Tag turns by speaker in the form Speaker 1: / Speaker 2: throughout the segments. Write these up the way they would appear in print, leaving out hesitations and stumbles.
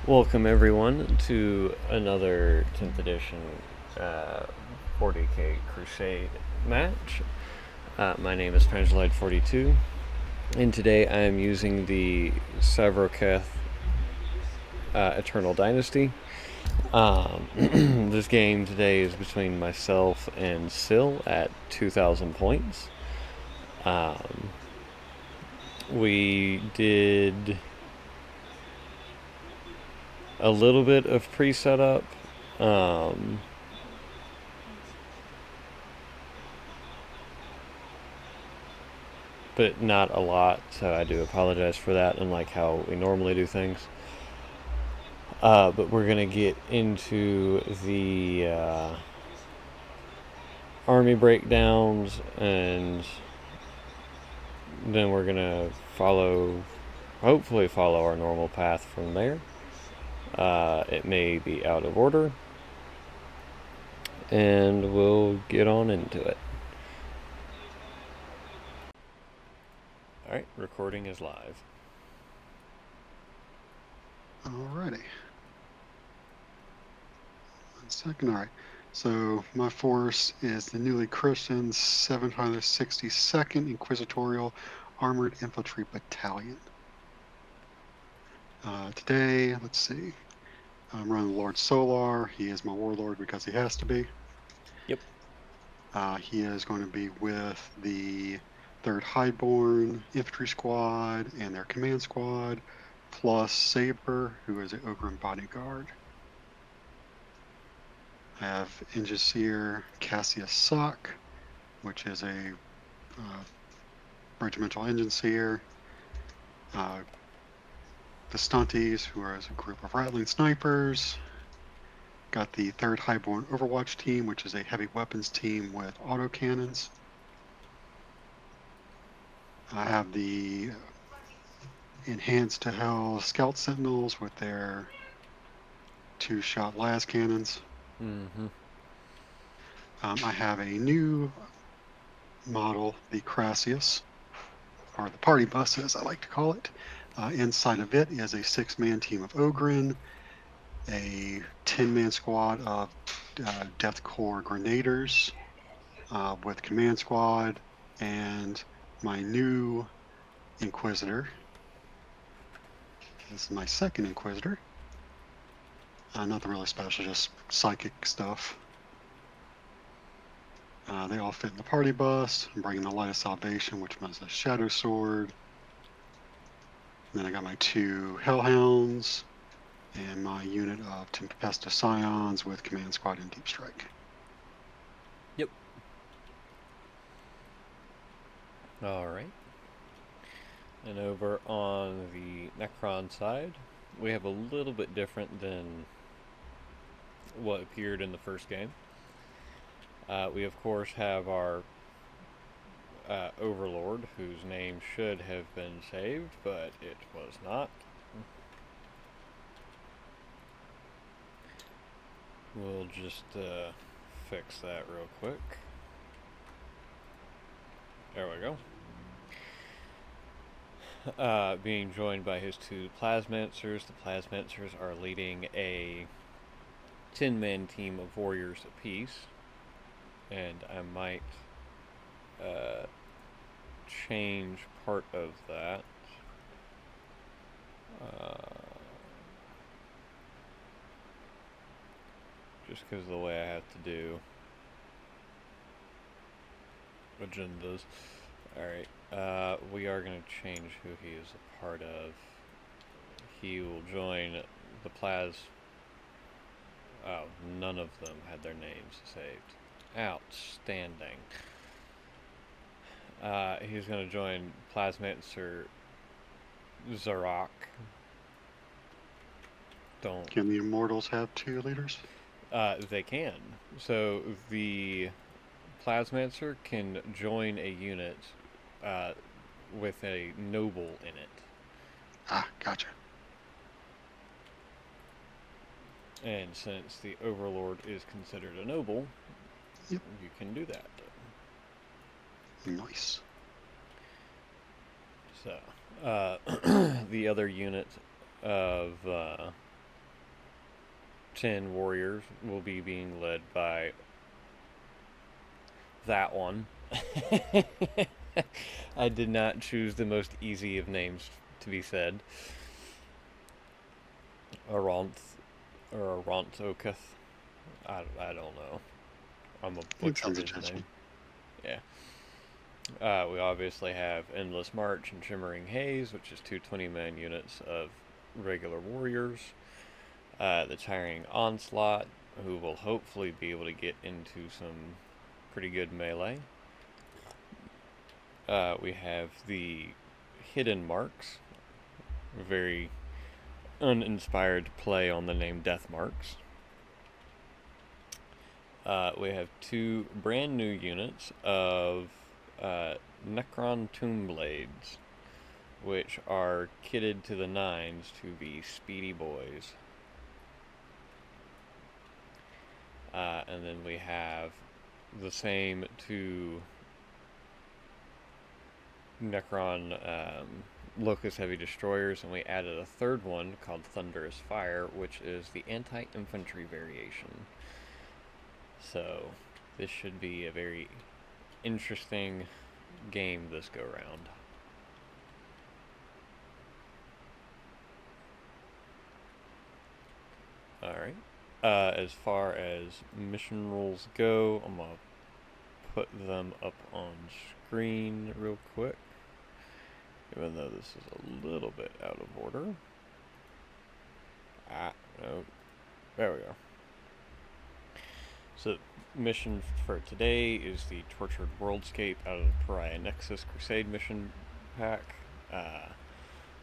Speaker 1: Welcome everyone to another 10th edition 40k Crusade match. My name is Pangelied42, and today I am using the Savroketh Eternal Dynasty. This game today is between myself and Syl at 2,000 points. We did a little bit of pre-setup. But not a lot, so I do apologize for that, unlike how we normally do things. But we're going to get into the army breakdowns, and then we're going to hopefully follow our normal path from there. It may be out of order, and we'll get on into it. Alright, recording is live.
Speaker 2: Alrighty. 1 second. Alright. So my force is the newly christened 762nd Inquisitorial Armored Infantry Battalion. Today, let's see. I'm running Lord Solar. He is my warlord because he has to be.
Speaker 1: Yep.
Speaker 2: He is going to be with the 3rd Highborn Infantry Squad and their command squad, plus Saber, who is an Ogren bodyguard. I have Ingeseer Cassius Sock, which is a regimental engineer. The Stunties, who are a group of rattling snipers. Got the 3rd Highborn Overwatch team, which is a heavy weapons team with autocannons. I have the Enhanced to Hell Scout Sentinels with their 2-shot las cannons. I have a new model, the Crassius, or the party bus as I like to call it. Inside of it is a 6-man team of Ogren, a 10-man squad of Death Corps Grenadiers with command squad, and my new Inquisitor. This is my 2nd Inquisitor. Nothing really special, just psychic stuff. They all fit in the party bus. I'm bringing the Light of Salvation, which was a Shadow Sword. And then I got my 2 Hellhounds and my unit of Tempesta Scions with Command Squad and Deep Strike.
Speaker 1: Yep. Alright. And over on the Necron side, we have a little bit different than what appeared in the first game. We of course have our Overlord, whose name should have been saved, but it was not. We'll just fix that real quick. There we go. Being joined by his 2 Plasmancers. The Plasmancers are leading a 10-man team of warriors apiece. And I might change part of that. Just because of the way I have to do agendas. Alright, we are going to change who he is a part of. He will join the Oh, none of them had their names saved. Outstanding. He's going to join Plasmancer Zarok.
Speaker 2: Can the Immortals have 2 leaders?
Speaker 1: They can. So the Plasmancer can join a unit with a noble in it.
Speaker 2: Ah, gotcha.
Speaker 1: And since the Overlord is considered a noble,
Speaker 2: yep,
Speaker 1: you can do that.
Speaker 2: Nice.
Speaker 1: So, the other unit of 10 warriors will be being led by that one. I did not choose the most easy of names to be said. Aronth or Aronthoketh. I don't know. I'm a
Speaker 2: It
Speaker 1: butcher
Speaker 2: sounds
Speaker 1: his
Speaker 2: adjustable.
Speaker 1: name. Yeah. We obviously have Endless March and Shimmering Haze, which is two 20-man units of regular warriors. The Tiring Onslaught, who will hopefully be able to get into some pretty good melee. We have the Hidden Marks, very uninspired play on the name Death Marks. We have two brand new units of Necron Tomb Blades, which are kitted to the nines to be speedy boys. And then we have the same two Necron Locust Heavy Destroyers, and we added a third one called Thunderous Fire, which is the anti-infantry variation. So this should be a very interesting game this go round. Alright. As far as mission rules go, I'm going to put them up on screen real quick. Even though this is a little bit out of order. No. There we go. So, mission for today is the Tortured Worldscape out of the Pariah Nexus Crusade mission pack.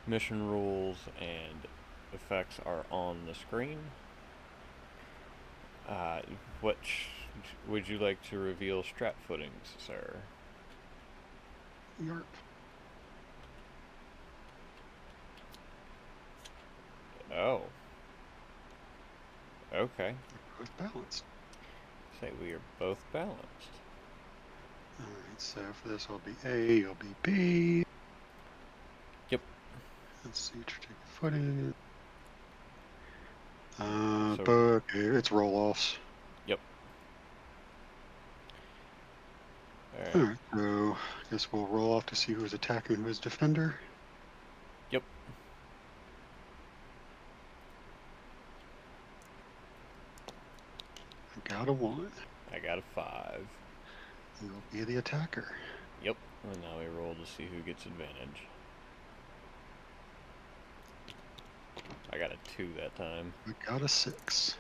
Speaker 1: Mission rules and effects are on the screen. Which would you like to reveal strat footings, sir?
Speaker 2: Yarp.
Speaker 1: Oh. Okay.
Speaker 2: Both balanced.
Speaker 1: Say we are both balanced.
Speaker 2: Alright, so for this I'll be A, you'll be B.
Speaker 1: Yep.
Speaker 2: Let's see, strategic footing.
Speaker 1: So-
Speaker 2: But okay, it's roll-offs.
Speaker 1: Yep. Alright.
Speaker 2: Alright, so I guess we'll roll off to see who's attacking and who's defender.
Speaker 1: Yep.
Speaker 2: I got a 1.
Speaker 1: I got a 5.
Speaker 2: You'll be the attacker.
Speaker 1: Yep. And now we roll to see who gets advantage. I got a 2 that time.
Speaker 2: I got a 6.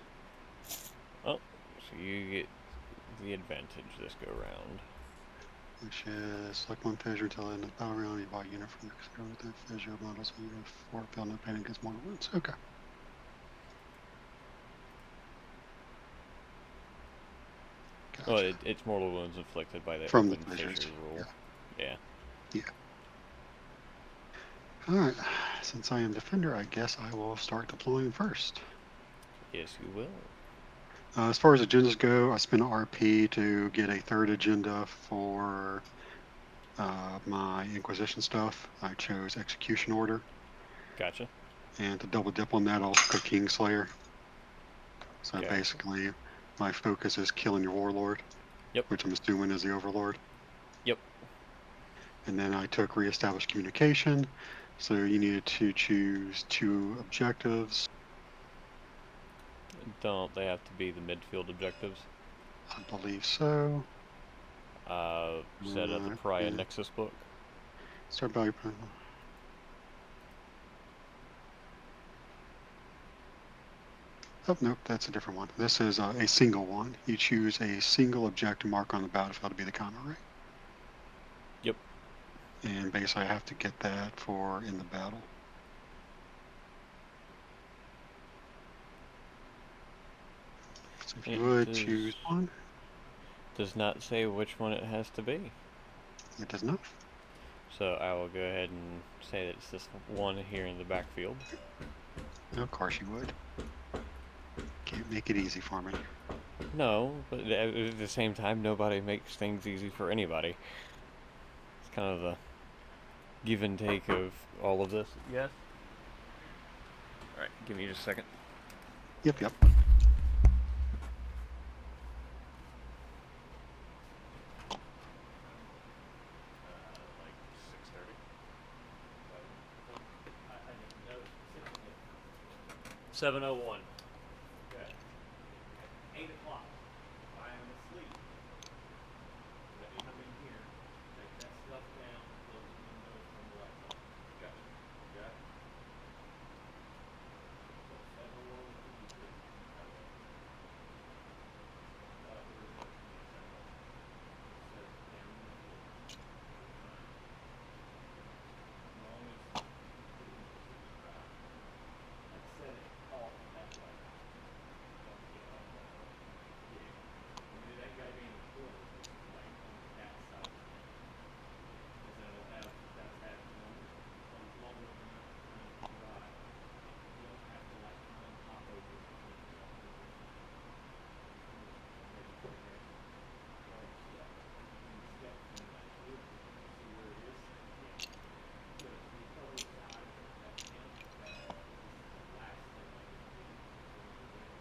Speaker 1: Oh, so you get the advantage this go round.
Speaker 2: Which is select one fissure until the end of the battle round. You buy a unit from the control with the fissure models. So you have 4 fail no pain against mortal wounds. Okay. Gotcha.
Speaker 1: Well, it's mortal wounds inflicted by the
Speaker 2: From the
Speaker 1: open
Speaker 2: fissures.
Speaker 1: fissure rule. Yeah.
Speaker 2: Alright, since I am defender, I guess I will start deploying first.
Speaker 1: Yes, you will.
Speaker 2: As far as agendas go, I spent an RP to get a third agenda for my Inquisition stuff. I chose Execution Order.
Speaker 1: Gotcha.
Speaker 2: And to double dip on that, I'll click Kingslayer. So
Speaker 1: Okay.
Speaker 2: basically, my focus is killing your Warlord.
Speaker 1: Yep.
Speaker 2: Which I'm assuming is the Overlord.
Speaker 1: Yep.
Speaker 2: And then I took Reestablish Communication. So you needed to choose 2 objectives.
Speaker 1: Don't they have to be the midfield objectives?
Speaker 2: I believe so.
Speaker 1: Set of the
Speaker 2: Right,
Speaker 1: Pariah
Speaker 2: yeah.
Speaker 1: Nexus book.
Speaker 2: Start value. Oh, nope, that's a different one. This is a single one. You choose a single objective mark on the battlefield to be the counter, right?
Speaker 1: Yep.
Speaker 2: And basically I have to get that for in the battle. So if you would choose one.
Speaker 1: Does not say which one it has to be.
Speaker 2: It does not.
Speaker 1: So I will go ahead and say that it's this one here in the backfield.
Speaker 2: Of course you would. Can't make it easy for me.
Speaker 1: No, but at the same time, nobody makes things easy for anybody. It's kind of the give and take of all of this. Yes? Alright, give me just a second.
Speaker 2: Yep, yep.
Speaker 1: Like 6:30. 7:01. Okay. 8 o'clock. I am asleep. Let me come in here, take that stuff down, close the windows, turn the lights on. Gotcha. Got it? So 7:01 would be good. Where's that? Set it down in the floor. Fine. As long as I set it off that way. Don't get off that way. Yeah. I mean, it ain't got to be in the corner, just like on that side of the thing. Because then it'll have, that's that long enough to dry. You don't have to like hop over it to clean it up. Maybe for that. Right, step. And step from that wood. See where it is? Yeah. The other side of that camp, this is the last thing I can do.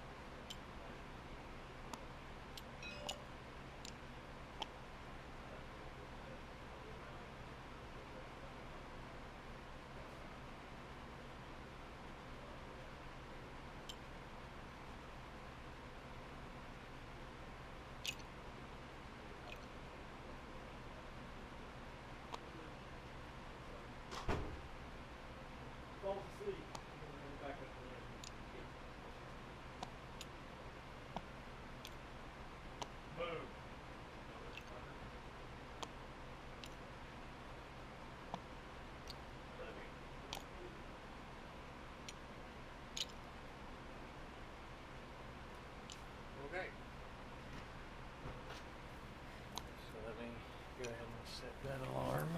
Speaker 1: Falls asleep. Back up there. Boom. Okay. So let me go ahead and set that alarm.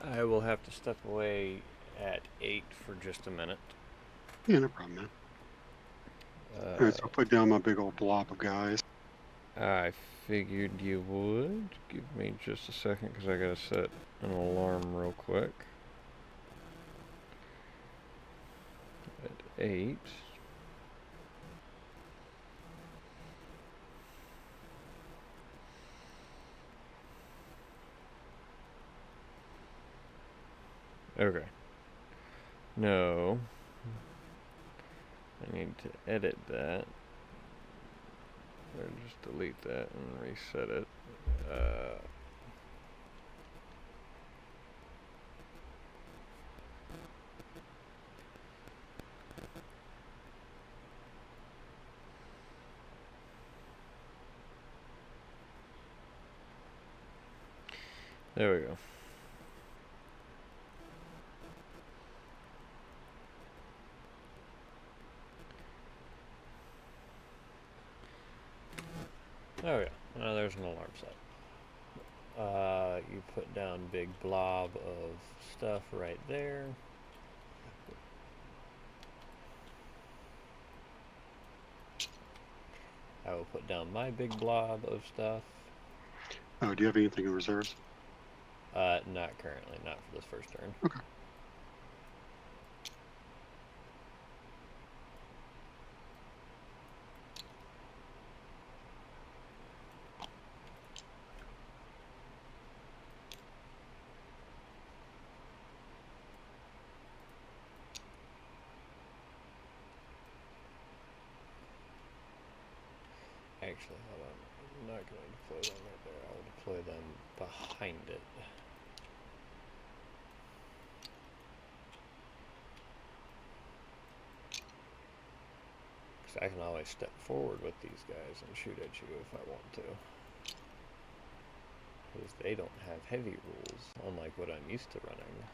Speaker 1: I will have to step away at 8 for just a minute.
Speaker 2: Yeah, no problem, man. All right, so I'll put down my big old blob of guys.
Speaker 1: I figured you would. Give me just a second because I gotta set an alarm real quick. At 8. Okay. No. I need to edit that. Or just delete that and reset it. There we go. Oh yeah, now there's an alarm set. You put down big blob of stuff right there. I will put down my big blob of stuff.
Speaker 2: Oh, do you have anything in reserves?
Speaker 1: Not currently, not for this first turn.
Speaker 2: Okay.
Speaker 1: Actually, hold on. I'm not going to deploy them right there. I'll deploy them behind it. Because I can always step forward with these guys and shoot at you if I want to. Because they don't have heavy rules, unlike what I'm used to running.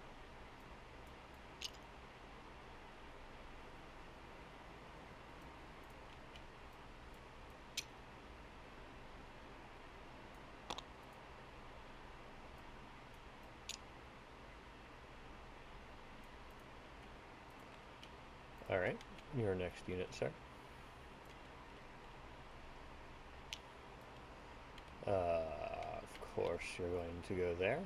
Speaker 1: Alright, your next unit, sir. Of course, you're going to go there.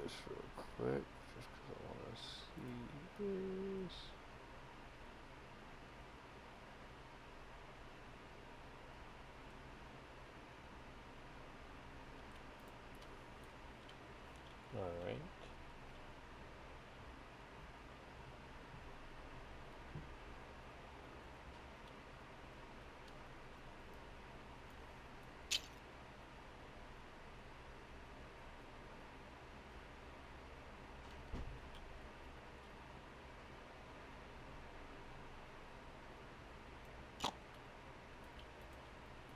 Speaker 1: this real quick, just because I want to see this. Alright.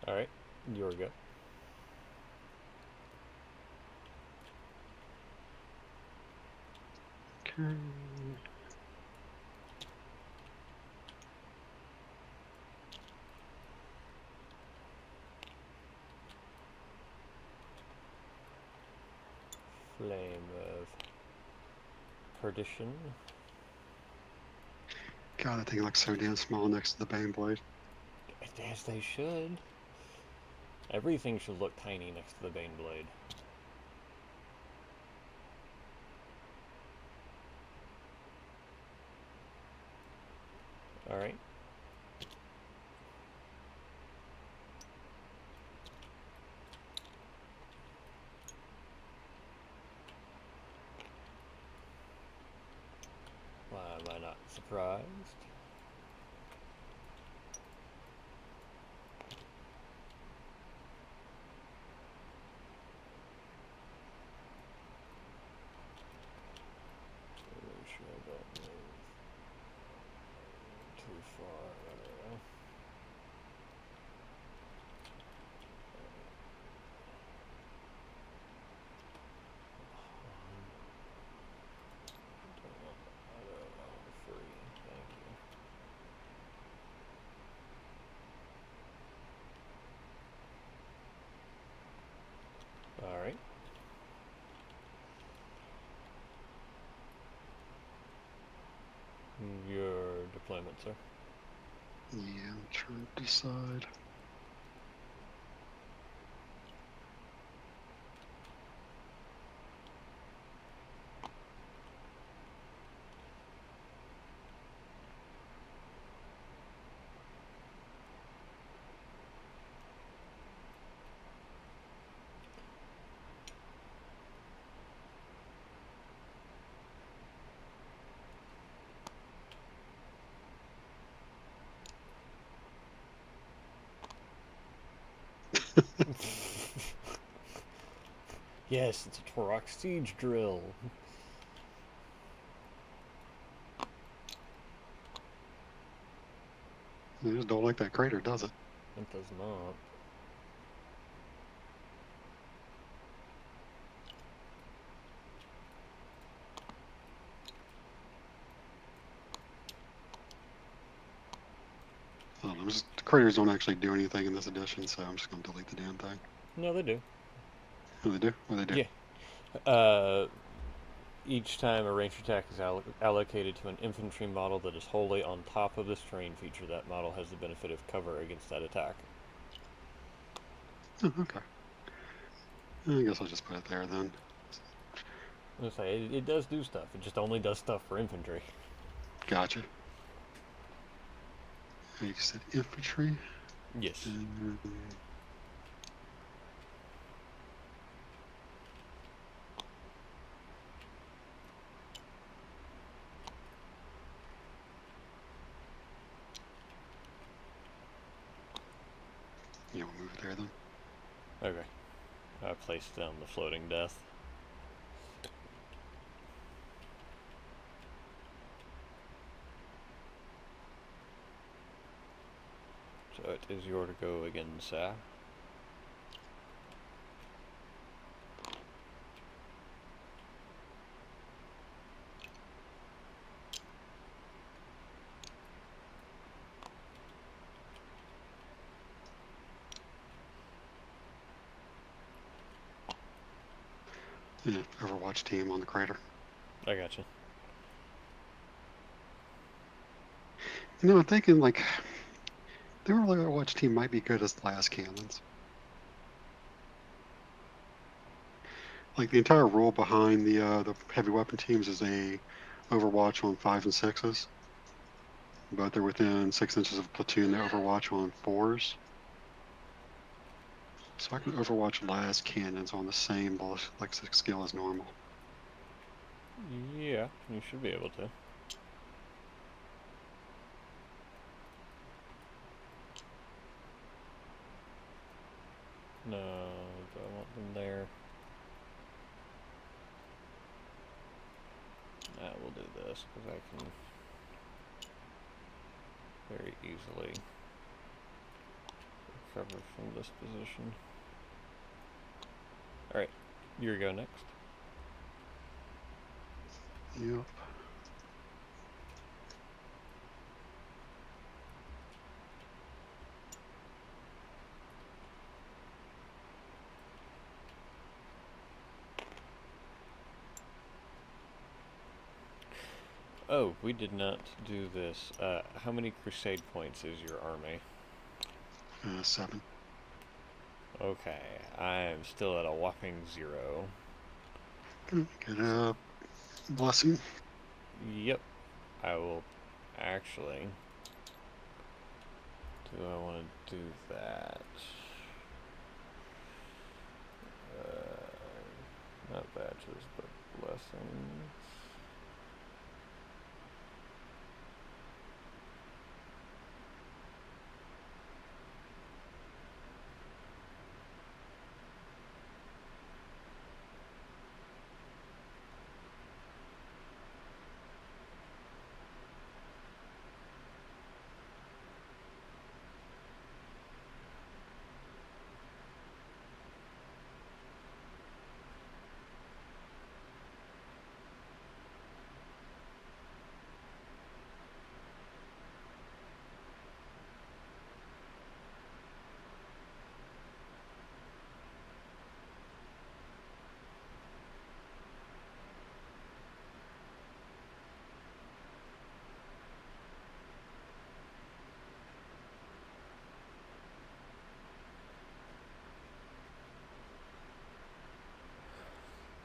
Speaker 1: Alright, your go.
Speaker 2: Okay.
Speaker 1: Flame of Perdition.
Speaker 2: God, that thing looks so damn small next to the Bane Blade.
Speaker 1: As they should. Everything should look tiny next to the Bane Blade. Alright. Why am I not surprised? Make sure I don't move too far. There we go. Free. Thank you. Alright. Your deployment, sir.
Speaker 2: Yeah, I'm trying to decide.
Speaker 1: Yes, it's a Torok siege drill.
Speaker 2: I just don't like that crater, does it?
Speaker 1: It does not.
Speaker 2: I don't know, the craters don't actually do anything in this edition, so I'm just going to delete the damn thing.
Speaker 1: No, they do.
Speaker 2: What do they do? What do they do?
Speaker 1: Yeah. Each time a ranged attack is allocated to an infantry model that is wholly on top of this terrain feature, that model has the benefit of cover against that attack.
Speaker 2: Oh, okay. I guess I'll just put it there then.
Speaker 1: I was gonna say, it does do stuff. It just only does stuff for infantry.
Speaker 2: Gotcha. You said infantry?
Speaker 1: Yes.
Speaker 2: Yeah, we'll move it there then.
Speaker 1: Okay. I placed down the floating death. So it is your to go again, sir.
Speaker 2: Yeah, Overwatch team on the crater.
Speaker 1: I gotcha.
Speaker 2: You know, I'm thinking like the Overwatch team might be good as glass cannons. Like the entire rule behind the heavy weapon teams is a Overwatch on 5s and 6s, but they're within 6 inches of a platoon. They Overwatch on 4s. So I can Overwatch las cannons on the same ballistic skill as normal.
Speaker 1: Yeah, you should be able to. No, do I want them there? We'll do this, because I can very easily recover from this position. Alright, you go next.
Speaker 2: Yep.
Speaker 1: Oh, we did not do this. How many crusade points is your army?
Speaker 2: 7.
Speaker 1: Okay, I'm still at a whopping 0.
Speaker 2: Get a blessing.
Speaker 1: Yep, I will actually. Do I want to do that? Not badges, but blessings.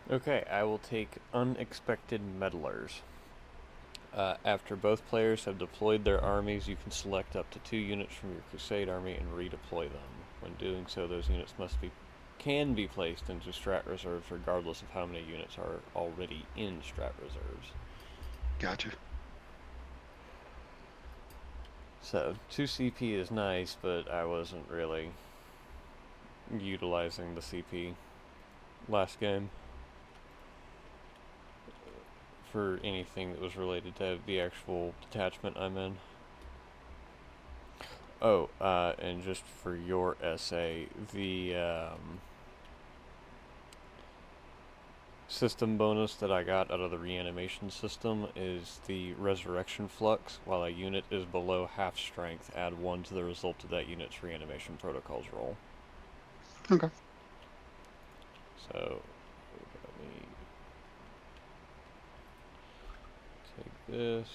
Speaker 1: Okay, I will take unexpected meddlers. After both players have deployed their armies, you can select up to 2 units from your Crusade army and redeploy them. When doing so, those units can be placed into strat reserves regardless of how many units are already in strat reserves.
Speaker 2: Gotcha.
Speaker 1: So, 2 CP is nice, but I wasn't really utilizing the CP last game for anything that was related to the actual detachment I'm in. Oh, and just for your essay, the system bonus that I got out of the reanimation system is the resurrection flux. While a unit is below half strength, add 1 to the result of that unit's reanimation protocols roll.
Speaker 2: Okay.
Speaker 1: So, let me take this.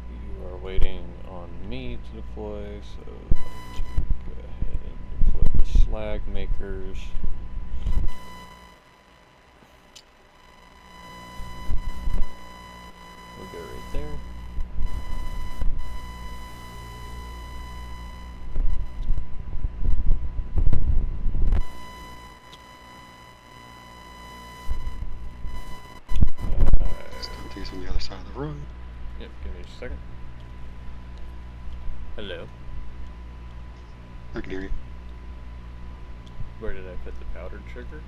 Speaker 1: You are waiting on me to deploy, so go ahead and deploy the slag makers. We'll go right there.
Speaker 2: Stunties on the other side of the road.
Speaker 1: Yep, give me just a second. Hello.
Speaker 2: I can hear you.
Speaker 1: Where did I put the powdered sugar?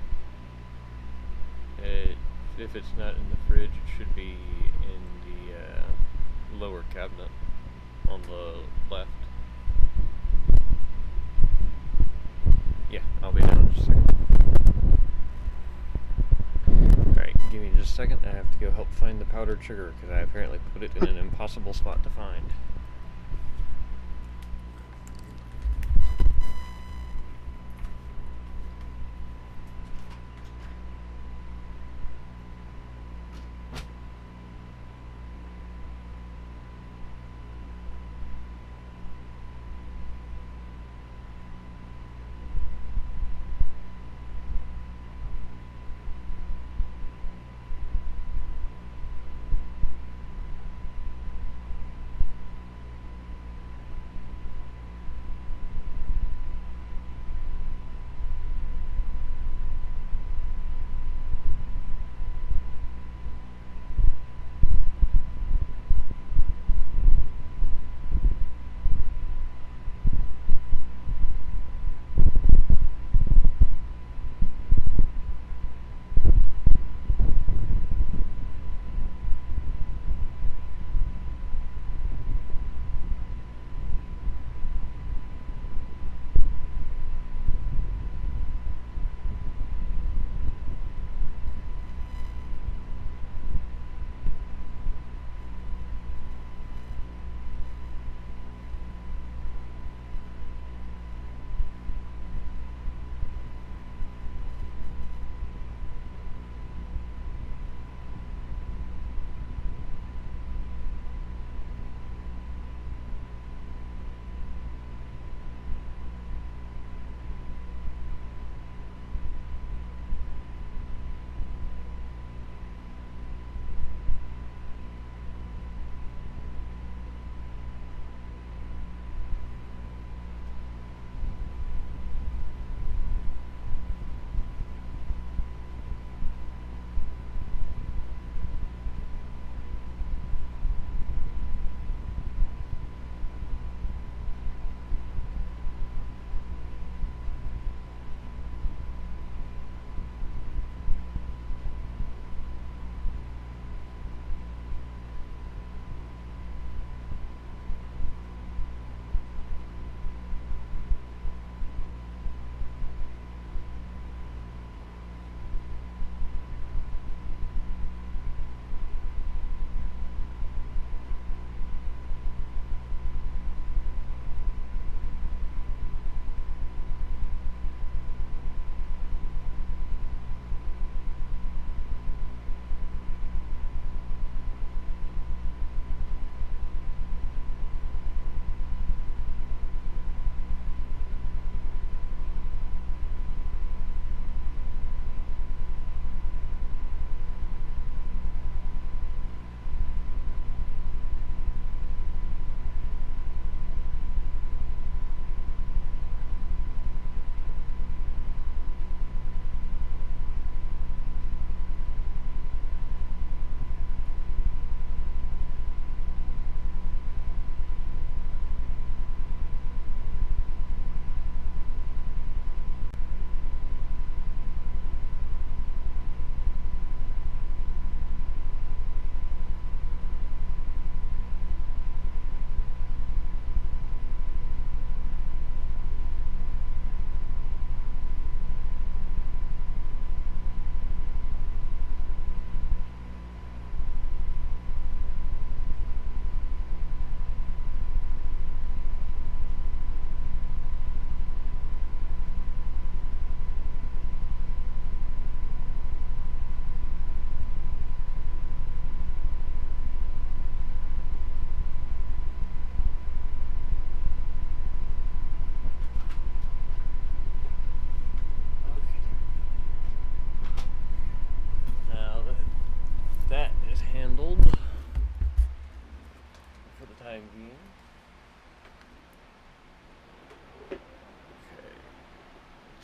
Speaker 1: If it's not in the fridge, it should be in the lower cabinet on the left. Yeah, I'll be down in just a second. Alright, give me just a second. I have to go help find the powdered sugar because I apparently put it in an impossible spot to find.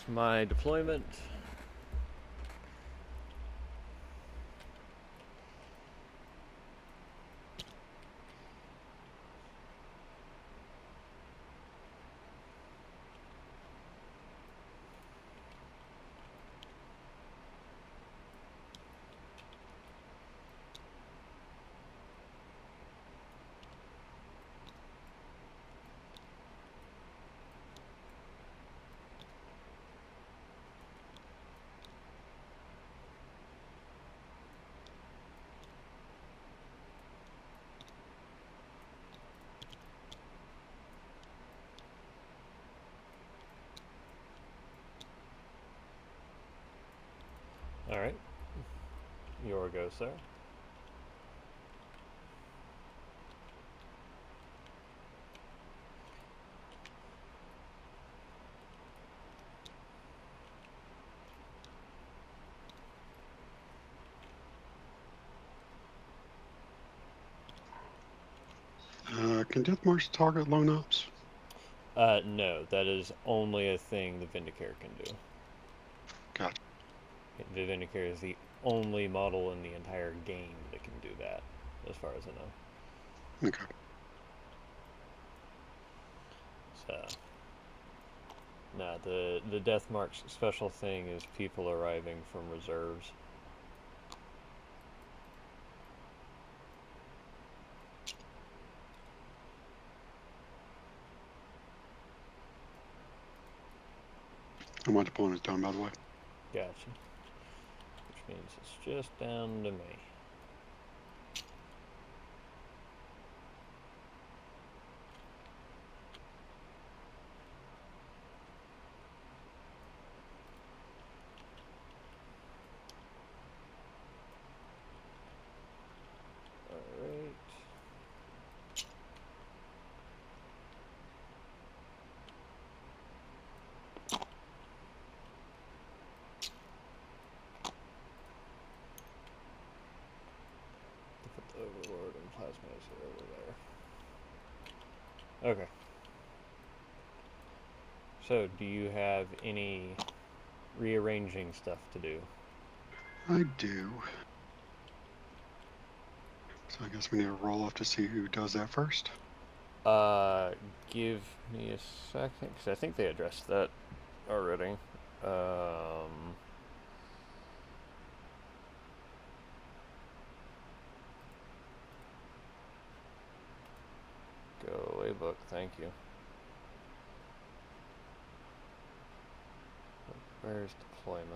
Speaker 1: my deployment. Alright. Your go, sir.
Speaker 2: Can Death March target lone ops?
Speaker 1: No, that is only a thing the Vindicator can do.
Speaker 2: Gotcha.
Speaker 1: The Vindicator is the only model in the entire game that can do that, as far as I know.
Speaker 2: Okay.
Speaker 1: So, no, the Death March special thing is people arriving from reserves.
Speaker 2: And my deployment is done, by the way.
Speaker 1: Gotcha. Which means it's just down to me. Alright. Put the Overlord and Plasmacer over there. Okay. So, do you have any rearranging stuff to do?
Speaker 2: I do. So I guess we need to roll off to see who does that first.
Speaker 1: Give me a second, because I think they addressed that already. Go away, book, thank you. Where's deployment?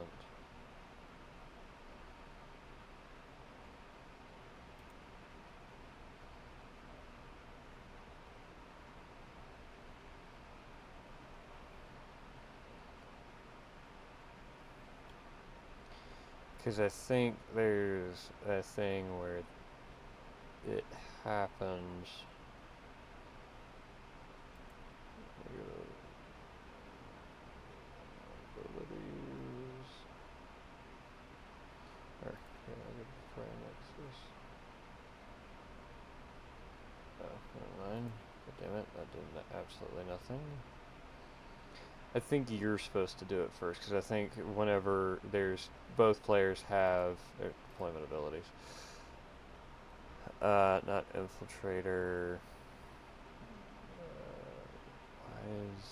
Speaker 1: Because I think there's a thing where it happens. Abilities. Or, yeah, I get the Prime Nexus. Oh, never mind. God damn it, that did absolutely nothing. I think you're supposed to do it first, because I think whenever there's both players have their deployment abilities. Not infiltrator. Why is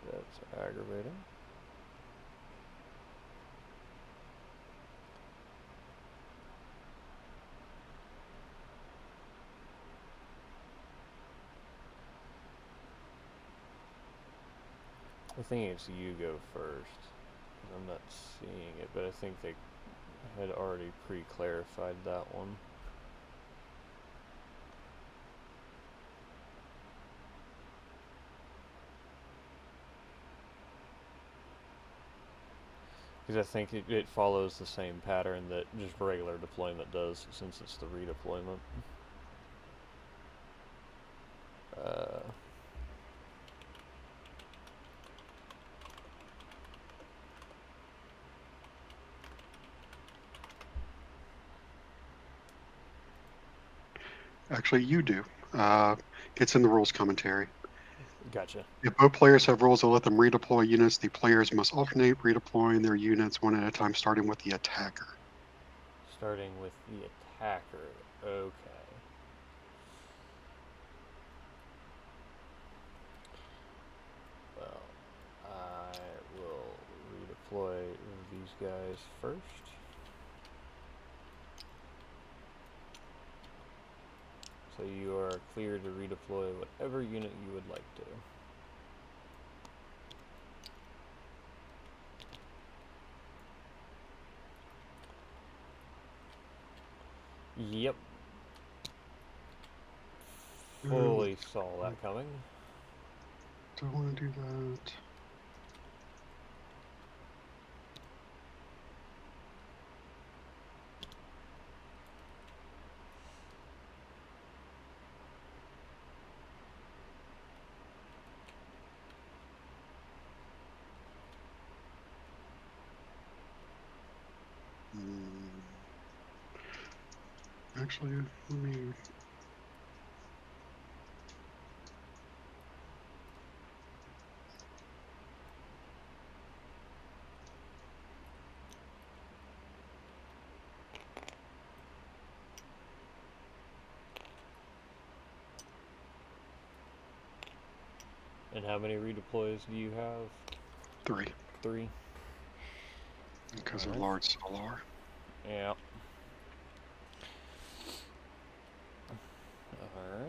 Speaker 1: that's aggravating? I think it's you go first. I'm not seeing it, but I think they had already pre-clarified that one. Because I think it follows the same pattern that just regular deployment does, since it's the redeployment.
Speaker 2: Actually, you do. It's in the rules commentary.
Speaker 1: Gotcha.
Speaker 2: If both players have rules that let them redeploy units, the players must alternate redeploying their units one at a time, starting with the attacker.
Speaker 1: Starting with the attacker. Okay. Well, I will redeploy these guys first. So you are clear to redeploy whatever unit you would like to. Yep. Fully saw that coming.
Speaker 2: Don't want to do that. Actually, let me.
Speaker 1: And how many redeploys do you have?
Speaker 2: 3.
Speaker 1: 3.
Speaker 2: Because of large solar.
Speaker 1: Yeah. Alright.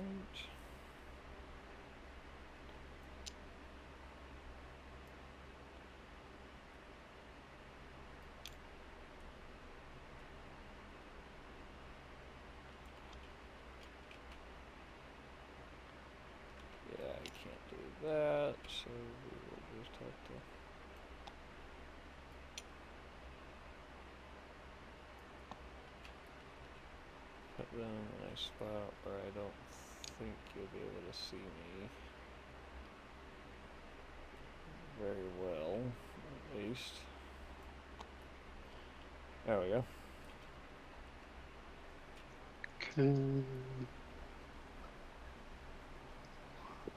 Speaker 1: Yeah, I can't do that, so we will just have to... put them in a spot where I don't think you'll be able to see me very well, at least. There we go.
Speaker 2: Okay.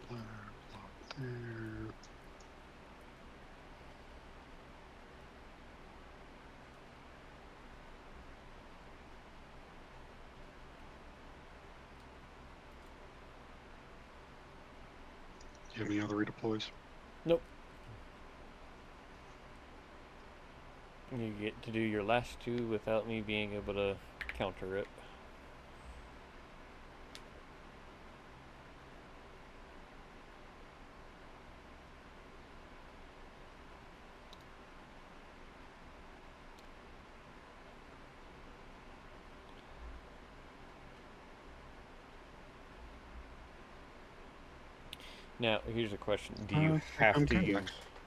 Speaker 2: Block there. Do you have any other redeploys?
Speaker 1: Nope. You get to do your last 2 without me being able to counter it. Now, here's a question: do you have to use?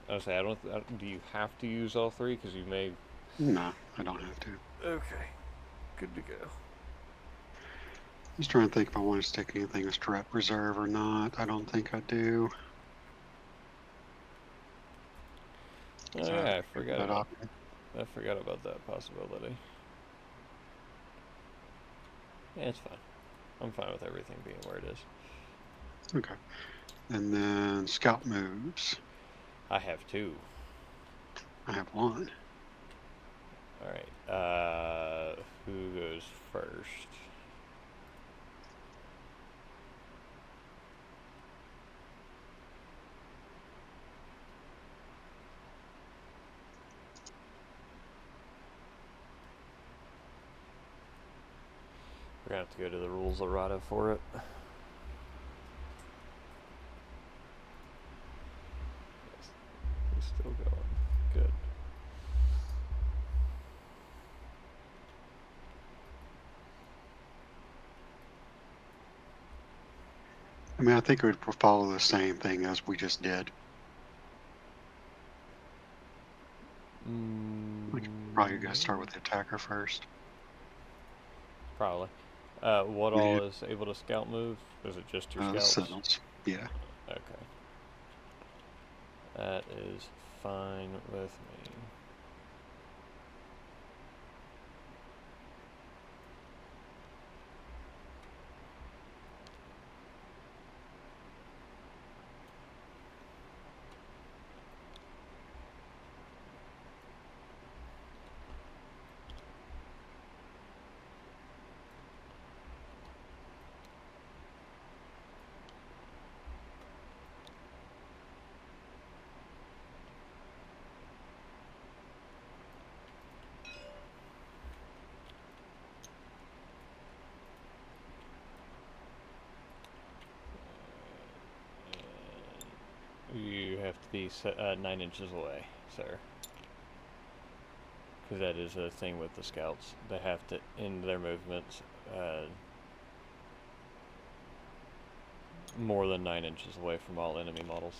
Speaker 1: I was say, do you have to use all 3? Because you may.
Speaker 2: No, I don't have to.
Speaker 1: Okay, good to go.
Speaker 2: Just trying to think if I want to stick anything as Strat Reserve or not. I don't think I do.
Speaker 1: Oh yeah, I forgot about that possibility. Yeah, it's fine. I'm fine with everything being where it is.
Speaker 2: Okay. And then Scout moves.
Speaker 1: I have 2.
Speaker 2: I have 1.
Speaker 1: Alright, who goes first? We're gonna have to go to the rules errata for it. Yes, it's still going. Good.
Speaker 2: I mean, I think it would follow the same thing as we just did. Probably gotta start with the attacker first.
Speaker 1: Probably. What all is able to scout move? Is it just your scouts?
Speaker 2: Sentinels. Yeah.
Speaker 1: Okay. That is fine with me. have to be 9 inches away, sir. Because that is a thing with the scouts. They have to end their movements more than 9 inches away from all enemy models.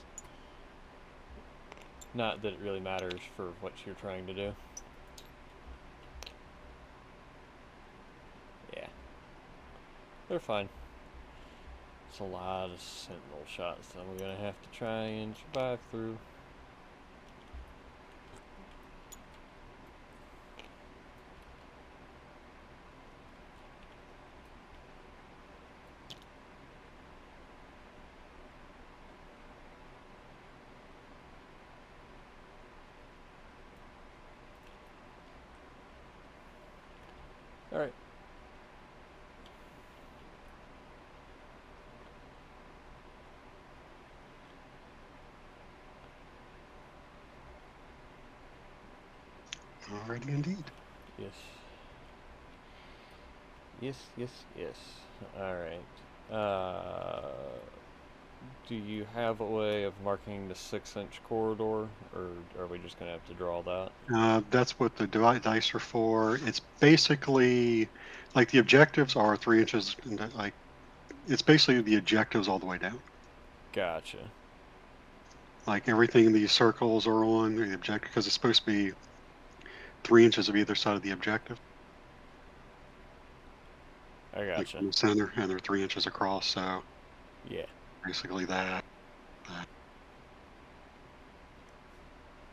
Speaker 1: Not that it really matters for what you're trying to do. Yeah. They're fine. It's a lot of sentinel shots that I'm going to have to try and survive through. Alright.
Speaker 2: Alrighty, indeed.
Speaker 1: Yes. Yes. Alright. Do you have a way of marking the 6-inch corridor, or are we just going to have to draw that?
Speaker 2: That's what the dice are for. It's basically like the objectives are 3 inches, like it's basically the objectives all the way down.
Speaker 1: Gotcha.
Speaker 2: Like everything these circles are on the objective, because it's supposed to be 3 inches of either side of the objective.
Speaker 1: I
Speaker 2: Like
Speaker 1: gotcha.
Speaker 2: from the center, and they're 3 inches across. So
Speaker 1: Yeah.
Speaker 2: basically that.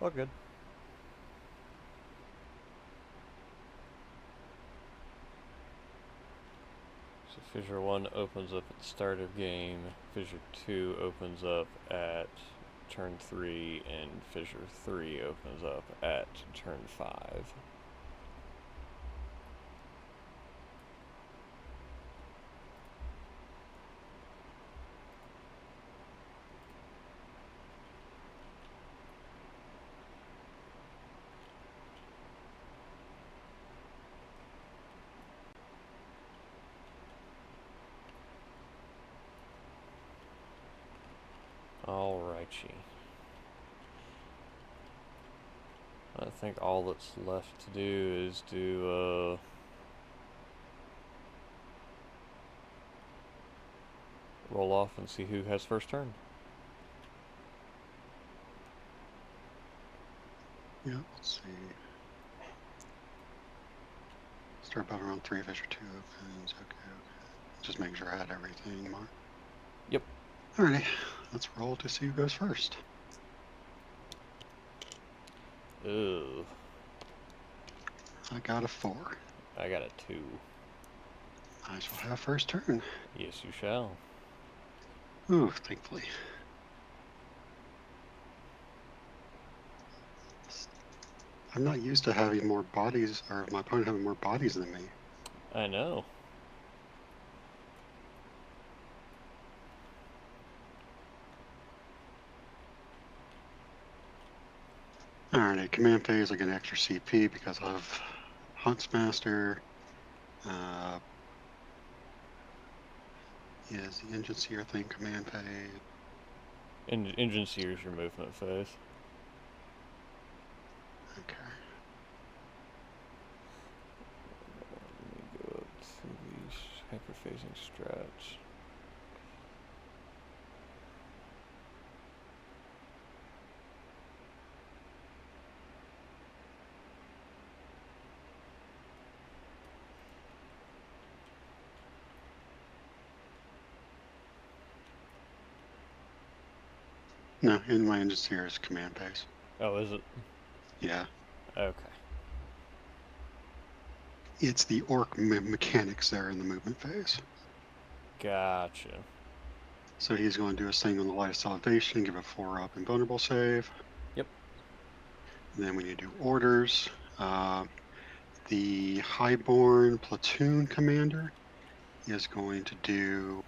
Speaker 1: All good. So Fissure 1 opens up at the start of game, Fissure 2 opens up at turn 3, and Fissure 3 opens up at turn 5. Alrighty. I think all that's left to do is do roll off and see who has first turn.
Speaker 2: Yeah, let's see. Start about around 3, Fissure 2 opens. Okay. Just making sure I had everything marked.
Speaker 1: Yep.
Speaker 2: Alrighty, let's roll to see who goes first.
Speaker 1: Ugh.
Speaker 2: I got a 4.
Speaker 1: I got a 2.
Speaker 2: I shall have first turn.
Speaker 1: Yes, you shall.
Speaker 2: Ooh, thankfully. I'm not used to having more bodies, or my opponent having more bodies than me.
Speaker 1: I know.
Speaker 2: Alright, command phase, I get an extra CP because of Huntsmaster. Is the engine seer thing command phase?
Speaker 1: Engine sears your movement phase.
Speaker 2: Okay.
Speaker 1: Let me go up to these hyperphasing strats.
Speaker 2: No, in my engine seer is command phase.
Speaker 1: Oh, is it?
Speaker 2: Yeah.
Speaker 1: Okay.
Speaker 2: It's the orc mechanics there in the movement phase.
Speaker 1: Gotcha.
Speaker 2: So he's going to do a thing on the light of salvation, give a 4 up invulnerable save.
Speaker 1: Yep.
Speaker 2: And then when you do orders, the highborn platoon commander is going to do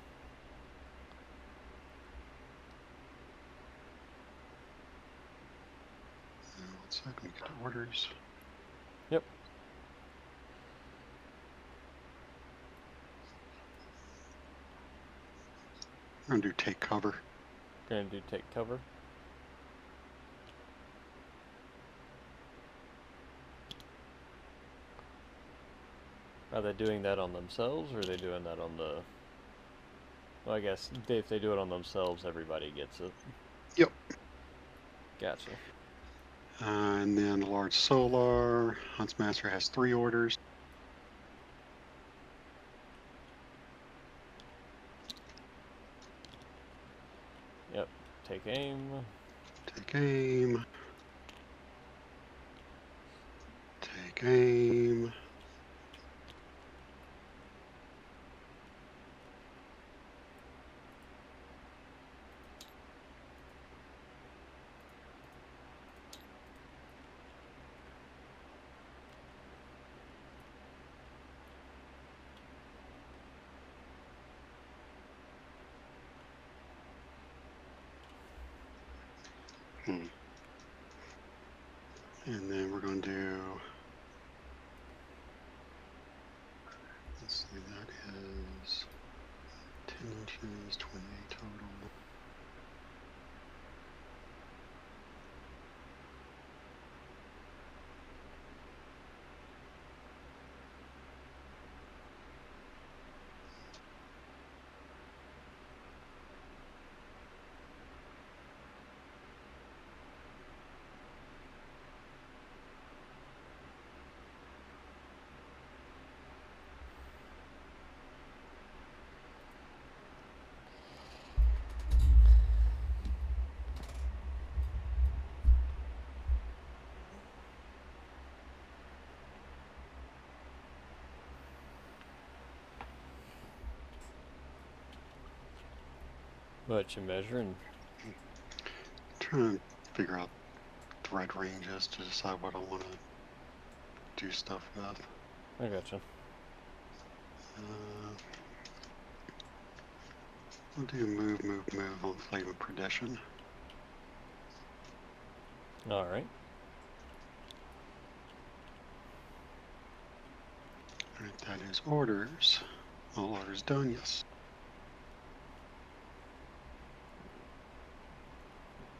Speaker 2: one second, let me get to orders.
Speaker 1: Yep.
Speaker 2: I'm going to do take cover.
Speaker 1: Gonna do take cover. Are they doing that on themselves, or are they doing that on the... Well, I guess if they do it on themselves, everybody gets it.
Speaker 2: Yep.
Speaker 1: Gotcha.
Speaker 2: And then the large solar. Huntsmaster has 3 orders.
Speaker 1: Yep. Take aim.
Speaker 2: Take aim. Take aim. And then we're going to do, let's see, that is 10 inches, 28 total.
Speaker 1: What you measuring?
Speaker 2: Trying to figure out the right ranges to decide what I want to do stuff with.
Speaker 1: I gotcha.
Speaker 2: I'll do move on Flame of Perdition.
Speaker 1: Alright.
Speaker 2: Alright, that is orders. All orders done, yes.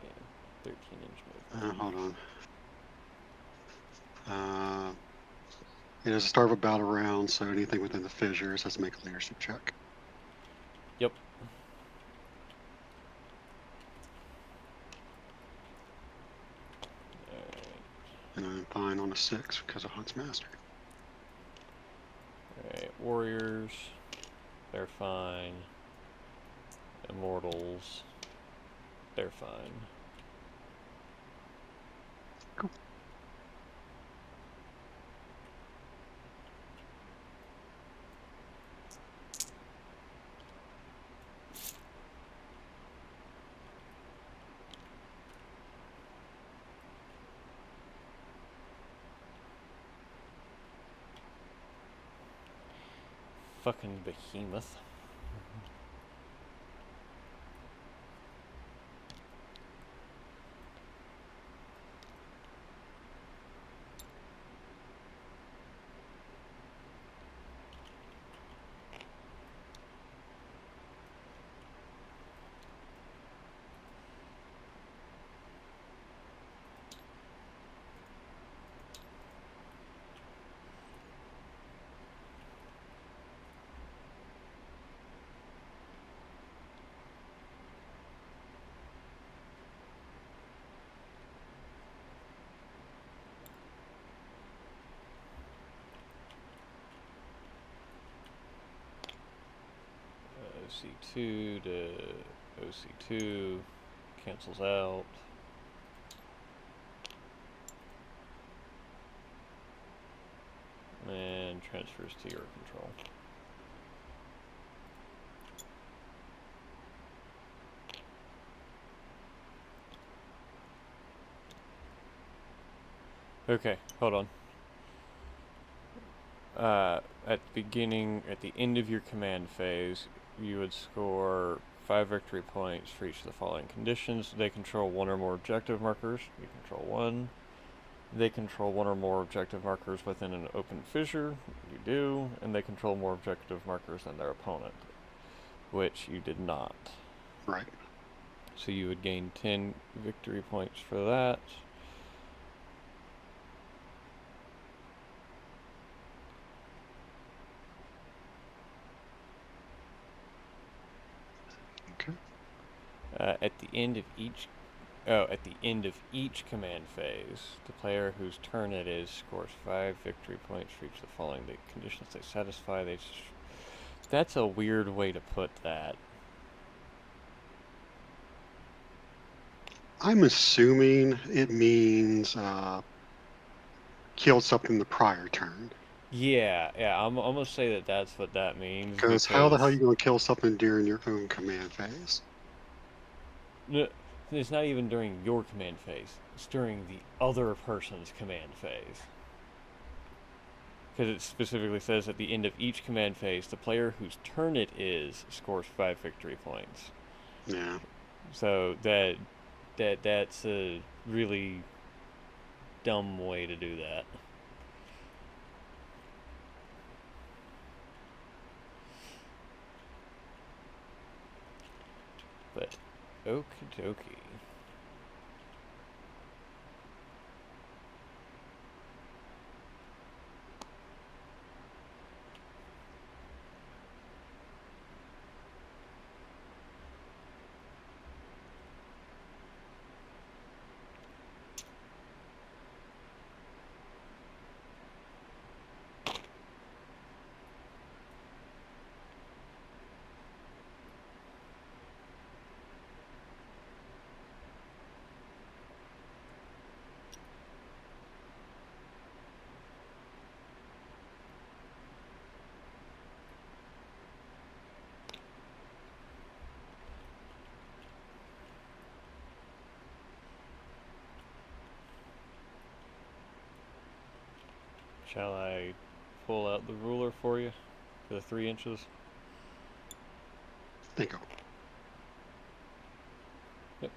Speaker 1: Yeah, 13-inch movement.
Speaker 2: Hold on. It is a start of a battle round, so anything within the fissures has to make a leadership check.
Speaker 1: Yep. Alright.
Speaker 2: And I'm fine on a 6 because of Huntsmaster.
Speaker 1: Alright, warriors. They're fine. Immortals. They're fine.
Speaker 2: Cool.
Speaker 1: Fucking behemoth. OC2 to OC2 cancels out. And transfers to your control. Okay, hold on. At the end of your command phase, you would score 5 victory points for each of the following conditions. They control 1 or more objective markers. You control 1. They control 1 or more objective markers within an open fissure. You do. And they control more objective markers than their opponent, which you did not.
Speaker 2: Right.
Speaker 1: So you would gain 10 victory points for that. At the end of each at the end of each command phase, the player whose turn it is scores 5 victory points for each of the following conditions they satisfy. That's a weird way to put that.
Speaker 2: I'm assuming it means killed something the prior turn.
Speaker 1: Yeah, I'm gonna say that that's what that means.
Speaker 2: Because how the hell are you going to kill something during your own command phase?
Speaker 1: No, it's not even during your command phase. It's during the other person's command phase. Because it specifically says at the end of each command phase, the player whose turn it is scores 5 victory points.
Speaker 2: Yeah.
Speaker 1: So that's a really dumb way to do that. But okie dokie. Shall I pull out the ruler for you for the 3 inches?
Speaker 2: There you go.
Speaker 1: Yep.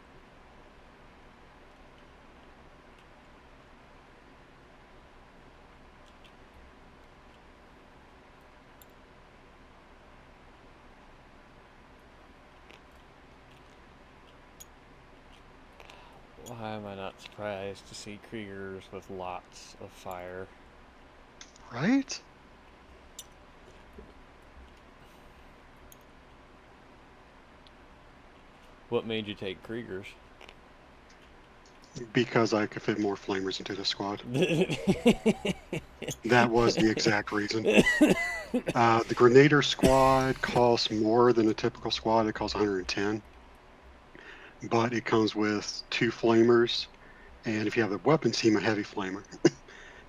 Speaker 1: Why am I not surprised to see Kriegers with lots of fire?
Speaker 2: Right?
Speaker 1: What made you take Kriegers?
Speaker 2: Because I could fit more flamers into the squad. That was the exact reason. The Grenader squad costs more than a typical squad. It costs 110. But it comes with 2 flamers. And if you have the weapons team, a heavy flamer.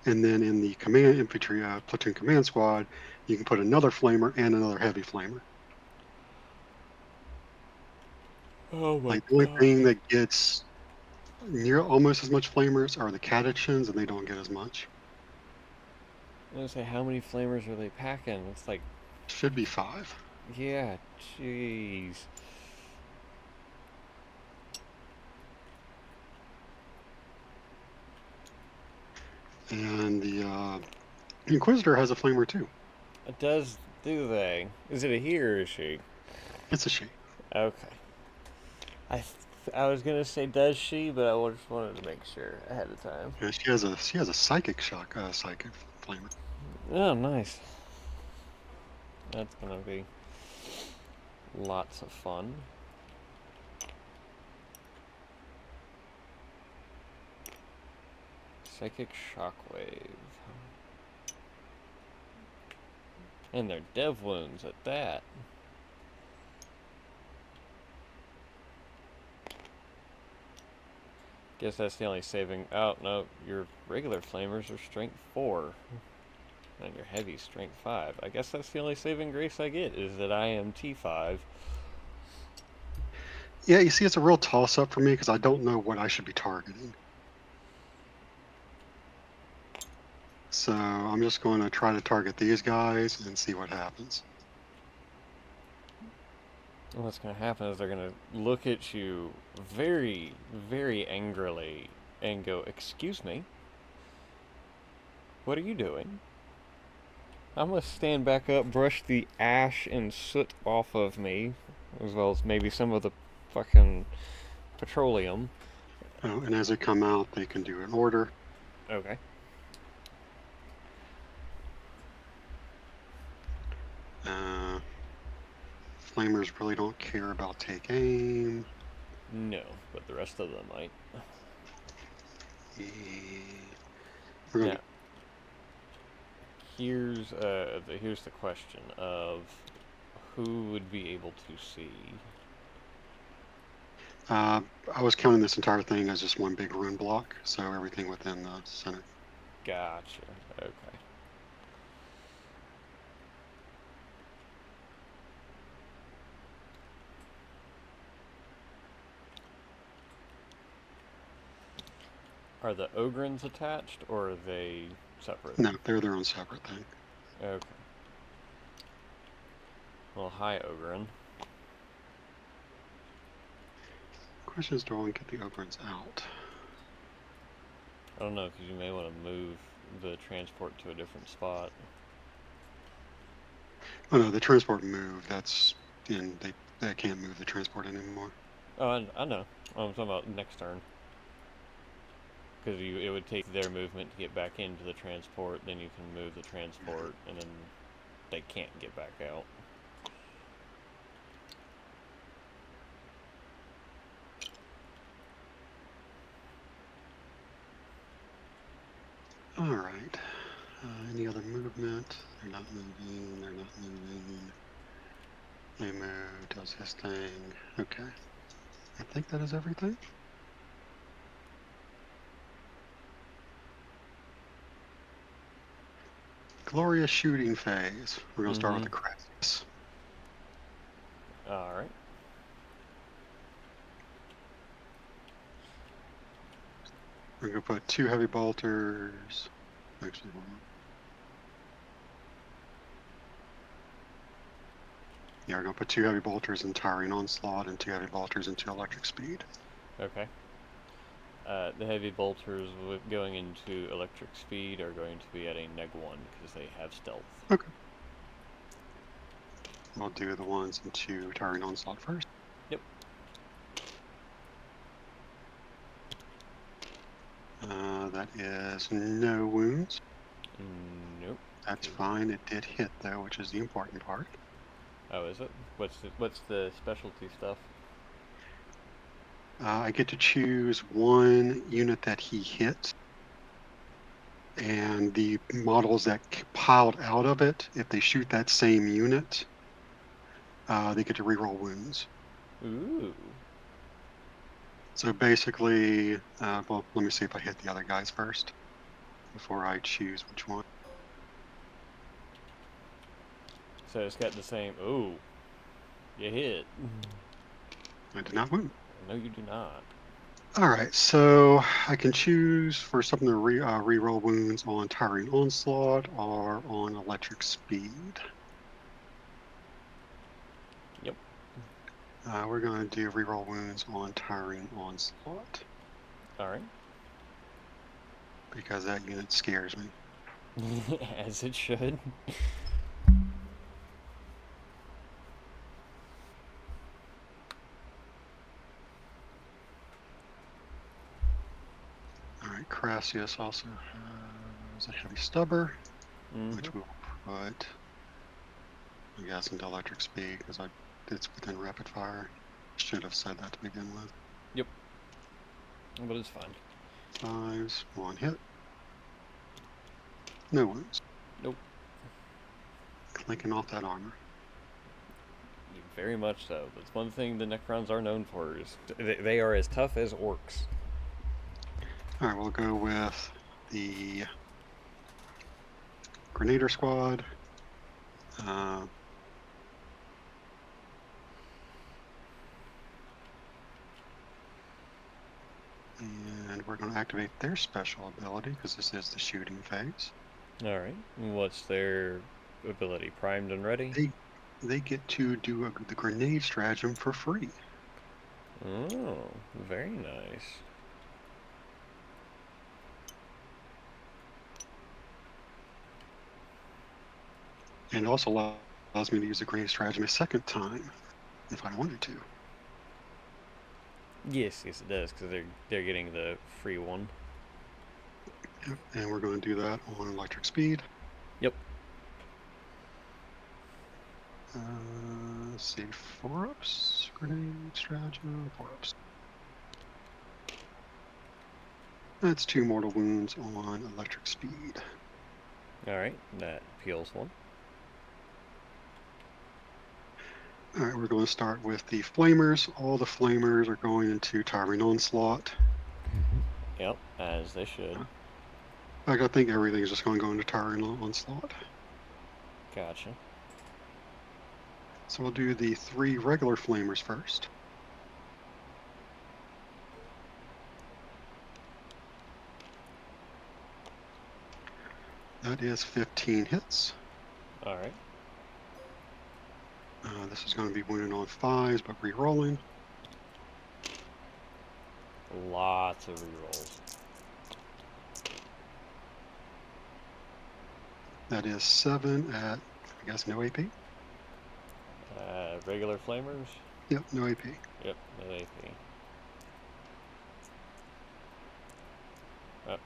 Speaker 2: And then in the command infantry platoon command squad, you can put another flamer and another heavy flamer.
Speaker 1: Oh my
Speaker 2: Like the only
Speaker 1: god.
Speaker 2: thing that gets near almost as much flamers are the catechins, and they don't get as much.
Speaker 1: I was gonna say, how many flamers are they packing? It's like,
Speaker 2: Should be 5.
Speaker 1: yeah, jeez.
Speaker 2: And the Inquisitor has a flamer too.
Speaker 1: It does, do they? Is it a he or is she?
Speaker 2: It's a she.
Speaker 1: Okay. I was gonna say does she, but I just wanted to make sure ahead of time.
Speaker 2: Yeah, she has a psychic psychic flamer.
Speaker 1: Oh, nice. That's gonna be lots of fun. Psychic Shockwave. And they're dev wounds at that. Guess that's the only saving. Oh, no, your regular flamers are strength 4. And your heavy strength 5. I guess that's the only saving grace I get, is that I am T5.
Speaker 2: Yeah, you see, it's a real toss-up for me because I don't know what I should be targeting. So I'm just going to try to target these guys and see what happens.
Speaker 1: What's going to happen is they're going to look at you very, very angrily and go, "Excuse me? What are you doing?" I'm going to stand back up, brush the ash and soot off of me, as well as maybe some of the fucking petroleum.
Speaker 2: Oh, and as they come out, they can do an order.
Speaker 1: Okay.
Speaker 2: Flamers really don't care about take aim.
Speaker 1: No, but the rest of them might.
Speaker 2: Eh, We're going
Speaker 1: Now, here's the question of who would be able to see.
Speaker 2: I was counting this entire thing as just one big rune block, so everything within the center.
Speaker 1: Gotcha. Okay. Are the Ogrins attached, or are they separate?
Speaker 2: No, they're their own separate thing.
Speaker 1: Okay. Well, hi, Ogrin.
Speaker 2: Question is, do I want to get the Ogrins out?
Speaker 1: I don't know, because you may want to move the transport to a different spot.
Speaker 2: Oh no, the transport moved. That's in. They can't move the transport anymore.
Speaker 1: Oh, I know. I'm talking about next turn. Because it would take their movement to get back into the transport, then you can move the transport, and then they can't get back out.
Speaker 2: All right. Any other movement? They're not moving. They're not moving. They move. Does his thing. Okay. I think that is everything. Glorious shooting phase. We're going to start with the Crassus.
Speaker 1: Alright.
Speaker 2: We're going to put 2 heavy bolters. Actually, hold on. Yeah, we're going to put 2 heavy bolters in Towering Onslaught and 2 heavy bolters into Electric Speed.
Speaker 1: Okay. The heavy bolters going into electric speed are going to be at a -1 because they have stealth.
Speaker 2: Okay. We'll do the ones into Towering Onslaught first.
Speaker 1: Yep.
Speaker 2: That is no wounds.
Speaker 1: Nope.
Speaker 2: That's fine. It did hit though, which is the important part.
Speaker 1: Oh, is it? What's the specialty stuff?
Speaker 2: I get to choose one unit that he hit, and the models that piled out of it, if they shoot that same unit, they get to reroll wounds.
Speaker 1: Ooh.
Speaker 2: So basically, well, let me see if I hit the other guys first before I choose which one.
Speaker 1: So it's got the same. Ooh. You hit.
Speaker 2: I did not wound.
Speaker 1: No, you do not.
Speaker 2: All right, so I can choose for something to reroll wounds on Towering Onslaught or on Electric Speed.
Speaker 1: Yep.
Speaker 2: We're going to do reroll wounds on Towering Onslaught
Speaker 1: Alright.
Speaker 2: because that unit scares me.
Speaker 1: As it should.
Speaker 2: All right, Crassus also has a heavy stubber, which we'll put, I guess, into Electric Speed because it's within rapid fire. Should have said that to begin with.
Speaker 1: Yep. But it's fine.
Speaker 2: 5s, 1 hit. No wounds.
Speaker 1: Nope.
Speaker 2: Clinking off that armor.
Speaker 1: Very much so. That's one thing the Necrons are known for, is they are as tough as orcs.
Speaker 2: All right, we'll go with the Grenadier Squad. And we're going to activate their special ability because this is the shooting phase.
Speaker 1: Alright. What's their ability? Primed and ready?
Speaker 2: They get to do the grenade stratagem for free.
Speaker 1: Oh, very nice.
Speaker 2: And it also allows me to use the grenade stratagem a second time if I wanted to.
Speaker 1: Yes, it does, because they're getting the free one.
Speaker 2: Yep. And we're going to do that on Electric Speed.
Speaker 1: Yep.
Speaker 2: Let's see, 4-ups, grenade stratagem, 4-ups. That's 2 mortal wounds on electric speed.
Speaker 1: Alright, that peels one.
Speaker 2: Alright, we're going to start with the flamers. All the flamers are going into towering onslaught.
Speaker 1: Yep, as they should.
Speaker 2: In fact, I think everything is just going to go into towering onslaught.
Speaker 1: Gotcha.
Speaker 2: So we'll do the 3 regular flamers first. That is 15 hits.
Speaker 1: Alright.
Speaker 2: This is going to be wounded on 5s, but re-rolling.
Speaker 1: Lots of rerolls.
Speaker 2: That is 7 at, I guess, no AP.
Speaker 1: Regular flamers?
Speaker 2: Yep, no AP.
Speaker 1: Yep, no AP. Oh.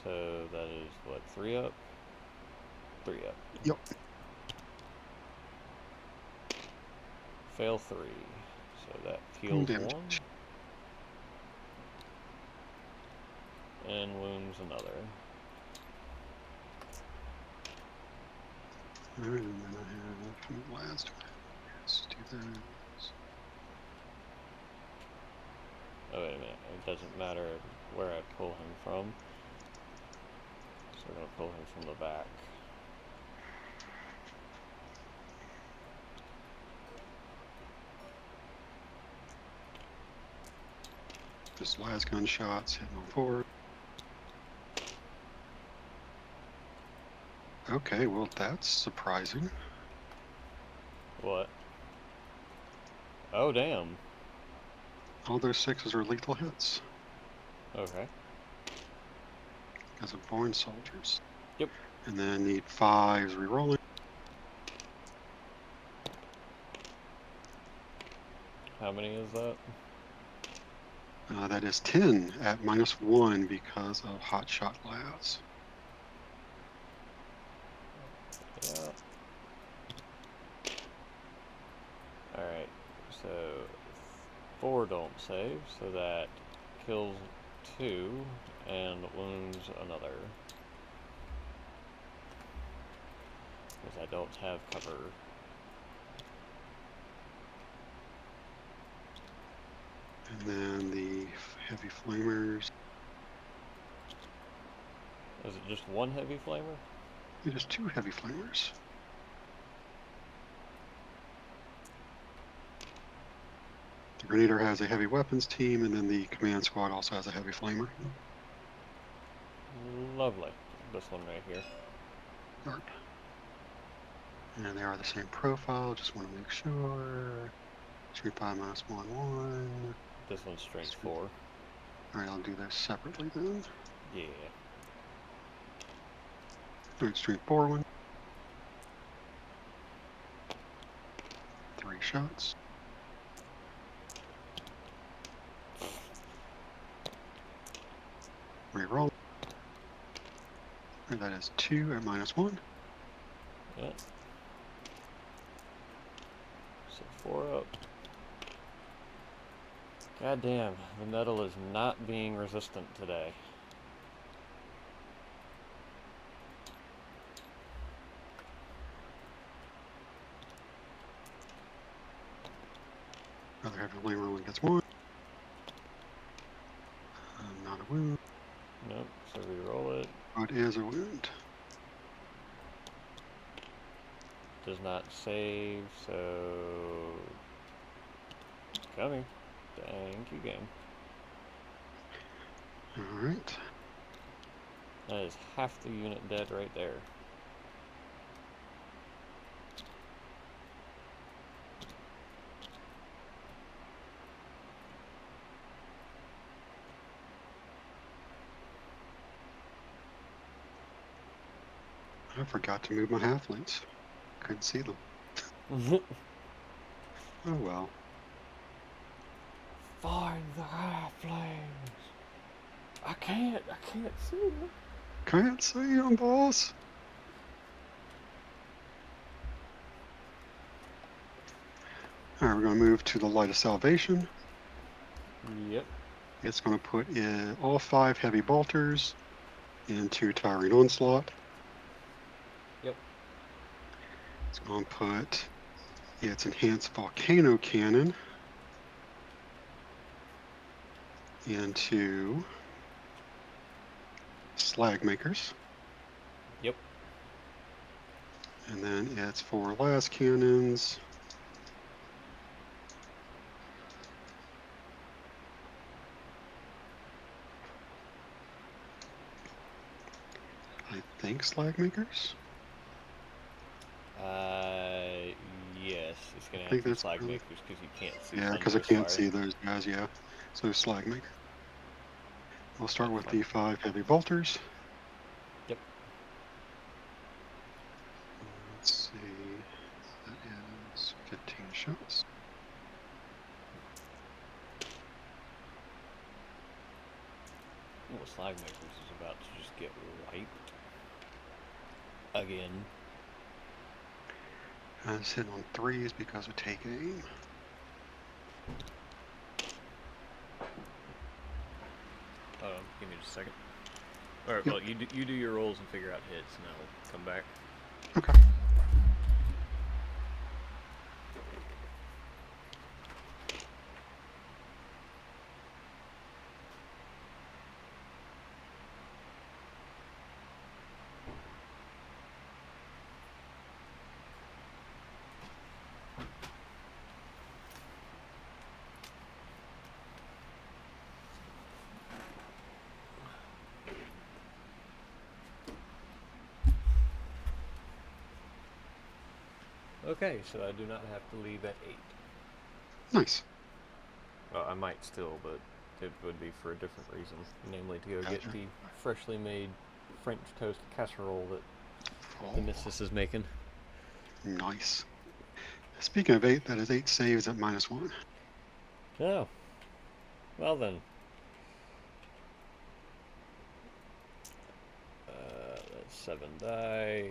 Speaker 1: So that is what, 3 up? 3 up.
Speaker 2: Yep.
Speaker 1: Fail 3. So that heals 1. And wounds another.
Speaker 2: Alright, and then I have a few last. Let's do those.
Speaker 1: Oh, wait a minute. It doesn't matter where I pull him from. So we're going to pull him from the back.
Speaker 2: Just last gunshots hitting on forward. Okay, well that's surprising.
Speaker 1: What? Oh, damn.
Speaker 2: All those 6s are lethal hits.
Speaker 1: Okay.
Speaker 2: Because of born soldiers.
Speaker 1: Yep.
Speaker 2: And then need 5s re-rolling.
Speaker 1: How many is that?
Speaker 2: That is 10 at -1 because of hot shot glass.
Speaker 1: Yeah. Alright, so 4 don't save, so that kills 2 and wounds another. Because I don't have cover.
Speaker 2: And then the heavy flamers.
Speaker 1: Is it just 1 heavy flamer?
Speaker 2: It is 2 heavy flamers. The Grenadier has a heavy weapons team, and then the command squad also has a heavy flamer.
Speaker 1: Lovely. This one right here.
Speaker 2: Yarp. And they are the same profile, just want to make sure. Strength 5 -1, 1.
Speaker 1: This one's strength 4.
Speaker 2: Alright, I'll do those separately then.
Speaker 1: Yeah.
Speaker 2: Alright, strength 4, 1. 3 shots. Reroll. And that is 2 at -1.
Speaker 1: Yep. So 4 up. God damn, the metal is not being resistant today.
Speaker 2: Another heavy flamer only gets 1. Not a wound.
Speaker 1: Nope, so re-roll it.
Speaker 2: Oh, it is a wound.
Speaker 1: Does not save, so... Coming. Thank you, game.
Speaker 2: Alright.
Speaker 1: That is half the unit dead right there.
Speaker 2: I forgot to move my halflings. Couldn't see them. Oh well.
Speaker 1: Find the halflings! I can't see them.
Speaker 2: Can't see them, boss. Alright, we're going to move to the Light of Salvation.
Speaker 1: Yep.
Speaker 2: It's going to put in all 5 heavy bolters into Towering Onslaught.
Speaker 1: Yep.
Speaker 2: It's going to put its Enhanced Volcano Cannon into Slag Makers.
Speaker 1: Yep.
Speaker 2: And then its 4 las cannons I think Slag Makers.
Speaker 1: Yes, it's gonna
Speaker 2: I
Speaker 1: have
Speaker 2: think
Speaker 1: to be
Speaker 2: that's
Speaker 1: flag
Speaker 2: probably,
Speaker 1: makers because you can't see
Speaker 2: yeah, because I
Speaker 1: thunderous
Speaker 2: can't
Speaker 1: fire.
Speaker 2: see those guys. Yeah, so Slag Maker. We'll start
Speaker 1: That's
Speaker 2: with
Speaker 1: fine.
Speaker 2: the 5 heavy bolters.
Speaker 1: Yep.
Speaker 2: Let's see, that is 15 shots.
Speaker 1: Well, slag makers is about to just get wiped again.
Speaker 2: It's hitting on 3s because of take aim.
Speaker 1: Give me just a second. All right.
Speaker 2: Yep.
Speaker 1: Well, you do your rolls and figure out hits, and I'll come back.
Speaker 2: Okay.
Speaker 1: Okay, so I do not have to leave at 8.
Speaker 2: Nice.
Speaker 1: Well, I might still, but it would be for a different reason, namely to go
Speaker 2: Gotcha.
Speaker 1: get the freshly made French toast casserole that
Speaker 2: Oh,
Speaker 1: the missus is making.
Speaker 2: nice. Speaking of 8, that is 8 saves at -1.
Speaker 1: Oh, well then. That's 7 die.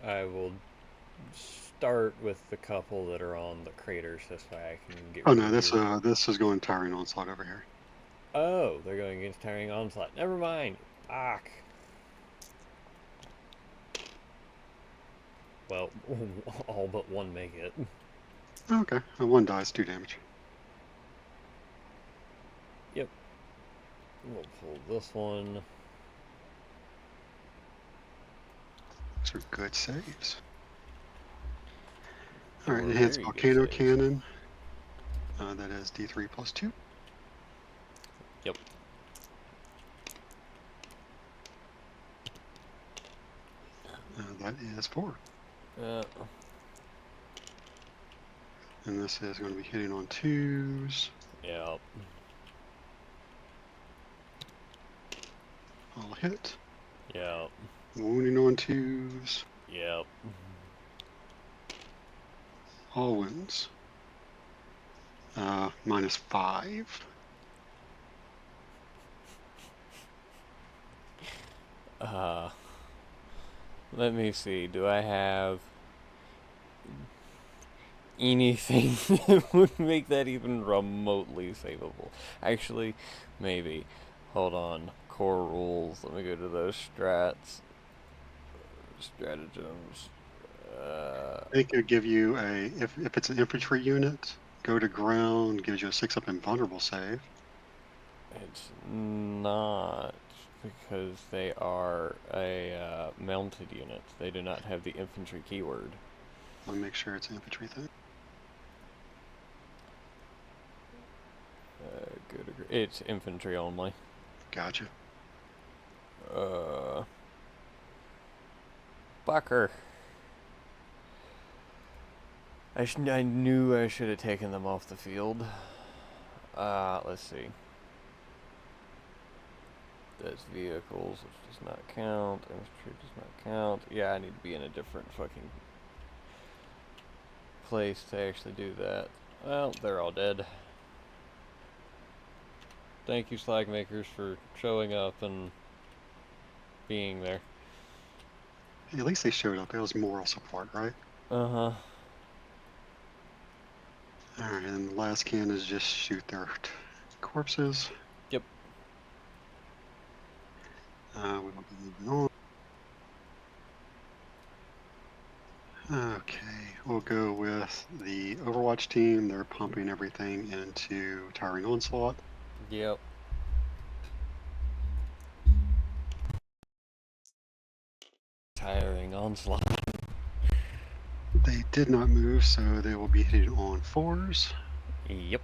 Speaker 1: I will start with the couple that are on the craters. This way I can get
Speaker 2: Oh
Speaker 1: rid
Speaker 2: no,
Speaker 1: of
Speaker 2: this
Speaker 1: your...
Speaker 2: this is going Towering Onslaught over here.
Speaker 1: Oh, they're going against Towering Onslaught. Never mind. Fuck. Well, all but one make it.
Speaker 2: Okay, 1 dies, 2 damage.
Speaker 1: Yep. We'll pull this one.
Speaker 2: Those are good saves. All right,
Speaker 1: Or
Speaker 2: Enhanced
Speaker 1: very good
Speaker 2: Volcano
Speaker 1: saves.
Speaker 2: Cannon. That is D3 plus 2.
Speaker 1: Yep.
Speaker 2: That is 4.
Speaker 1: Uh,
Speaker 2: And this is going to be hitting on 2s.
Speaker 1: yep.
Speaker 2: All hit.
Speaker 1: Yep.
Speaker 2: Wounding on 2s.
Speaker 1: Yep.
Speaker 2: All wounds. -5.
Speaker 1: Let me see. Do I have anything that would make that even remotely savable? Actually, maybe. Hold on. Core rules. Let me go to those strats. Stratagems.
Speaker 2: I think it would give you a, if it's an infantry unit, go to ground, gives you a 6-up invulnerable save.
Speaker 1: It's not, because they are a mounted unit. They do not have the infantry keyword.
Speaker 2: Let me make sure it's an infantry thing.
Speaker 1: It's infantry only.
Speaker 2: Gotcha.
Speaker 1: Fucker. I knew I should have taken them off the field. Let's see. That's vehicles, which does not count. Infantry does not count. Yeah, I need to be in a different fucking place to actually do that. Well, they're all dead. Thank you, Slag Makers, for showing up and being there.
Speaker 2: At least they showed up. It was moral support, right?
Speaker 1: Uh-huh.
Speaker 2: Alright, and the last can is just shoot their corpses.
Speaker 1: Yep.
Speaker 2: We will be moving on. Okay, we'll go with the Overwatch team. They're pumping everything into Towering Onslaught.
Speaker 1: Yep. Tiring onslaught.
Speaker 2: They did not move, so they will be hitting on 4s.
Speaker 1: Yep.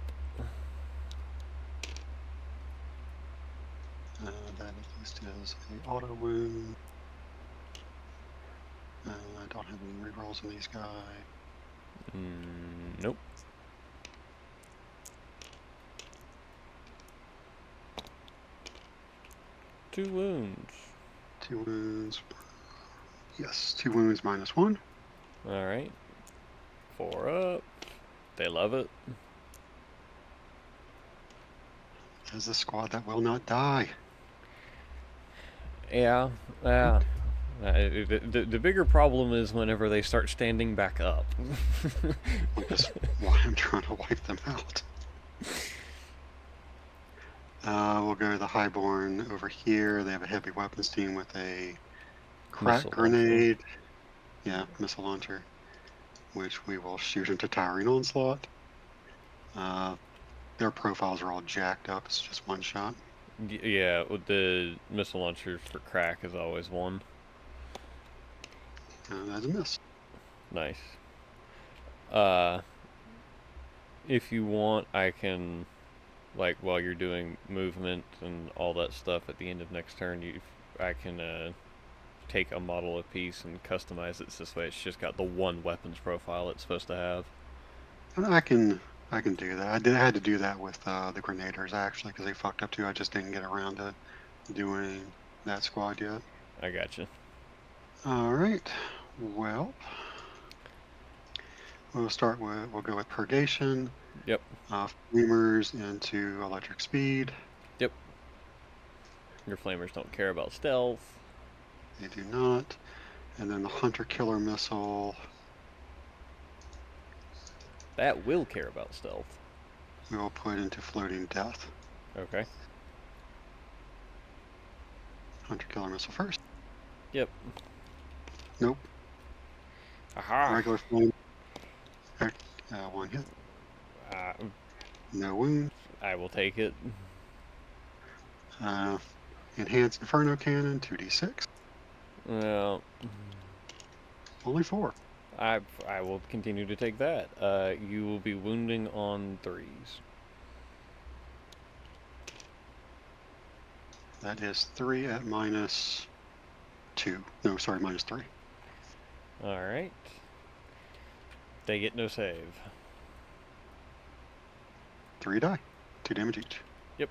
Speaker 2: That at least is a auto wound. I don't have any rerolls in these guys.
Speaker 1: Nope. Two wounds.
Speaker 2: 2 wounds. Yes, 2 wounds minus 1.
Speaker 1: Alright. 4 up. They love it.
Speaker 2: As a squad that will not die.
Speaker 1: Yeah. Yeah. The bigger problem is whenever they start standing back up.
Speaker 2: Which is why I'm trying to wipe them out. We'll go to the Highborn over here. They have a heavy weapons team with a crack
Speaker 1: Missile
Speaker 2: grenade. Yeah, missile launcher. Which we will shoot into Towering Onslaught. Their profiles are all jacked up. It's just one shot.
Speaker 1: Yeah, with the missile launcher for crack is always one.
Speaker 2: That's a miss.
Speaker 1: Nice. If you want, I can, like, while you're doing movement and all that stuff at the end of next turn, I can take a model apiece and customize it this way. It's just got the one weapons profile it's supposed to have.
Speaker 2: I can do that. I had to do that with the Grenadiers actually because they fucked up too. I just didn't get around to doing that squad yet.
Speaker 1: I gotcha.
Speaker 2: All right. Well, we'll go with Purgation.
Speaker 1: Yep.
Speaker 2: Flamers into Electric Speed.
Speaker 1: Yep. Your flamers don't care about stealth.
Speaker 2: They do not. And then the Hunter Killer Missile.
Speaker 1: That will care about stealth.
Speaker 2: We will put into Floating Death.
Speaker 1: Okay.
Speaker 2: Hunter Killer Missile first.
Speaker 1: Yep.
Speaker 2: Nope.
Speaker 1: Aha.
Speaker 2: Regular flame. One hit. No wound.
Speaker 1: I will take it.
Speaker 2: Enhanced Inferno Cannon, 2d6.
Speaker 1: Well,
Speaker 2: Only 4.
Speaker 1: I will continue to take that. You will be wounding on 3s.
Speaker 2: That is 3 at minus 2. No, sorry, minus 3.
Speaker 1: Alright. They get no save.
Speaker 2: 3 die. 2 damage each.
Speaker 1: Yep.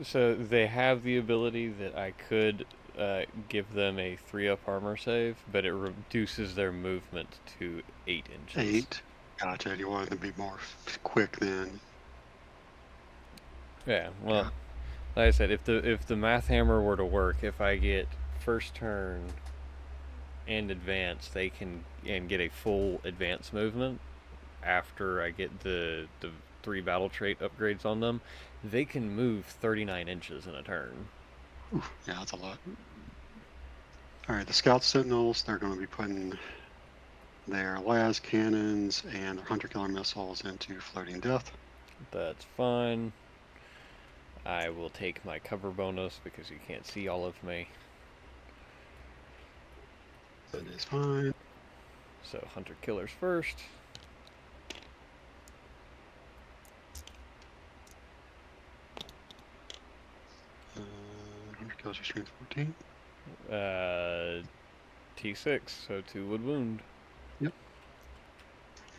Speaker 1: So they have the ability that I could give them a 3-up armor save, but it reduces their movement to 8 inches.
Speaker 2: 8. Gotcha. You want them to be more quick then.
Speaker 1: Yeah, well, like I said, if the math hammer were to work, if I get first turn and advance, they can get a full advance movement after I get the 3 battle trait upgrades on them. They can move 39 inches in a turn.
Speaker 2: Ooh, yeah, that's a lot. Alright, the Scout Sentinels, they're going to be putting their las cannons and their Hunter Killer Missiles into Floating Death.
Speaker 1: That's fine. I will take my cover bonus because you can't see all of me.
Speaker 2: That is fine.
Speaker 1: So Hunter Killers first.
Speaker 2: Hunter Killers are strength 14.
Speaker 1: T6, so 2 would wound.
Speaker 2: Yep.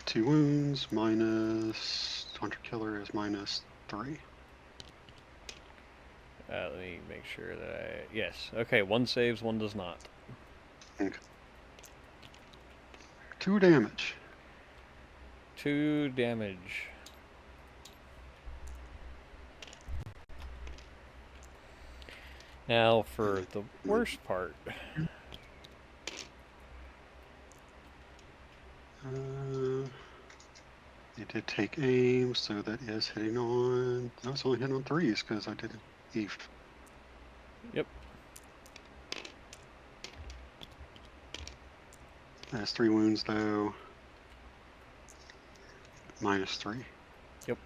Speaker 2: 2 wounds minus Hunter Killer is minus 3.
Speaker 1: Let me make sure that yes. Okay, 1 saves, 1 does not.
Speaker 2: Okay. 2 damage.
Speaker 1: 2 damage. Now for the worst part.
Speaker 2: did take aim, so that is hitting on. No, it's only hitting on 3s because I did an EF.
Speaker 1: Yep.
Speaker 2: That's 3 wounds though. -3.
Speaker 1: Yep.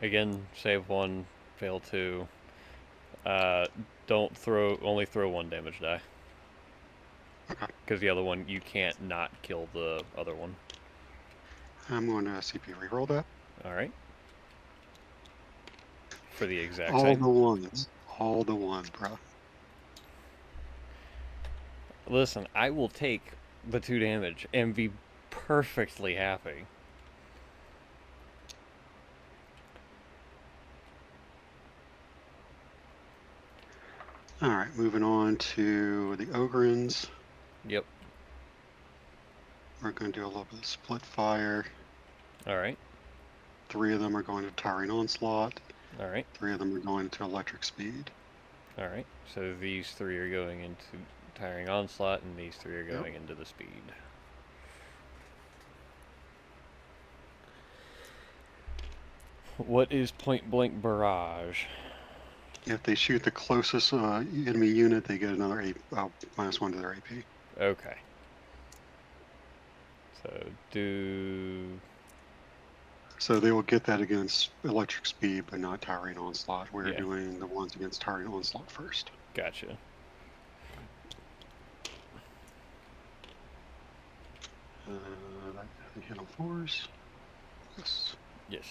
Speaker 1: Again, save 1, fail 2. Don't throw. Only throw 1 damage die.
Speaker 2: Okay.
Speaker 1: Because the other one, you can't not kill the other one.
Speaker 2: I'm going to CP reroll that.
Speaker 1: All right. For the exact
Speaker 2: All
Speaker 1: same.
Speaker 2: the ones. All the ones, bro.
Speaker 1: Listen, I will take the 2 damage and be perfectly happy.
Speaker 2: Alright, moving on to the Ogrins.
Speaker 1: Yep.
Speaker 2: We're going to do a little bit of split fire.
Speaker 1: Alright.
Speaker 2: 3 of them are going to Towering Onslaught.
Speaker 1: Alright.
Speaker 2: 3 of them are going to Electric Speed.
Speaker 1: Alright. So these 3 are going into Tiring Onslaught, and these 3 are going into the speed. What is Point Blank Barrage?
Speaker 2: If they shoot the closest enemy unit, they get another -1 to their AP.
Speaker 1: Okay. So
Speaker 2: they will get that against Electric Speed, but not Towering Onslaught. We're
Speaker 1: Yeah.
Speaker 2: doing the ones against Towering Onslaught first.
Speaker 1: Gotcha.
Speaker 2: That hit on 4s. Yes.
Speaker 1: Yes.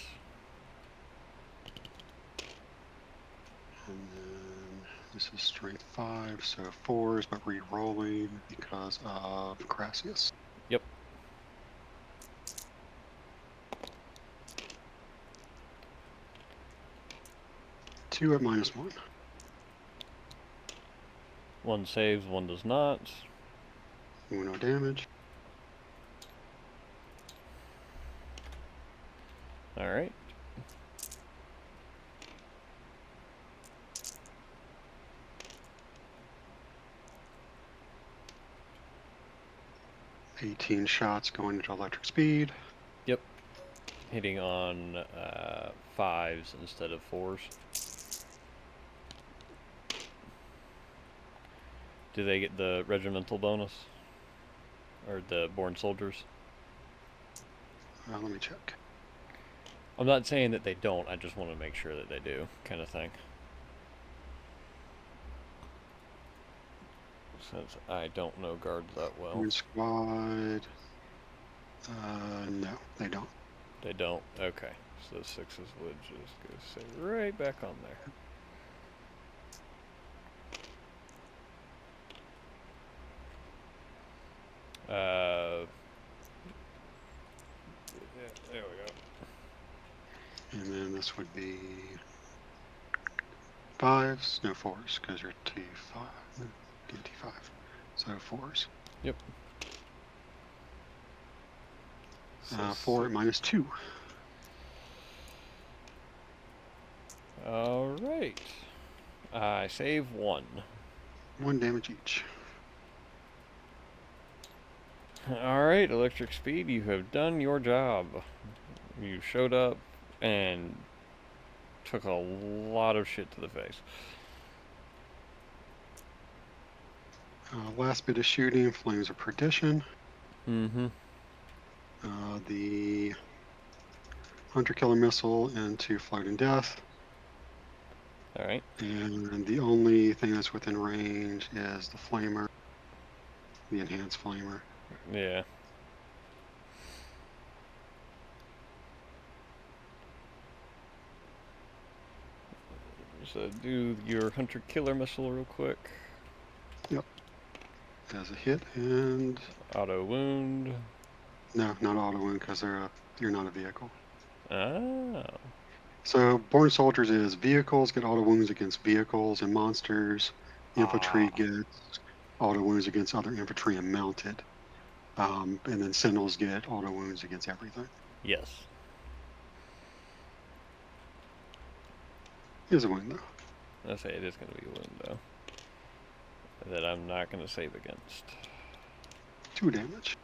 Speaker 2: And then this is strength 5, so 4s, but re-rolling because of Crassius.
Speaker 1: Yep.
Speaker 2: Two at -1.
Speaker 1: 1 saves, 1 does not.
Speaker 2: No damage.
Speaker 1: Alright.
Speaker 2: $18 shots going into Electric Speed.
Speaker 1: Yep. Hitting on 5s instead of 4s. Do they get the regimental bonus? Or the born soldiers?
Speaker 2: Let me check.
Speaker 1: I'm not saying that they don't, I just want to make sure that they do, kind of thing. Since I don't know guards that well.
Speaker 2: One squad. No, they don't.
Speaker 1: They don't? Okay. So 6s would just go sit right back on there. There we go.
Speaker 2: And then this would be 5s, no 4s, because you're T5. T5. So 4s.
Speaker 1: Yep.
Speaker 2: 4 at -2.
Speaker 1: Alright. I save 1.
Speaker 2: 1 damage each.
Speaker 1: Alright, Electric Speed, you have done your job. You showed up and took a lot of shit to the face.
Speaker 2: Last bit of shooting, Flames of Perdition.
Speaker 1: Mm-hmm.
Speaker 2: The Hunter-Killer Missile into Floating Death.
Speaker 1: Alright.
Speaker 2: And the only thing that's within range is the Flamer. The Enhanced Flamer.
Speaker 1: Yeah. So do your Hunter-Killer Missile real quick.
Speaker 2: Yep. As a hit and...
Speaker 1: Auto wound.
Speaker 2: No, not auto wound because you're not a vehicle.
Speaker 1: Oh.
Speaker 2: So Born Soldiers is vehicles get auto wounds against vehicles and monsters. Infantry gets auto wounds against other infantry and mounted. And then Sentinels get auto wounds against everything.
Speaker 1: Yes.
Speaker 2: Is a wound though.
Speaker 1: I say it is going to be a wound though. That I'm not going to save against.
Speaker 2: 2 damage.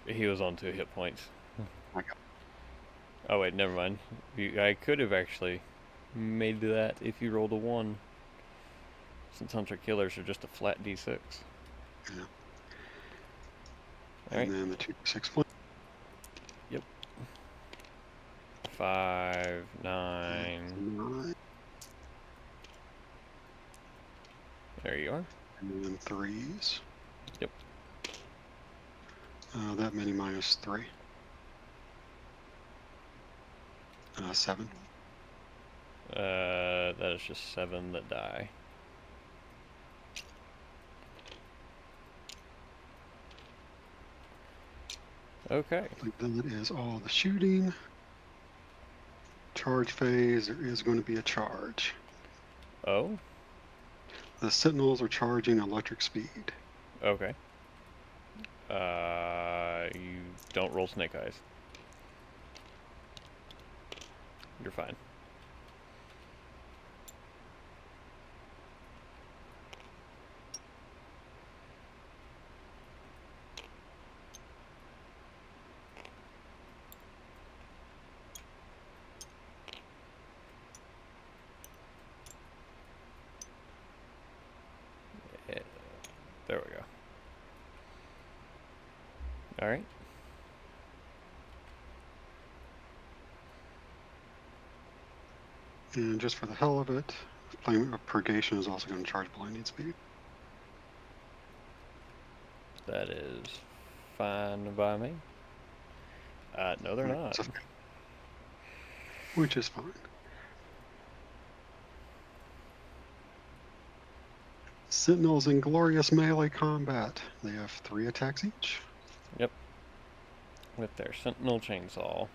Speaker 1: He was on 2 hit points.
Speaker 2: I got
Speaker 1: Oh wait, never mind. I could have actually made that if you rolled a 1. Since Hunter Killers are just a flat D6.
Speaker 2: yeah.
Speaker 1: Alright.
Speaker 2: And then the 2d6 points.
Speaker 1: Yep. 5, 9.
Speaker 2: 9.
Speaker 1: There you are.
Speaker 2: And then 3s.
Speaker 1: Yep.
Speaker 2: That many minus 3. 7.
Speaker 1: That is just 7 that die. Okay.
Speaker 2: That is all the shooting. Charge phase, there is going to be a charge.
Speaker 1: Oh?
Speaker 2: The Sentinels are charging electric speed.
Speaker 1: Okay. You don't roll snake eyes. You're fine. Yeah. There we go. Alright.
Speaker 2: And just for the hell of it, Flame of Purgation is also going to charge blinding speed.
Speaker 1: That is fine by me. No, they're not.
Speaker 2: Which is fine. Sentinels in glorious melee combat. They have 3 attacks each.
Speaker 1: Yep. With their Sentinel Chainsaw.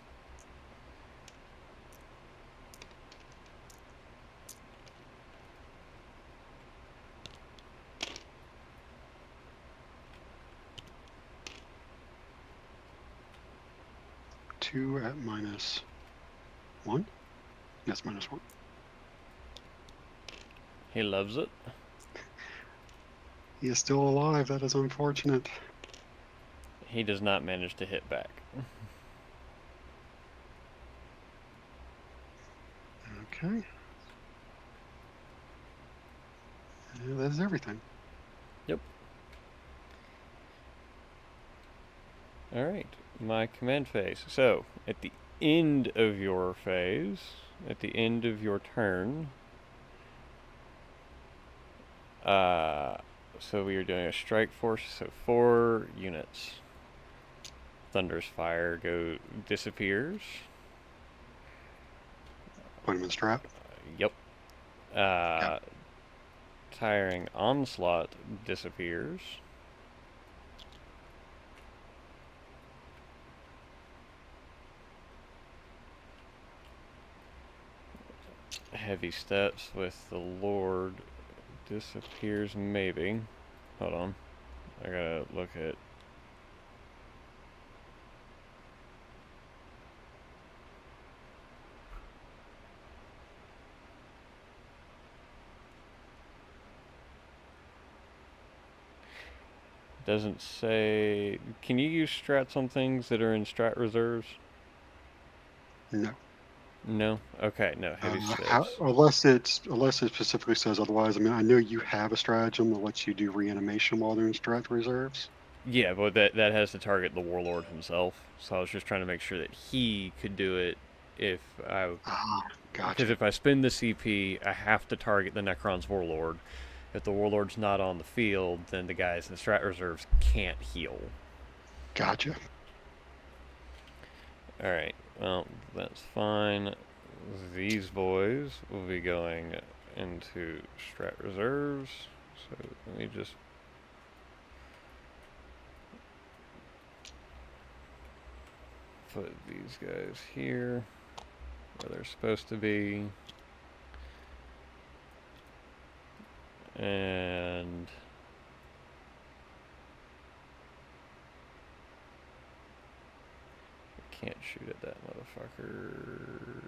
Speaker 2: Two at minus 1? Yes, minus 1.
Speaker 1: He loves it.
Speaker 2: He is still alive. That is unfortunate.
Speaker 1: He does not manage to hit back.
Speaker 2: Okay. Yeah, that is everything.
Speaker 1: Yep. Alright, my command phase. So, at the end of your phase, at the end of your turn, so we are doing a strike force, so 4 units. Thunder's Fire disappears.
Speaker 2: Put him in strap.
Speaker 1: Yep.
Speaker 2: Yep.
Speaker 1: Tiring Onslaught disappears. Heavy Steps with the Lord disappears, maybe. Hold on. I gotta look at... Doesn't say... Can you use strats on things that are in strat reserves?
Speaker 2: No.
Speaker 1: No? Okay, no. Heavy Steps.
Speaker 2: Unless it specifically says otherwise. I mean, I know you have a stratagem that lets you do reanimation while they're in strat reserves.
Speaker 1: Yeah, but that has to target the Warlord himself. So I was just trying to make sure that he could do it if I...
Speaker 2: Gotcha.
Speaker 1: Because if I spend the CP, I have to target the Necrons Warlord. If the Warlord's not on the field, then the guys in the strat reserves can't heal.
Speaker 2: Gotcha.
Speaker 1: Alright, well, that's fine. These boys will be going into strat reserves. So let me just... put these guys here where they're supposed to be. And I can't shoot at that motherfucker.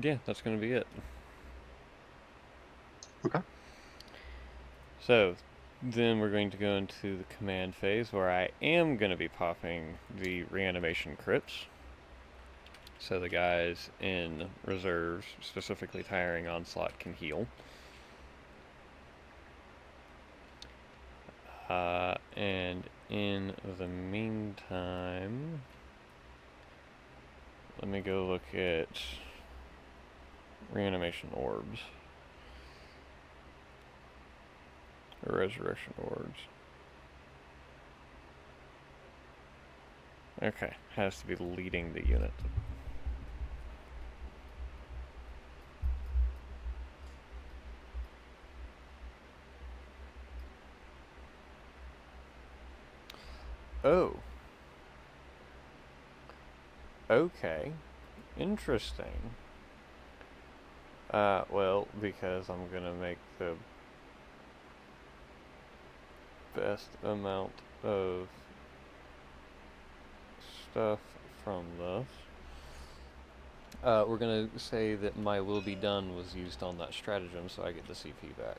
Speaker 1: Yeah, that's going to be it.
Speaker 2: Okay.
Speaker 1: So, then we're going to go into the command phase where I am going to be popping the reanimation crypts. So the guys in reserves, specifically tiring onslaught, can heal. And in the meantime, let me go look at reanimation orbs. Or resurrection orbs. Okay, has to be leading the unit. Oh. Okay. Interesting. Well, because I'm gonna make the best amount of stuff from this. We're gonna say that my will be done was used on that stratagem, so I get the CP back.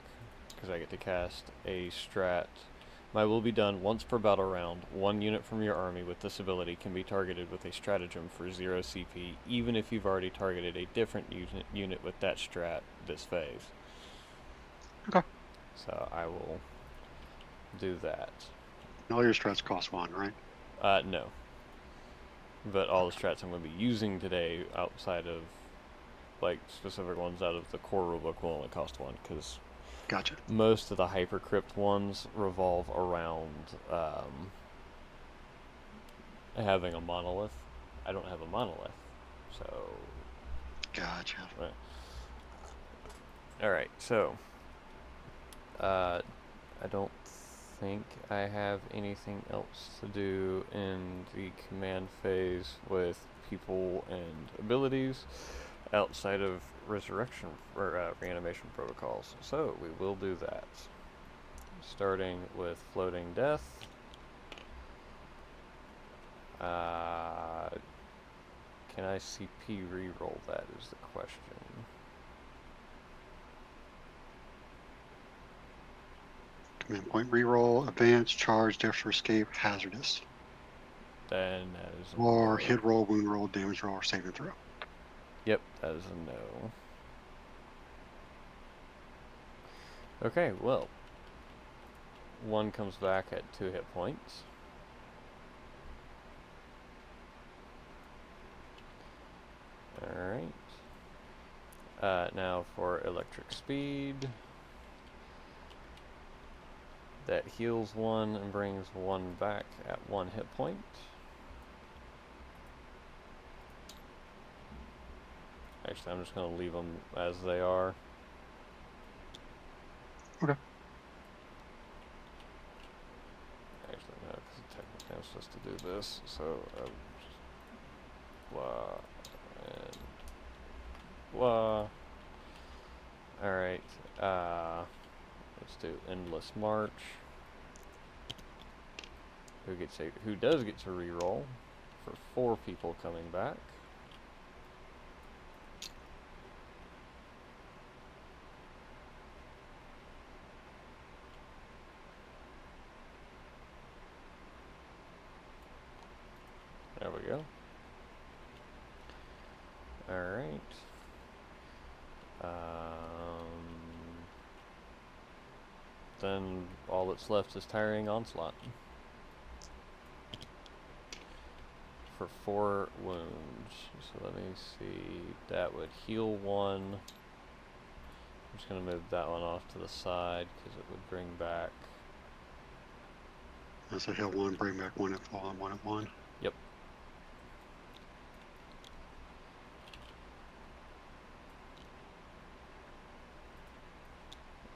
Speaker 1: Because I get to cast a strat. My will be done once per battle round. One unit from your army with this ability can be targeted with a stratagem for 0 CP, even if you've already targeted a different unit with that strat this phase.
Speaker 2: Okay.
Speaker 1: So I will do that.
Speaker 2: All your strats cost 1, right?
Speaker 1: No. But all the strats I'm going to be using today outside of, like, specific ones out of the core rulebook will only cost 1, because
Speaker 2: Gotcha.
Speaker 1: most of the hypercrypt ones revolve around having a monolith. I don't have a monolith, so...
Speaker 2: Gotcha.
Speaker 1: Right. Alright, so... I don't think I have anything else to do in the command phase with people and abilities outside of resurrection or reanimation protocols. So we will do that. Starting with floating death. Can I CP reroll that is the question.
Speaker 2: Command point reroll, advance, charge, dexter, escape, hazardous.
Speaker 1: Then that is a
Speaker 2: Or
Speaker 1: no.
Speaker 2: hit roll, wound roll, damage roll, or saving throw.
Speaker 1: Yep, that is a no. Okay, well. One comes back at 2 hit points. Alright. Now for electric speed. That heals 1 and brings 1 back at 1 hit point. Actually, I'm just going to leave them as they are.
Speaker 2: Okay.
Speaker 1: Actually, no, because technically I'm supposed to do this. So, blah, and blah. Alright, let's do Endless March. Who does get to reroll for 4 people coming back. There we go. Alright. Then all that's left is Tiring Onslaught. For 4 wounds. So let me see. That would heal 1. I'm just going to move that one off to the side because it would bring back...
Speaker 2: That's a heal 1, bring back 1 at full and 1 at 1.
Speaker 1: Yep.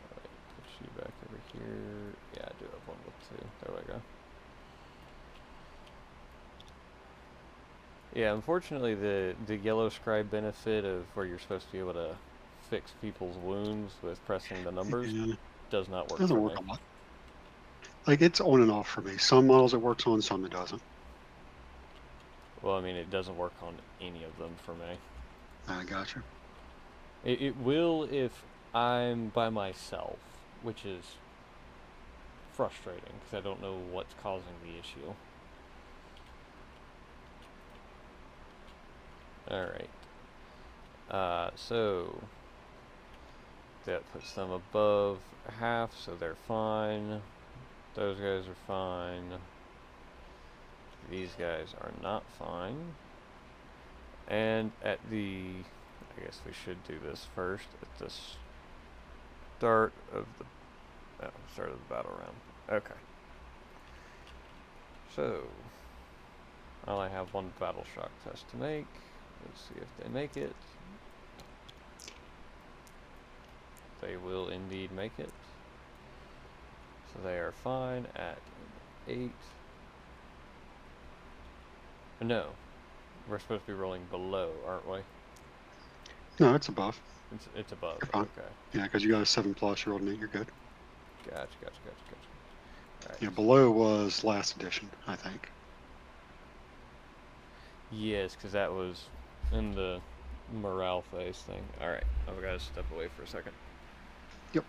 Speaker 1: Alright, put you back over here. Yeah, I do have 1 with 2. There we go. Yeah, unfortunately, the yellow scribe benefit of where you're supposed to be able to fix people's wounds with pressing the numbers
Speaker 2: Yeah,
Speaker 1: does not work
Speaker 2: doesn't
Speaker 1: for
Speaker 2: work
Speaker 1: me.
Speaker 2: a lot. Like it's on and off for me. Some models it works on, some it doesn't.
Speaker 1: Well, I mean, it doesn't work on any of them for me.
Speaker 2: I gotcha.
Speaker 1: It will if I'm by myself, which is frustrating because I don't know what's causing the issue. Alright. So that puts them above half, so they're fine. Those guys are fine. These guys are not fine. And at the... I guess we should do this first. At the start of the... Oh, start of the battle round. Okay. So... I only have one battle shock test to make. Let's see if they make it. They will indeed make it. So they are fine at 8. No. We're supposed to be rolling below, aren't we?
Speaker 2: No, it's above.
Speaker 1: It's above.
Speaker 2: You're fine.
Speaker 1: Okay.
Speaker 2: Yeah, because you got a 7+, you rolled an 8, you're good.
Speaker 1: Gotcha. Alright.
Speaker 2: Yeah, below was last edition, I think.
Speaker 1: Yes, because that was in the morale phase thing. Alright. I've got to step away for a second.
Speaker 2: Yep.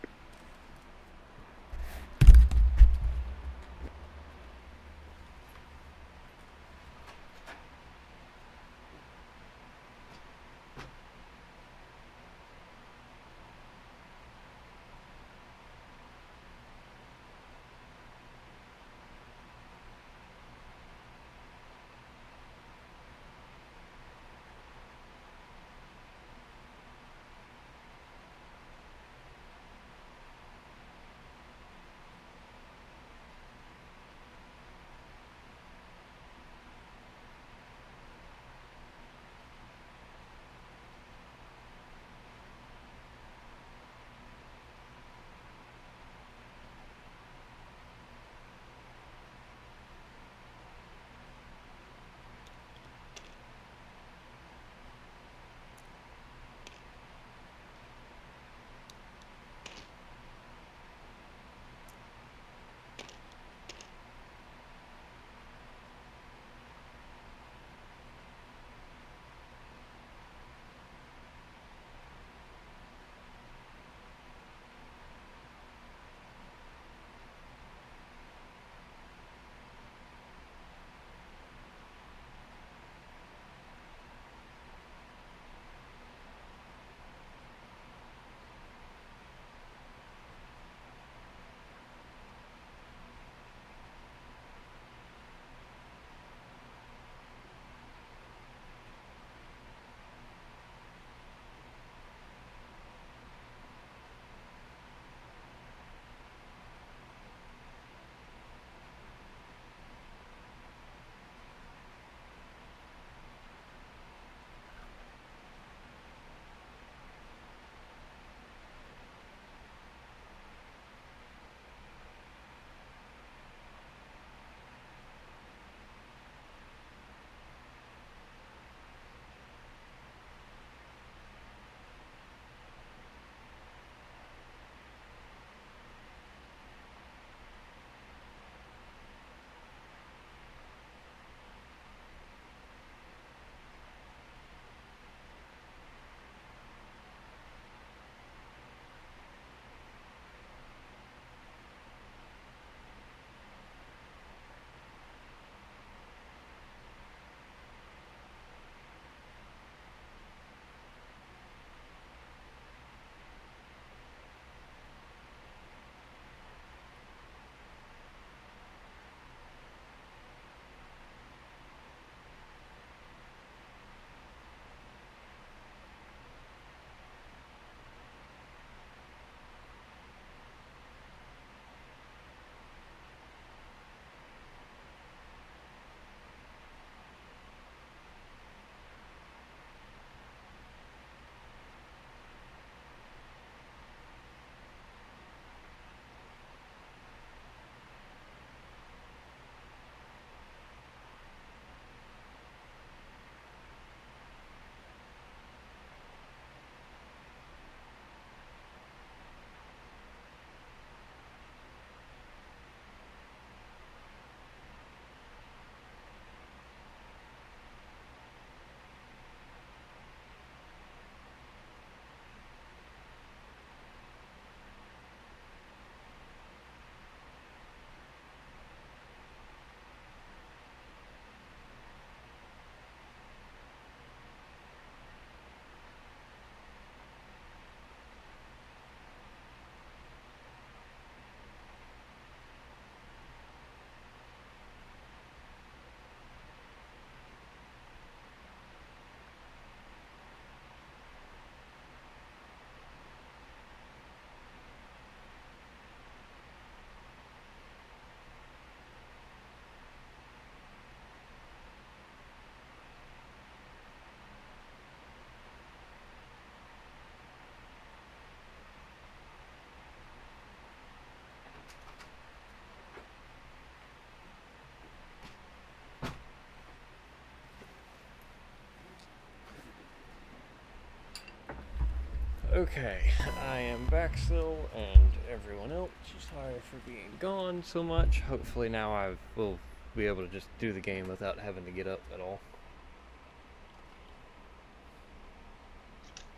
Speaker 1: Okay, I am back still, and everyone else, sorry for being gone so much. Hopefully now I will be able to just do the game without having to get up at all.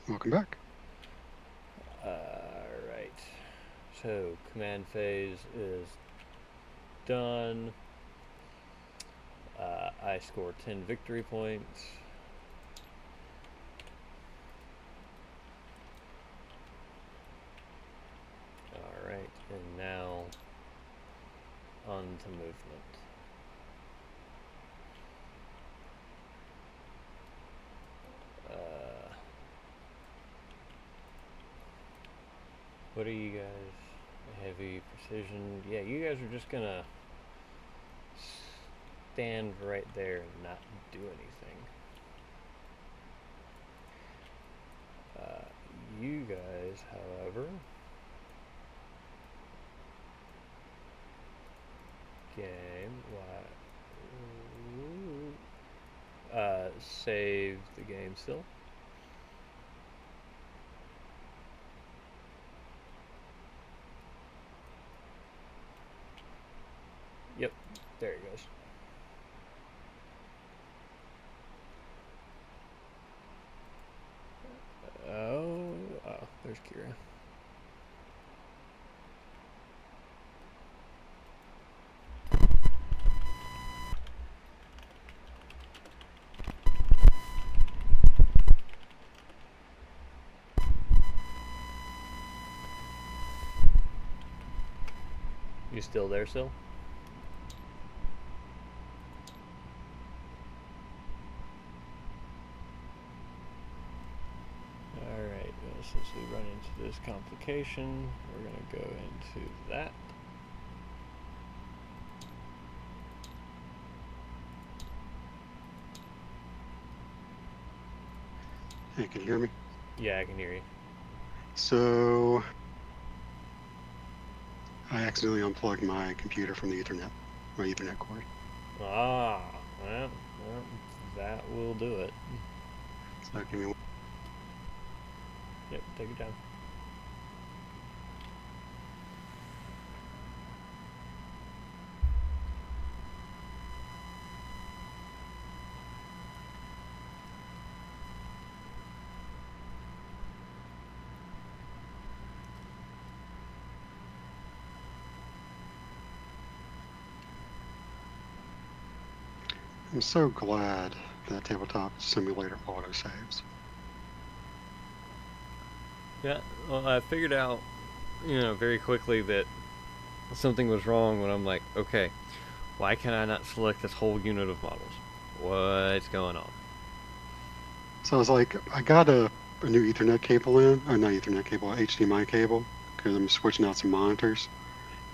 Speaker 2: Welcome back.
Speaker 1: Alright, so command phase is done. I score 10 victory points. Alright, and now on to movement. What are you guys? Heavy precision. Yeah, you guys are just gonna stand right there and not do anything. You guys, however, save the game still. Yep, there it goes. Oh, there's Kira. You still there, still? Alright, since we run into this complication, we're going to go into that.
Speaker 2: Hey, can you hear me?
Speaker 1: Yeah, I can hear you.
Speaker 2: So I accidentally unplugged my computer from the Ethernet, my Ethernet cord.
Speaker 1: Well, that will do it.
Speaker 2: So give me one.
Speaker 1: Yep, take your time.
Speaker 2: I'm so glad that Tabletop Simulator auto-saves.
Speaker 1: Yeah, well, I figured out, very quickly that something was wrong when I'm like, okay, why can I not select this whole unit of models? What's going on?
Speaker 2: So I was like, I got a new Ethernet cable in, or not Ethernet cable, HDMI cable, because I'm switching out some monitors,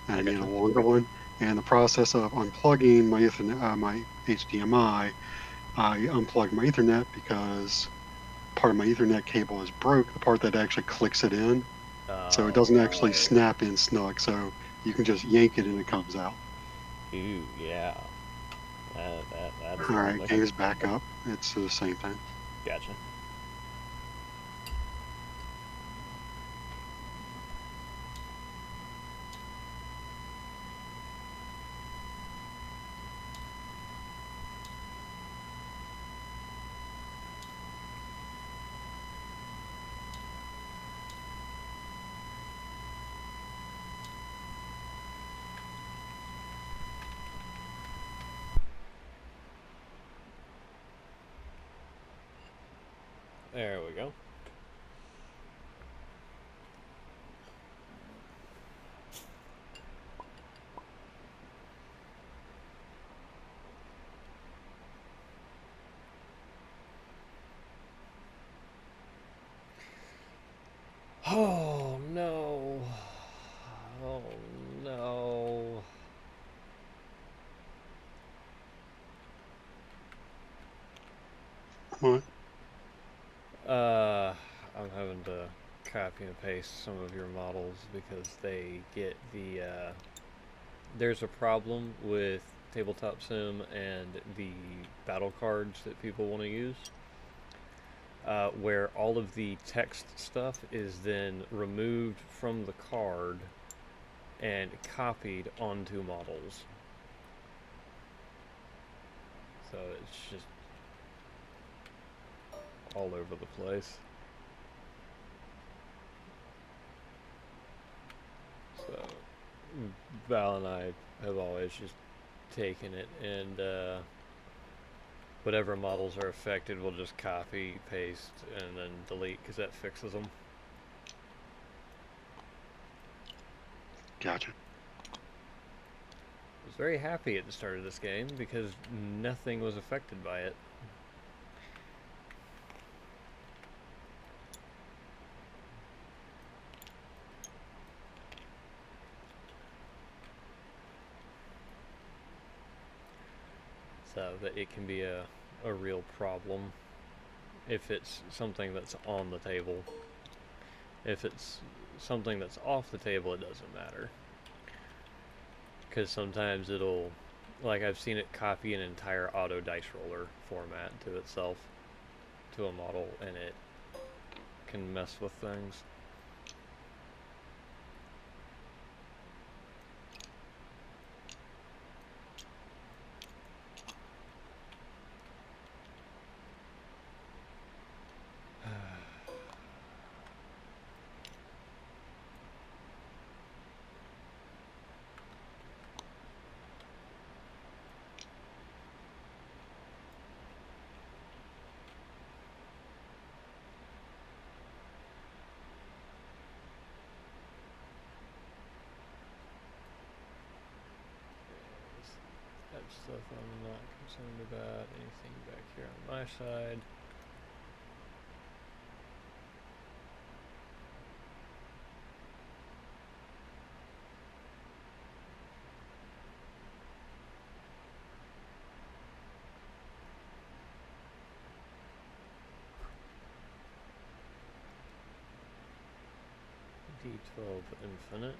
Speaker 2: and I need a longer one. And the process of unplugging my Ethernet, my HDMI, I unplugged my Ethernet because part of my Ethernet cable is broke, the part that actually clicks it in. So it doesn't actually snap in snug, so you can just yank it and it comes out.
Speaker 1: Ooh, yeah. That's
Speaker 2: Alright, game's back up. It's the same thing.
Speaker 1: Gotcha. There we go. Oh no. Oh no.
Speaker 2: What?
Speaker 1: I'm having to copy and paste some of your models because they get the, there's a problem with Tabletop Sim and the battle cards that people want to use. where all of the text stuff is then removed from the card and copied onto models. So it's just all over the place. So Val and I have always just taken it, and whatever models are affected, we'll just copy, paste, and then delete, because that fixes them.
Speaker 2: Gotcha.
Speaker 1: I was very happy at the start of this game because nothing was affected by it. So that it can be a real problem if it's something that's on the table. If it's something that's off the table, it doesn't matter. Because sometimes it'll, like I've seen it copy an entire auto dice roller format to itself, to a model, and it can mess with things. Stuff I'm not concerned about. Anything back here on my side. D12 infinite.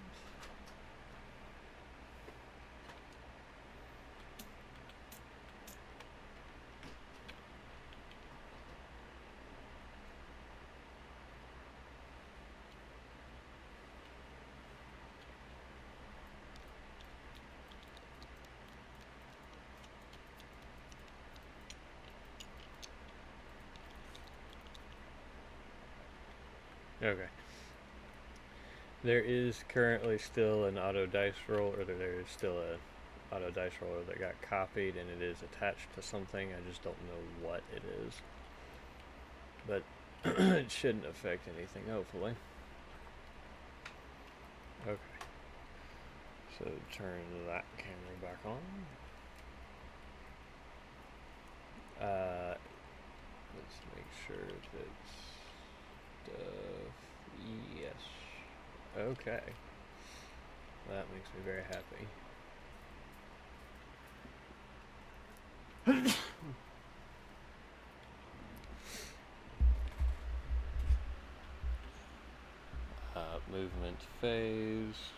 Speaker 1: Okay. There is currently still an auto dice roll, or there is still a auto dice roller that got copied, and it is attached to something. I just don't know what it is. But it shouldn't affect anything, hopefully. Okay. So turn that camera back on. Let's make sure that's yes. Okay. That makes me very happy. Movement phase.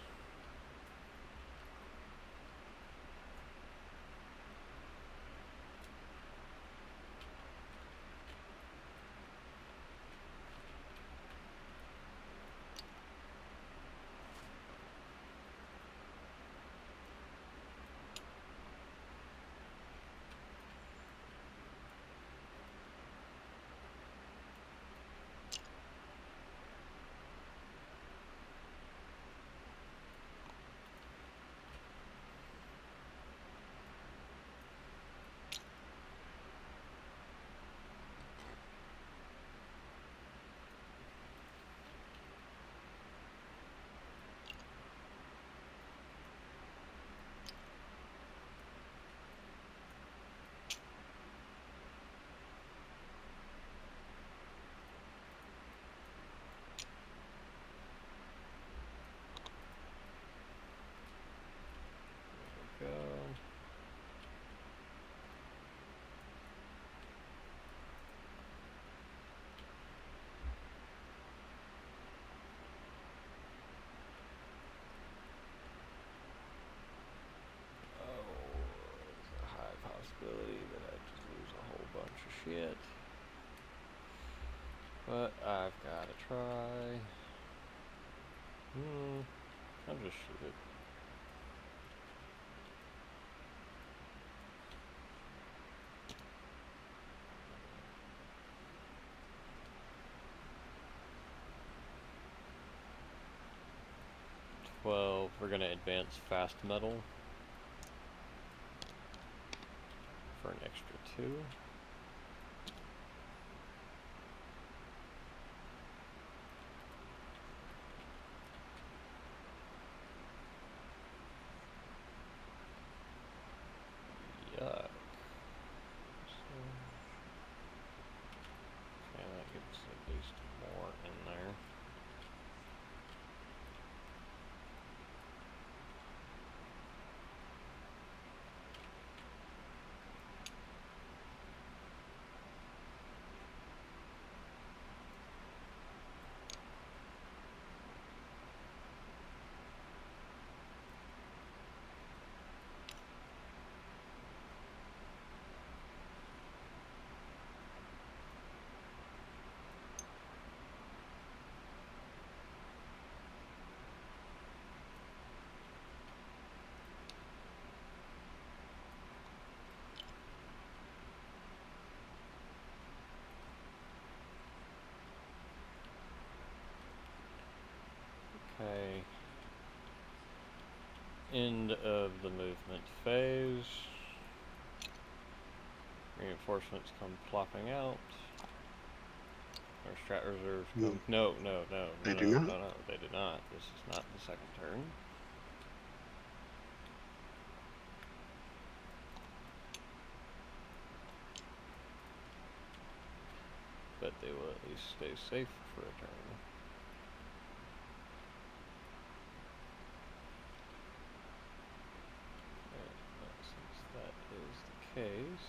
Speaker 1: But I've got to try. I'll just shoot it. Well, we're gonna advance fast metal for an extra 2. Yuck. So, okay, that gives at least more in there. Okay. End of the movement phase. Reinforcements come plopping out. Our strat reserves come. No,
Speaker 2: They do not.
Speaker 1: No, they do not. This is not the second turn. But they will at least stay safe for a turn. Since that is the case,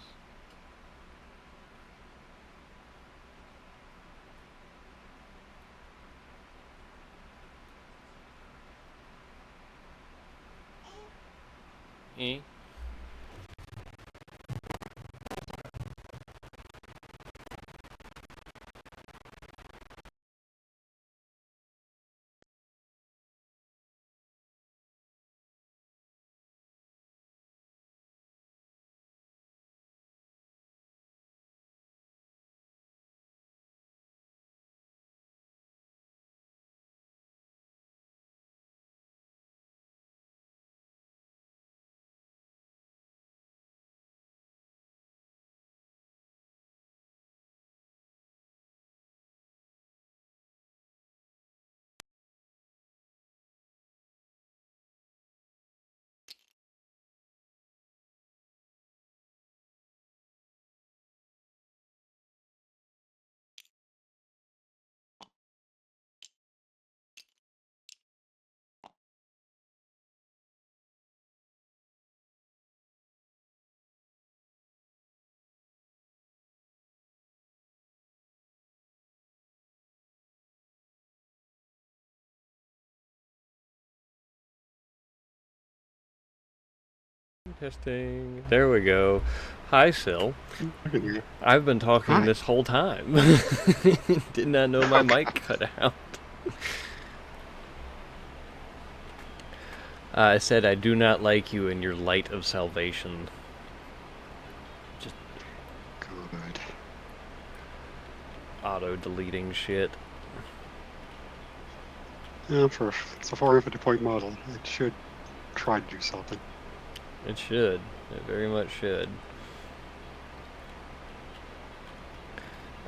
Speaker 1: testing. There we go. Hi, Sil. I've been talking this whole time. Did not know my mic cut out. I said I do not like you in your light of salvation. Just
Speaker 2: good.
Speaker 1: Auto-deleting shit.
Speaker 2: Yeah, for it's a 450 point model. It should try to do something.
Speaker 1: It should. It very much should.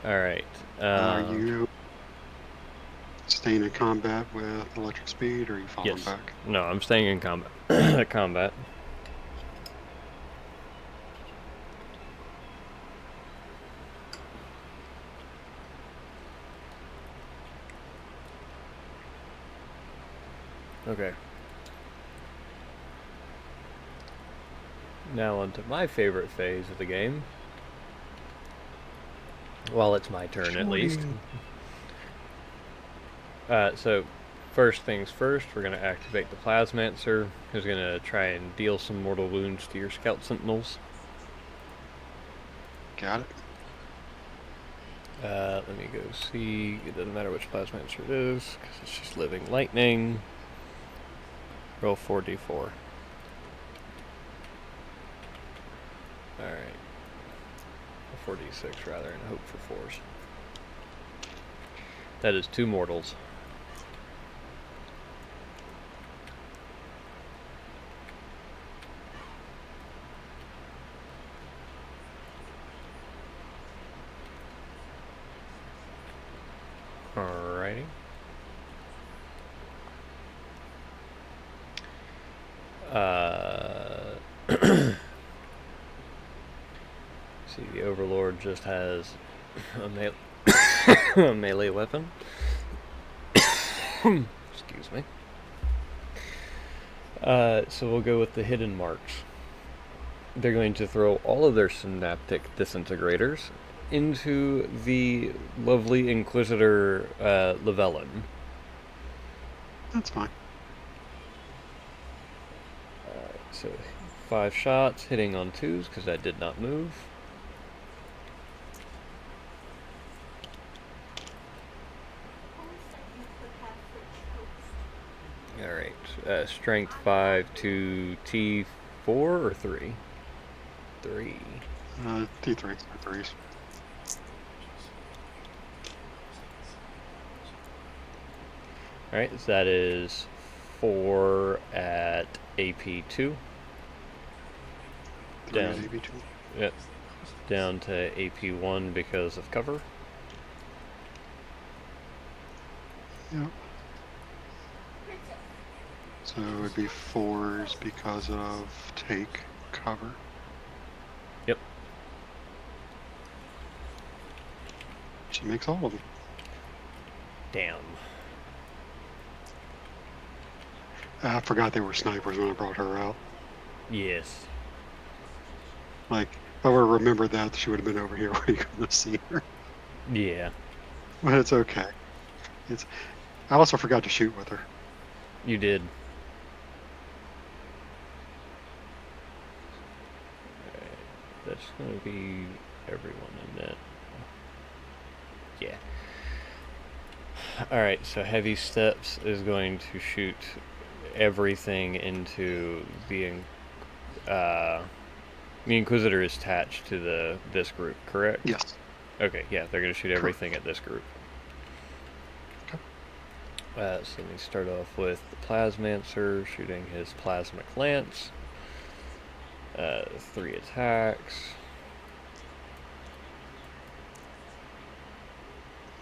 Speaker 1: Alright.
Speaker 2: Are you staying in combat with electric speed, or are you falling back?
Speaker 1: No, I'm staying in combat. Combat. Okay. Now onto my favorite phase of the game. Well, it's my turn at least. So, first things first, we're going to activate the Plasmancer, who's going to try and deal some mortal wounds to your Scout Sentinels.
Speaker 2: Got it.
Speaker 1: Let me go see. It doesn't matter which Plasmancer it is, because it's just living lightning. Roll 4d4. Alright. 4d6 rather, and hope for 4s. That is 2 mortals. Alrighty. See, the Overlord just has a melee weapon. Excuse me. So we'll go with the hidden marks. They're going to throw all of their synaptic disintegrators into the lovely Inquisitor Llewellyn.
Speaker 2: That's fine.
Speaker 1: So 5 shots, hitting on 2s, because that did not move. Alright, strength 5 to T4 or 3? 3.
Speaker 2: T3, threes.
Speaker 1: Alright, so that is 4 at AP2. Down.
Speaker 2: AP2.
Speaker 1: Yep. Down to AP1 because of cover.
Speaker 2: Yep. So it would be 4s because of take cover.
Speaker 1: Yep.
Speaker 2: She makes all of them.
Speaker 1: Damn.
Speaker 2: I forgot they were snipers when I brought her out.
Speaker 1: Yes.
Speaker 2: Like, if I would have remembered that, she would have been over here where you couldn't see her.
Speaker 1: Yeah.
Speaker 2: But it's okay. I also forgot to shoot with her.
Speaker 1: You did. That's going to be everyone in that. Yeah. Alright, so Heavy Steps is going to shoot everything into the Inquisitor is attached to this group, correct?
Speaker 2: Yes.
Speaker 1: Okay, yeah, they're going to shoot everything at this group.
Speaker 2: Okay.
Speaker 1: So let me start off with the Plasmancer shooting his Plasmic Lance. 3 attacks.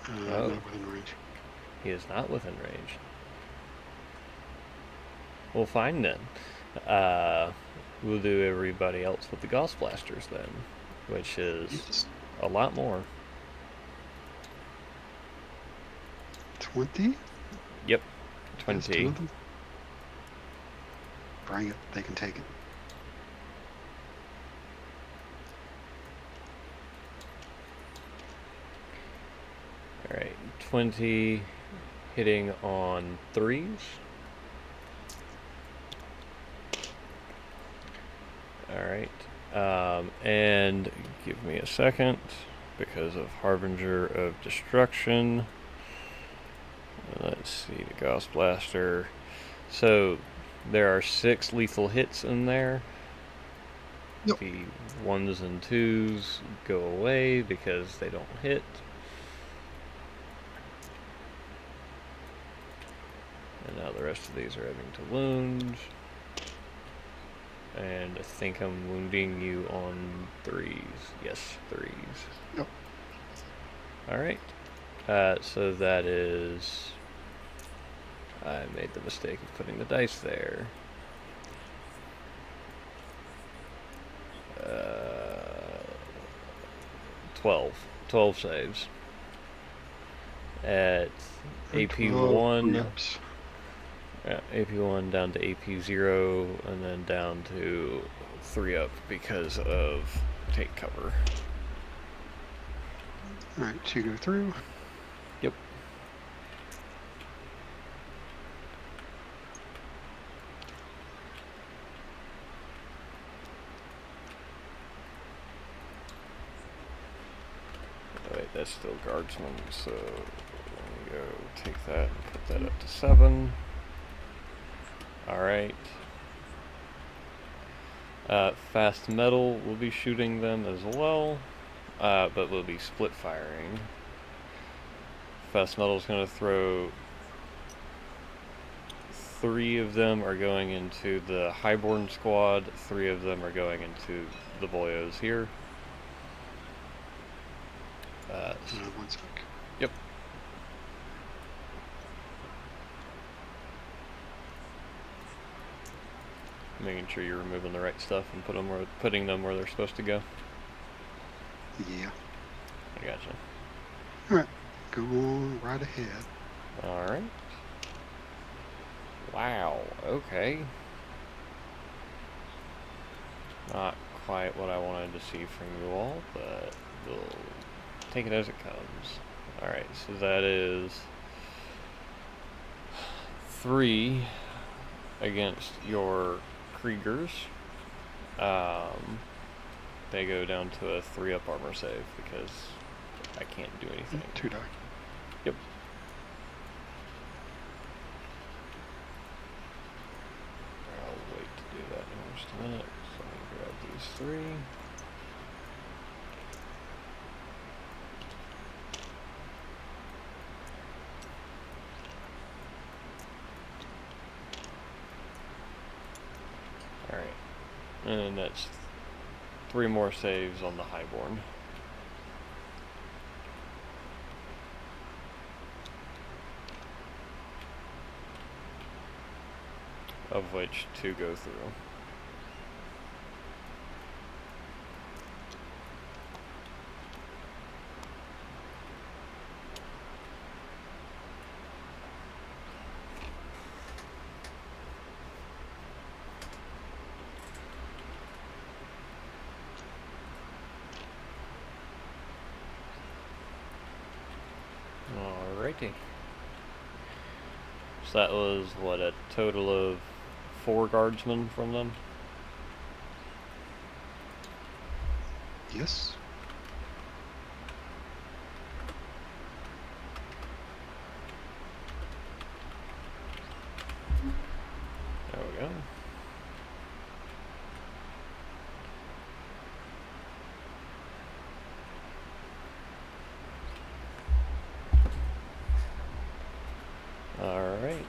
Speaker 2: Not within range.
Speaker 1: He is not within range. Well, fine then. We'll do everybody else with the Gauss Blasters then, which is a lot more.
Speaker 2: 20?
Speaker 1: Yep, 20.
Speaker 2: Bring it. They can take it.
Speaker 1: Alright, 20 hitting on 3s. Alright, and give me a second because of Harbinger of Destruction. Let's see, the Gauss Blaster. So, there are 6 lethal hits in there.
Speaker 2: Yep.
Speaker 1: The 1s and 2s go away because they don't hit. And now the rest of these are having to wound. And I think I'm wounding you on 3s. Yes, 3s.
Speaker 2: Yep.
Speaker 1: Alright. So that is... I made the mistake of putting the dice there. 12 saves. At AP1...
Speaker 2: Yes.
Speaker 1: Yeah, AP1 down to AP0, and then down to 3 up because of take cover.
Speaker 2: Alright, 2 go through.
Speaker 1: Yep. is still guardsman, so let me go take that and put that up to 7. Alright. Fast metal will be shooting them as well, but we'll be split firing. Fast metal is going to throw 3 of them are going into the highborn squad, 3 of them are going into the boyos here.
Speaker 2: 1 sec.
Speaker 1: Yep. Making sure you're removing the right stuff and putting them where they're supposed to go.
Speaker 2: Yeah.
Speaker 1: I gotcha.
Speaker 2: Alright, go right ahead.
Speaker 1: Alright. Wow, okay. Not quite what I wanted to see from you all, but we'll take it as it comes. Alright, so that is 3 against your Kriegers. They go down to a 3-up armor save because I can't do anything.
Speaker 2: 2 die.
Speaker 1: Yep. I'll wait to do that in just a minute. So let me grab these 3. Alright. And that's 3 more saves on the highborn. Of which 2 go through. Alrighty. So that was, what, a total of 4 guardsmen from them?
Speaker 2: Yes.
Speaker 1: There we go. Alright.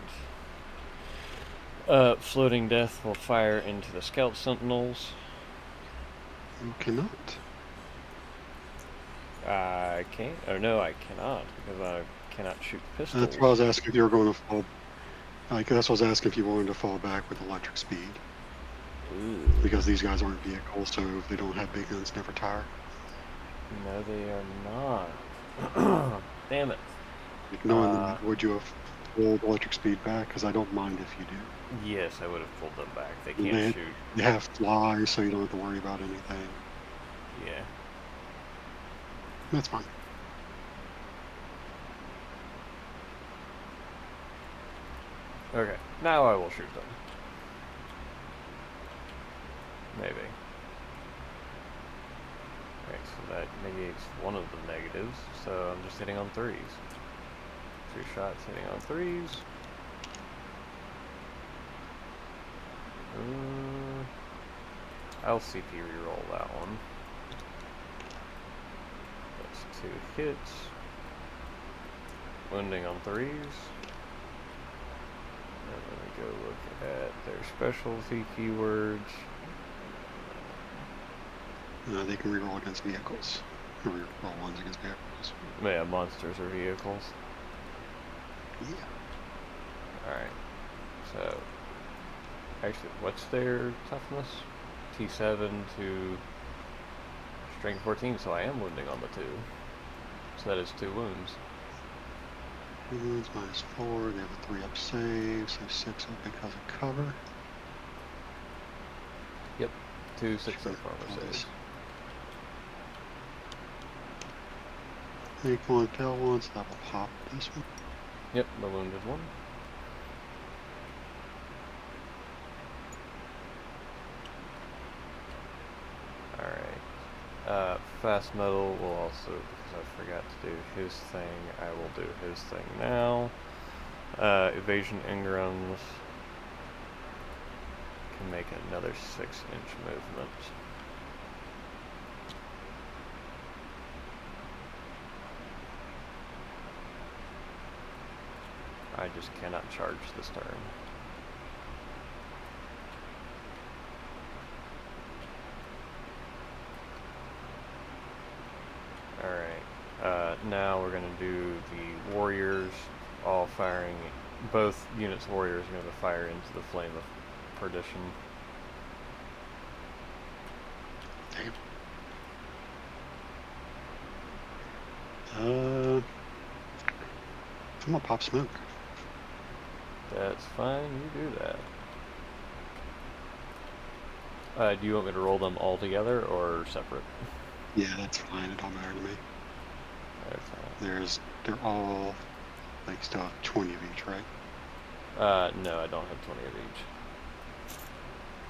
Speaker 1: Floating Death will fire into the Scout Sentinels.
Speaker 2: You cannot.
Speaker 1: I can't. Oh no, I cannot, because I cannot shoot pistols.
Speaker 2: That's why I was asking if you were going to fall. That's what I was asking if you wanted to fall back with electric speed.
Speaker 1: Ooh.
Speaker 2: Because these guys aren't vehicles, so if they don't have big guns, never tire.
Speaker 1: No, they are not. Damn it.
Speaker 2: Like, knowing that, would you have pulled electric speed back? Because I don't mind if you do.
Speaker 1: Yes, I would have pulled them back. They can't shoot.
Speaker 2: They have fly, so you don't have to worry about anything.
Speaker 1: Yeah.
Speaker 2: That's fine.
Speaker 1: Okay, now I will shoot them. Maybe. Alright, so that negates one of the negatives, so I'm just hitting on 3s. 2 shots hitting on 3s. I'll CP reroll that one. That's 2 hits. Wounding on 3s. And let me go look at their specialty keywords.
Speaker 2: They can reroll against vehicles. Or reroll ones against vehicles.
Speaker 1: Yeah, monsters or vehicles.
Speaker 2: Yeah.
Speaker 1: Alright. So, actually, what's their toughness? T7 to strength 14, so I am wounding on the 2. So that is 2 wounds.
Speaker 2: Wounds -4, they have a 3-up save, so 6 up because of cover.
Speaker 1: Yep, 2 6-up armor saves.
Speaker 2: They can only tell once, that will pop this one.
Speaker 1: Yep, the wounded one. Alright. Fast Metal will also, because I forgot to do his thing, I will do his thing now. Evasion Ingrams can make another 6-inch movement. I just cannot charge this turn. Alright, now we're going to do the warriors, all firing, both units warriors are going to fire into the Flame of Perdition.
Speaker 2: I'm gonna pop smoke.
Speaker 1: That's fine, you do that. Do you want me to roll them all together or separate?
Speaker 2: Yeah, that's fine. It don't matter to me.
Speaker 1: That's fine.
Speaker 2: They're all like still have 20 of each, right?
Speaker 1: No, I don't have 20 of each.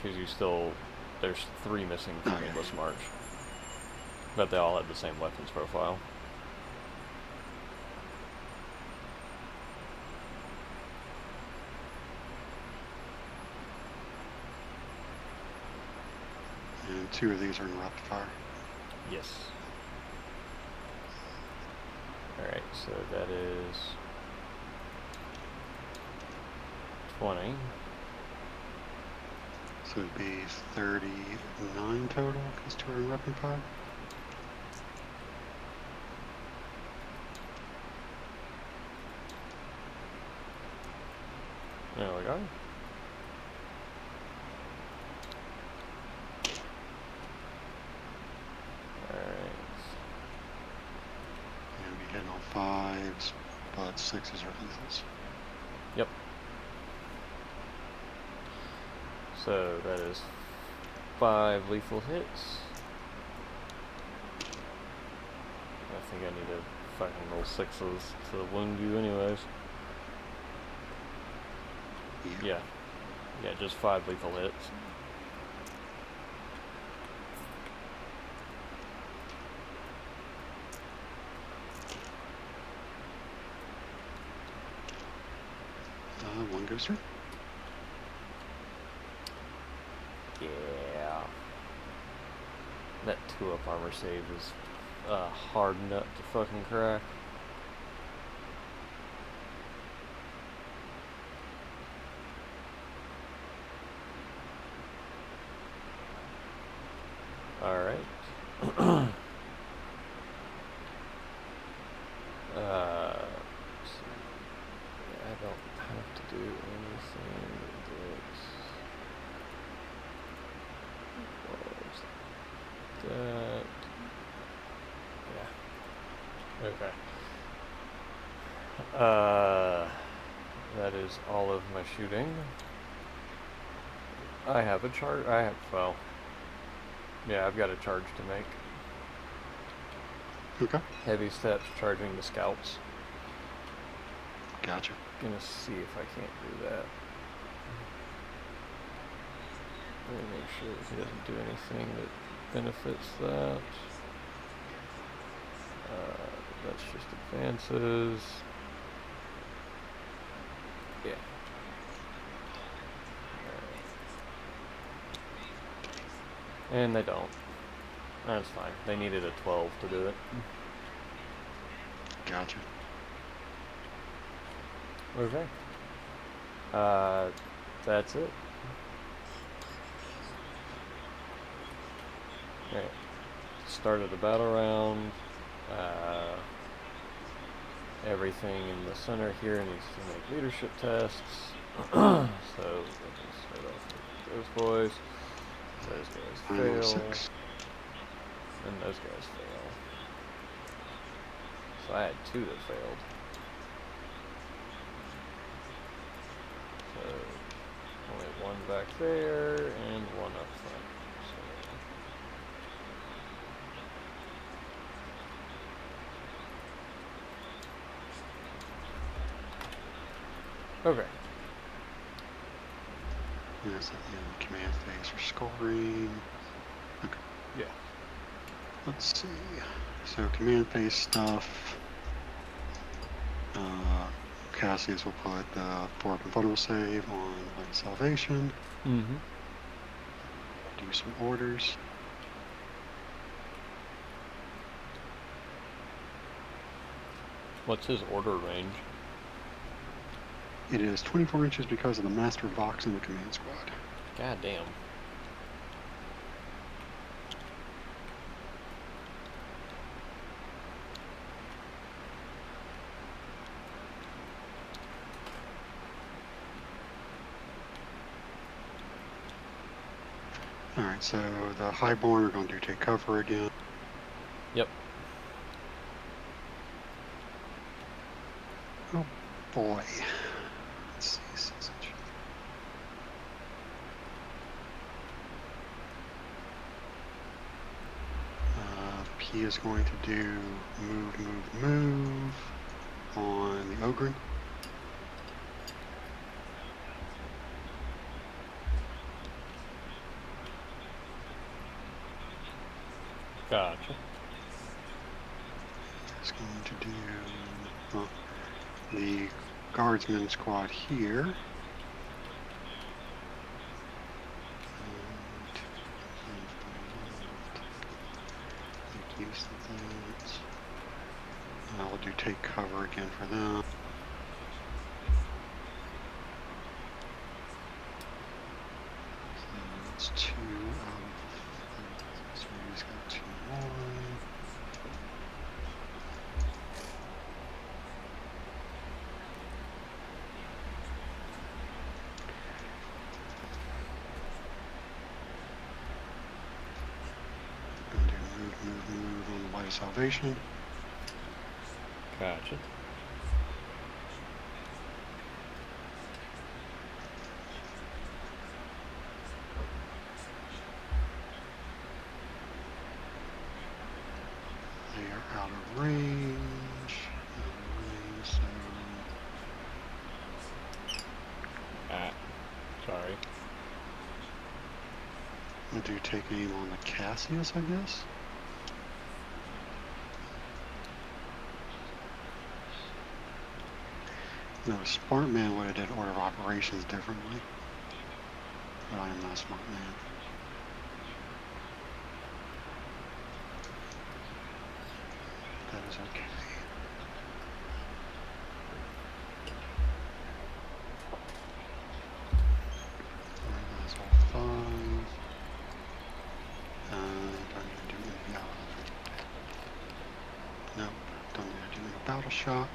Speaker 1: Because there's 3 missing from Endless March. But they all have the same weapons profile.
Speaker 2: And 2 of these are in rapid fire.
Speaker 1: Yes. Alright, so that is 20.
Speaker 2: So it'd be 39 total because 2 are in rapid fire.
Speaker 1: There we go.
Speaker 2: Hitting all 5s, but 6s are lethals.
Speaker 1: Yep. So that is 5 lethal hits. I think I need to fucking roll 6s to wound you anyways. Yeah. Yeah, just 5 lethal hits.
Speaker 2: One goes through.
Speaker 1: Yeah. That 2-up armor save is a hard nut to fucking crack. Alright. I don't have to do anything that. Yeah. Okay. That is all of my shooting. I have a charge. Yeah, I've got a charge to make.
Speaker 2: Okay.
Speaker 1: Heavy steps charging the scouts.
Speaker 2: Gotcha.
Speaker 1: Gonna see if I can't do that. Let me make sure he doesn't do anything that benefits that. That's just advances. Yeah. And they don't. That's fine. They needed a 12 to do it.
Speaker 2: Gotcha.
Speaker 1: Okay. That's it. Alright. Start of the battle round. Everything in the center here needs to make leadership tests. So let's start off with those boys. Those guys fail.
Speaker 2: 6.
Speaker 1: And those guys fail. So I had 2 that failed. So only 1 back there and 1 up front. So. Okay.
Speaker 2: Yes, in command phase for scoring. Okay.
Speaker 1: Yeah.
Speaker 2: let's see. So command phase stuff. Cassius will put the 4-up invulnerable save on Light of Salvation.
Speaker 1: Mm-hmm.
Speaker 2: Do some orders.
Speaker 1: What's his order range?
Speaker 2: It is 24 inches because of the Master Vox in the command squad.
Speaker 1: God damn.
Speaker 2: Alright, so the Highborn are going to take cover again.
Speaker 1: Yep.
Speaker 2: Oh boy. Let's see. Sausage. P is going to do move on the Ogren.
Speaker 1: Gotcha.
Speaker 2: It's going to do the Guardsman squad here. Make use of that. We'll do take cover again for them. So that's 2 out of. So he's got 2 more. Gonna do move on the Light of Salvation.
Speaker 1: Gotcha.
Speaker 2: They are out of range. So
Speaker 1: Sorry.
Speaker 2: we'll do take aim on the Cassius, I guess. No, Smart Man would have did order of operations differently. But I am not a smart man. That is okay. Alright, that's all 5. And do I need to do anything else? Nope, don't need to do any battle shock.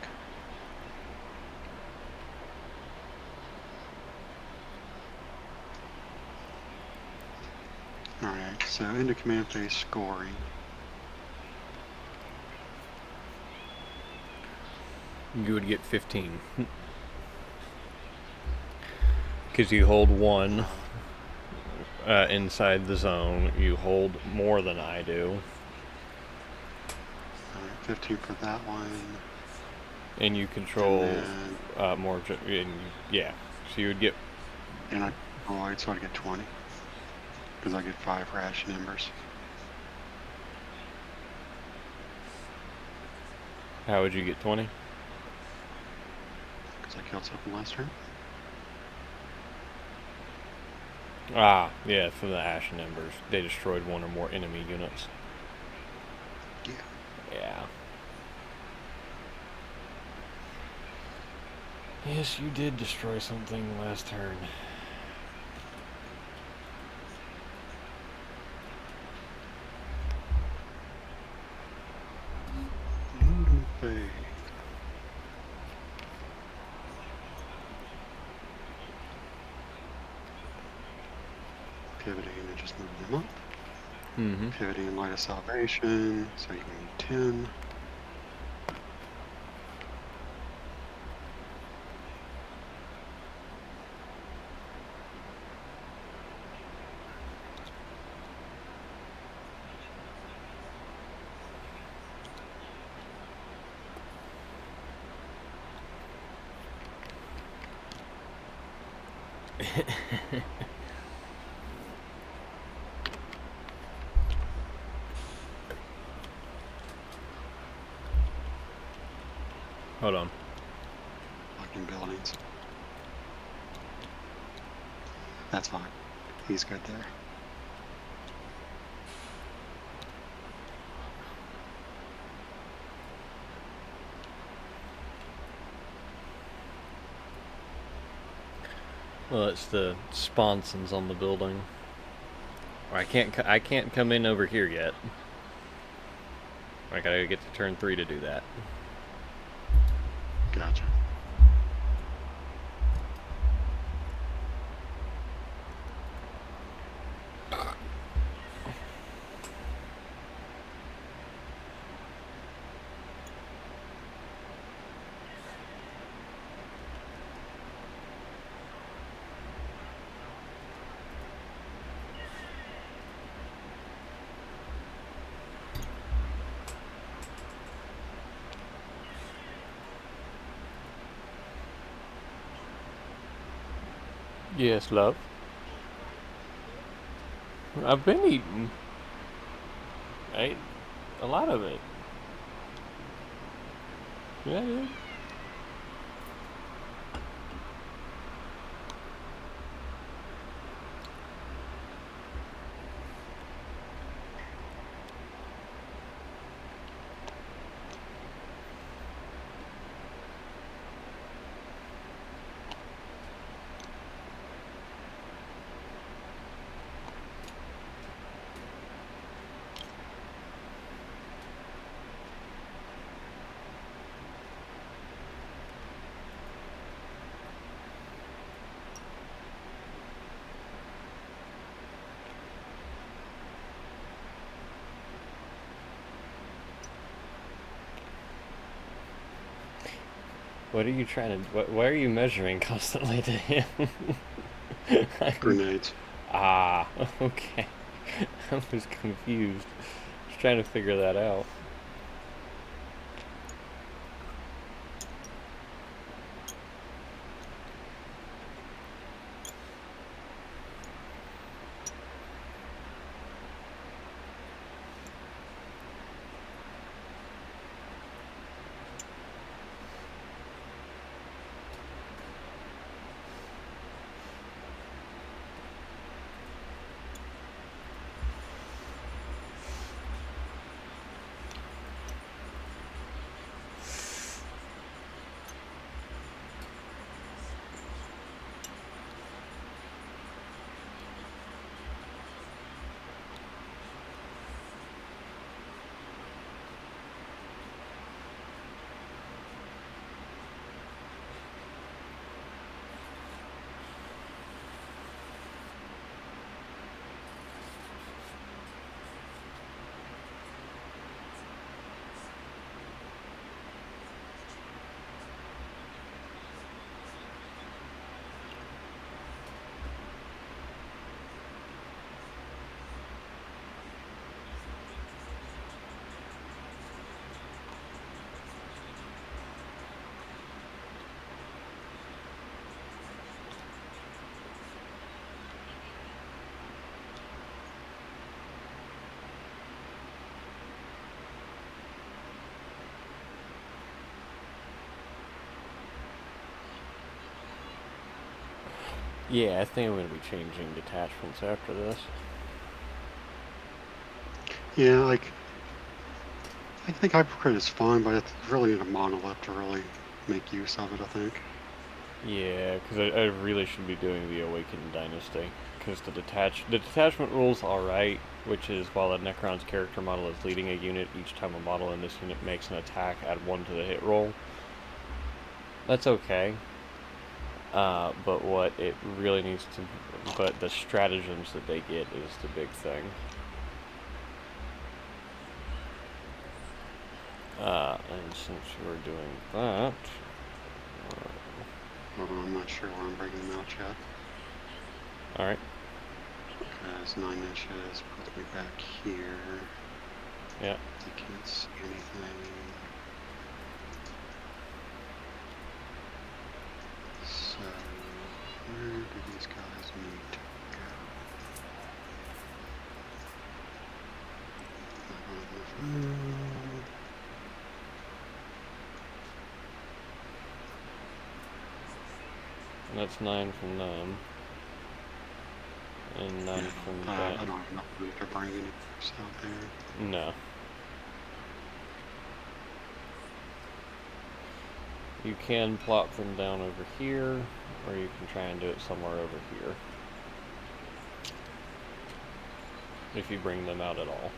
Speaker 2: Alright, so into command phase scoring.
Speaker 1: You would get 15. Because you hold 1 inside the zone. You hold more than I do.
Speaker 2: Alright, 15 for that one.
Speaker 1: And you control
Speaker 2: And
Speaker 1: more. Yeah. So you would get.
Speaker 2: and I deployed, so I'd get 20. Because I get 5 ration embers.
Speaker 1: How would you get 20?
Speaker 2: Because I killed something last turn.
Speaker 1: Ah, yeah, from the Ashen Embers. They destroyed 1 or more enemy units.
Speaker 2: Yeah.
Speaker 1: Yeah. Yes, you did destroy something last turn.
Speaker 2: Phase. Pivoting and just moving them up.
Speaker 1: Mm-hmm.
Speaker 2: Pivoting in Light of Salvation, so you can need 10.
Speaker 1: Hold on.
Speaker 2: Looking buildings. That's fine. He's good there.
Speaker 1: Well, it's the sponsons on the building. I can't come in over here yet. I gotta get to turn 3 to do that.
Speaker 2: Gotcha.
Speaker 1: Yes, love. I've been eating. I ate a lot of it. Yeah, dude. What are you trying to... Why are you measuring constantly to him?
Speaker 2: Grenades.
Speaker 1: Ah, okay. I was confused. Just trying to figure that out. Yeah, I think I'm going to be changing detachments after this.
Speaker 2: Yeah, like, I think hypercrit is fun, but it's really a monolith to really make use of it, I think.
Speaker 1: Yeah, because I really should be doing the Awakened Dynasty. Because the detachment rule's alright, which is while a Necron's character model is leading a unit, each time a model in this unit makes an attack, add 1 to the hit roll. That's okay. But what it really needs to... But the stratagems that they get is the big thing. And since we're doing that...
Speaker 2: I'm not sure where I'm bringing them out yet.
Speaker 1: Alright.
Speaker 2: Because 9 inches puts me back here.
Speaker 1: Yeah.
Speaker 2: You can't see anything. So, where do these guys need to go?
Speaker 1: That's 9 from them. And 9 from
Speaker 2: I
Speaker 1: that.
Speaker 2: don't have enough room to bring any troops out there.
Speaker 1: No. You can plop them down over here, or you can try and do it somewhere over here. If you bring them out at all.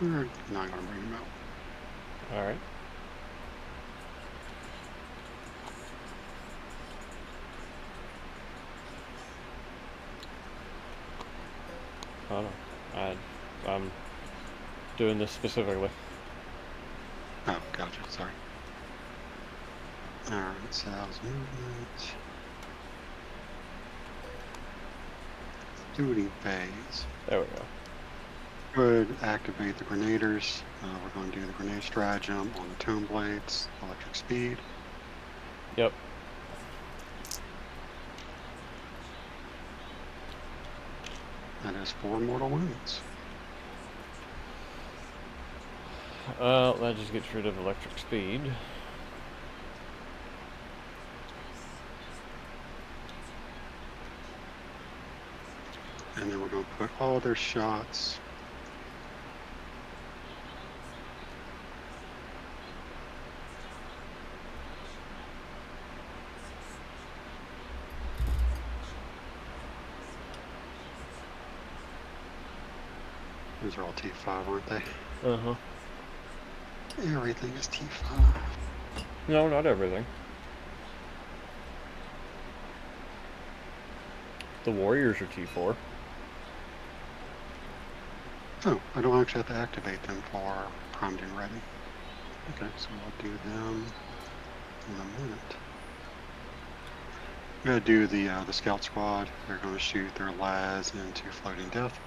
Speaker 2: We're not going to bring them out.
Speaker 1: Alright. Oh no. I'm doing this specifically.
Speaker 2: Oh, gotcha. Sorry. Alright, so that was movement. Duty phase.
Speaker 1: There we go.
Speaker 2: Could activate the grenaders. We're going to do the grenade stratagem on the tome blades, electric speed.
Speaker 1: Yep.
Speaker 2: That is 4 mortal wounds.
Speaker 1: That just gets rid of electric speed.
Speaker 2: And then we're going to put all their shots These are all T5, aren't they?
Speaker 1: Uh-huh.
Speaker 2: Everything is T5.
Speaker 1: No, not everything. The warriors are T4.
Speaker 2: Oh, I don't actually have to activate them for primed and ready. Okay, so we'll do them in a minute. I'm going to do the scout squad. They're going to shoot their las into floating death.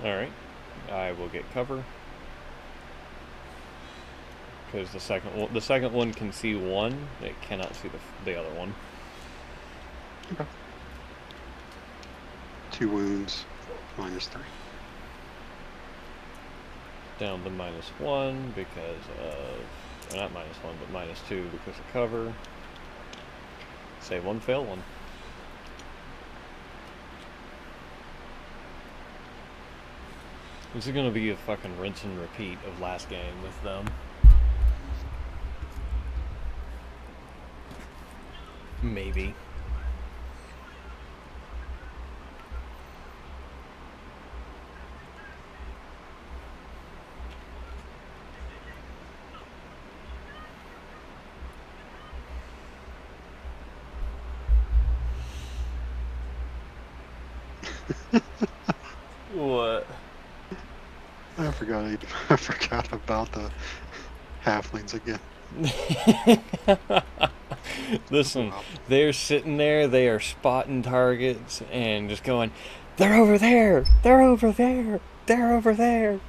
Speaker 1: Alright. I will get cover. Because the second one can see one, it cannot see the other one.
Speaker 2: Okay. 2 wounds, -3.
Speaker 1: Down to -1 because of, not -1, but -2 because of cover. Save one, fail one. This is gonna be a fucking rinse and repeat of last game with them. Maybe. What?
Speaker 2: I forgot about the halflings again.
Speaker 1: Listen, they're sitting there, they are spotting targets and just going, they're over there, they're over there, they're over there.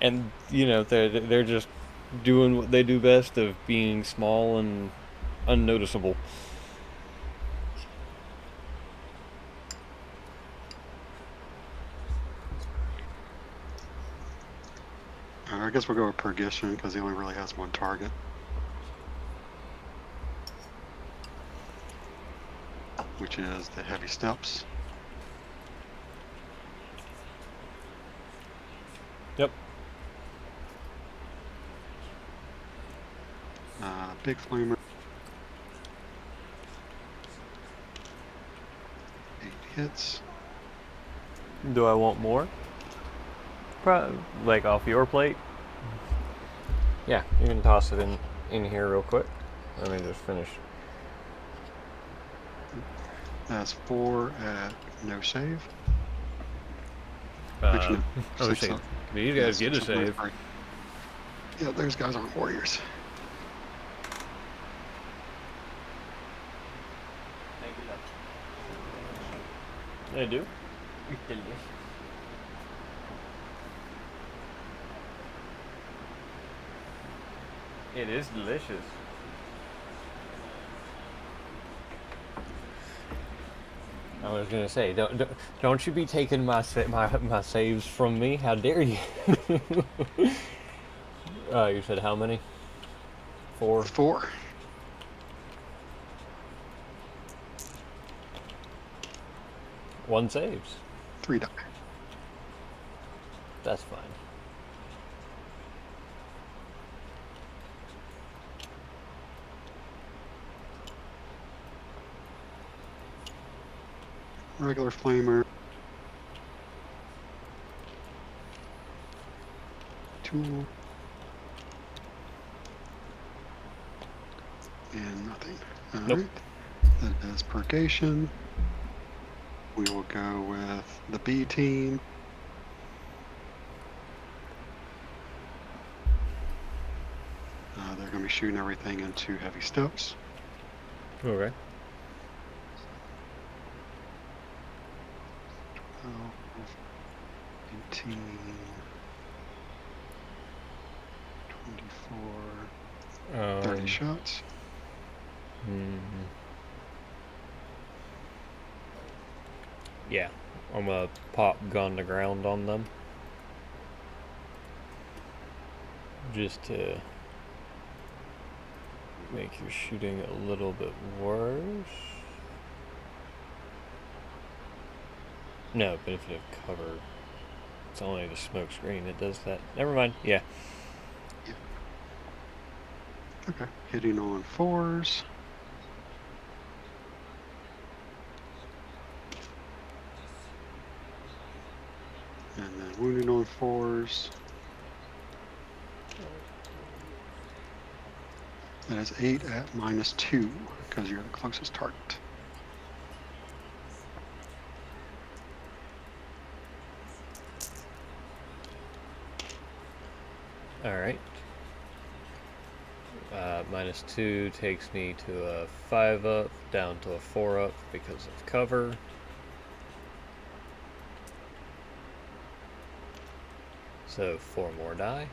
Speaker 1: And, you know, they're just doing what they do best of being small and unnoticeable.
Speaker 2: I guess we'll go with Perdition because he only really has one target. Which is the heavy steps.
Speaker 1: Yep.
Speaker 2: Big Flamer. 8 hits.
Speaker 1: Do I want more? Like off your plate? Yeah, you can toss it in here real quick. Let me just finish
Speaker 2: That's 4 at no save.
Speaker 1: Oh,
Speaker 2: Actually, no. 6
Speaker 1: shit.
Speaker 2: up.
Speaker 1: These
Speaker 2: Yeah,
Speaker 1: guys get a
Speaker 2: 6 up.
Speaker 1: save.
Speaker 2: Sorry. Yeah, those guys aren't warriors.
Speaker 1: They do. It is delicious. I was gonna say, don't you be taking my saves from me? How dare you? You said how many? 4.
Speaker 2: 4.
Speaker 1: One saves.
Speaker 2: 3 die.
Speaker 1: That's fine.
Speaker 2: Regular flamer. 2. And nothing. All
Speaker 1: Nope.
Speaker 2: right. That is purgation. We will go with the B team. They're going to be shooting everything into heavy steps.
Speaker 1: Okay.
Speaker 2: 18, 24, 30 shots.
Speaker 1: Yeah, I'm gonna pop gun to ground on them. Just to make your shooting a little bit worse. No, benefit of cover. It's only the smoke screen that does that. Never mind. Yeah.
Speaker 2: Okay. Hitting on 4s. And then wounding on 4s. That is 8 at -2 because you're the closest target.
Speaker 1: Alright. -2 takes me to a 5 up, down to a 4 up because of cover. So 4 more die.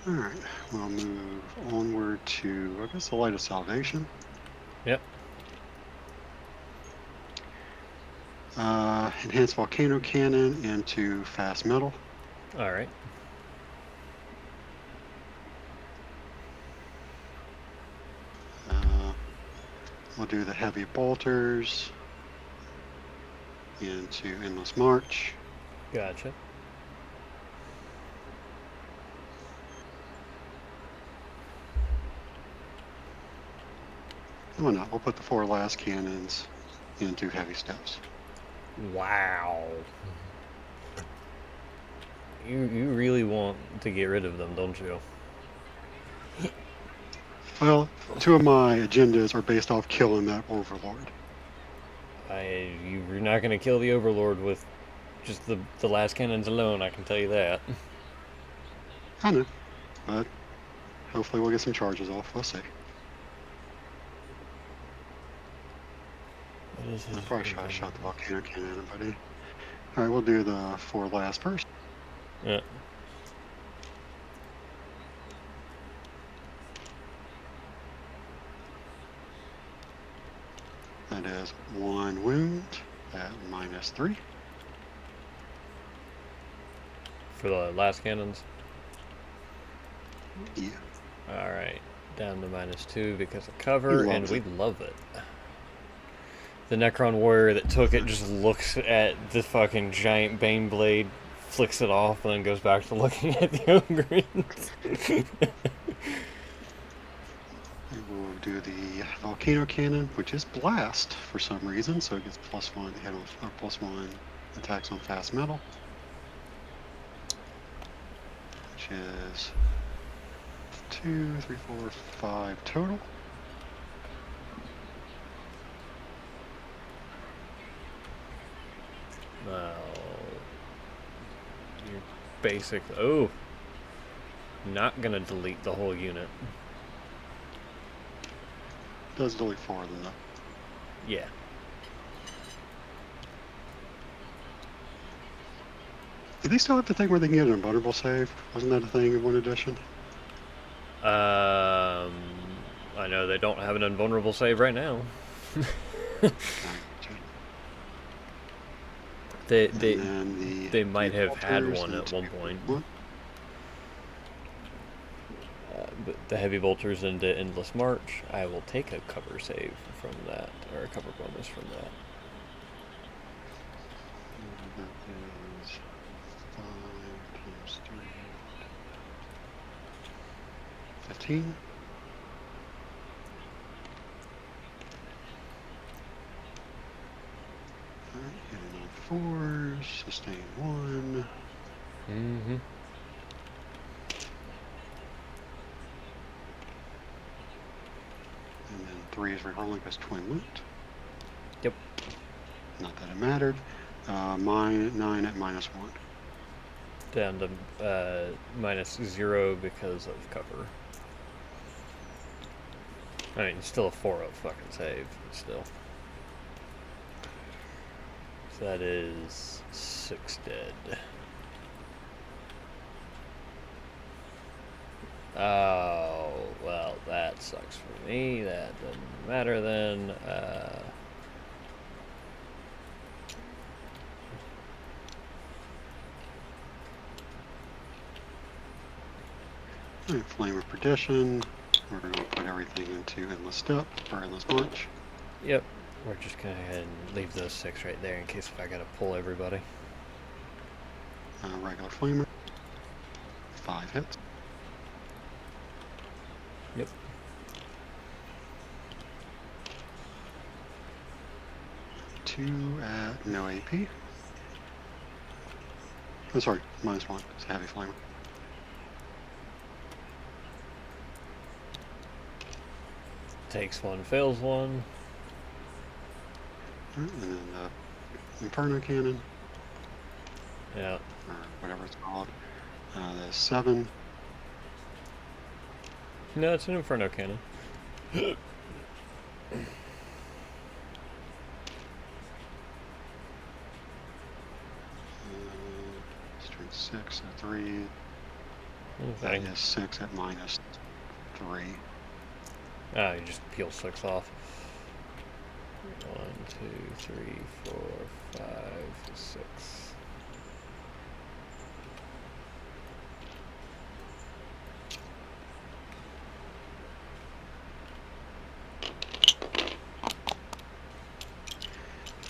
Speaker 2: All right, we'll move onward to, I guess, the Light of Salvation.
Speaker 1: Yep.
Speaker 2: Enhanced Volcano Cannon into Fast Metal.
Speaker 1: Alright.
Speaker 2: We'll do the Heavy Bolters into Endless March.
Speaker 1: Gotcha.
Speaker 2: Why not? We'll put the 4 last cannons into Heavy Steps.
Speaker 1: Wow. You really want to get rid of them, don't you?
Speaker 2: Well, 2 of my agendas are based off killing that Overlord.
Speaker 1: You're not going to kill the Overlord with just the last cannons alone, I can tell you that.
Speaker 2: I know, but hopefully we'll get some charges off. We'll see. I probably should have shot the Volcano Cannon, but all right, we'll do the 4 last first.
Speaker 1: Yeah.
Speaker 2: That is 1 wound at -3.
Speaker 1: For the last cannons?
Speaker 2: Yeah.
Speaker 1: Alright. Down to -2 because of cover, and we love it. The Necron warrior that took it just looks at the fucking giant Bane blade, flicks it off, and then goes back to looking at the Ogrins.
Speaker 2: We'll do the volcano cannon, which is blast for some reason, so it gets +1 hit on, or +1 attacks on fast metal, which is 2, 3, 4, 5 total.
Speaker 1: Well, you're basic. Oh, not gonna delete the whole unit.
Speaker 2: Does delete 4 of them though.
Speaker 1: Yeah.
Speaker 2: Do they still have the thing where they can get an invulnerable save? Wasn't that a thing in 1 edition?
Speaker 1: I know they don't have an invulnerable save right now. They might have had one at one point. But the heavy bolters into Endless March, I will take a cover save from that, or a cover bonus from that.
Speaker 2: That is 5 times 3. 15. Alright, hitting on 4s, sustain 1.
Speaker 1: Mm-hmm.
Speaker 2: And then 3 is rerolling because twin loot.
Speaker 1: Yep.
Speaker 2: Not that it mattered. 9 at -1.
Speaker 1: Down to -0 because of cover. I mean, still a 4-0 fucking save, but still. So that is 6 dead. Oh, well, that sucks for me. That doesn't matter then.
Speaker 2: Alright, Flame of Perdition. We're going to put everything into Endless Step, or Endless March.
Speaker 1: Yep. We're just going to go ahead and leave those 6 right there in case if I got to pull everybody.
Speaker 2: Regular Flamer. 5 hits.
Speaker 1: Yep.
Speaker 2: Two at no AP. Oh, sorry, -1. It's a heavy Flamer.
Speaker 1: Takes 1, fails 1.
Speaker 2: And then the Inferno Cannon.
Speaker 1: Yeah.
Speaker 2: Or whatever it's called. The 7.
Speaker 1: No, it's an Inferno Cannon.
Speaker 2: Strength 6 at 3.
Speaker 1: Okay.
Speaker 2: That is 6 at -3.
Speaker 1: Ah, you just peel 6 off. 1, 2, 3, 4, 5, 6.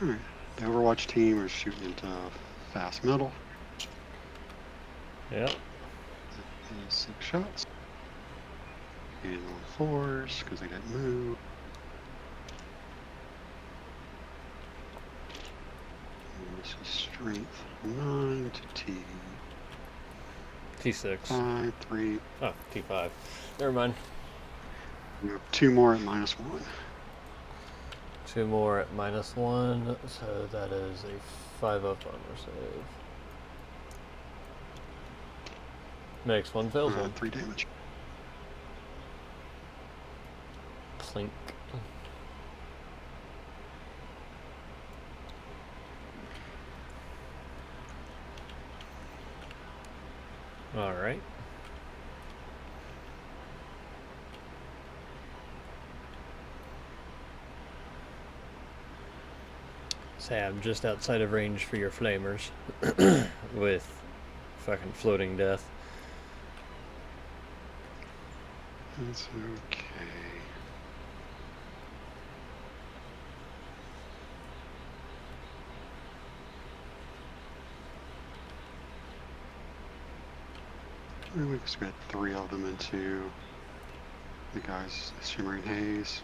Speaker 2: Alright. The Overwatch team is shooting into fast metal.
Speaker 1: Yep.
Speaker 2: That is 6 shots. And on 4s because they didn't move. And this is strength 9 to T.
Speaker 1: T6.
Speaker 2: 5, 3.
Speaker 1: Oh, T5. Never mind.
Speaker 2: You have 2 more at -1.
Speaker 1: 2 more at -1, so that is a 5-up armor save. Makes 1, fails 1.
Speaker 2: 3 damage.
Speaker 1: Plink. Alright. Say I'm just outside of range for your flamers with fucking floating death.
Speaker 2: That's okay. We just got 3 of them into The guys, Shimmering Haze.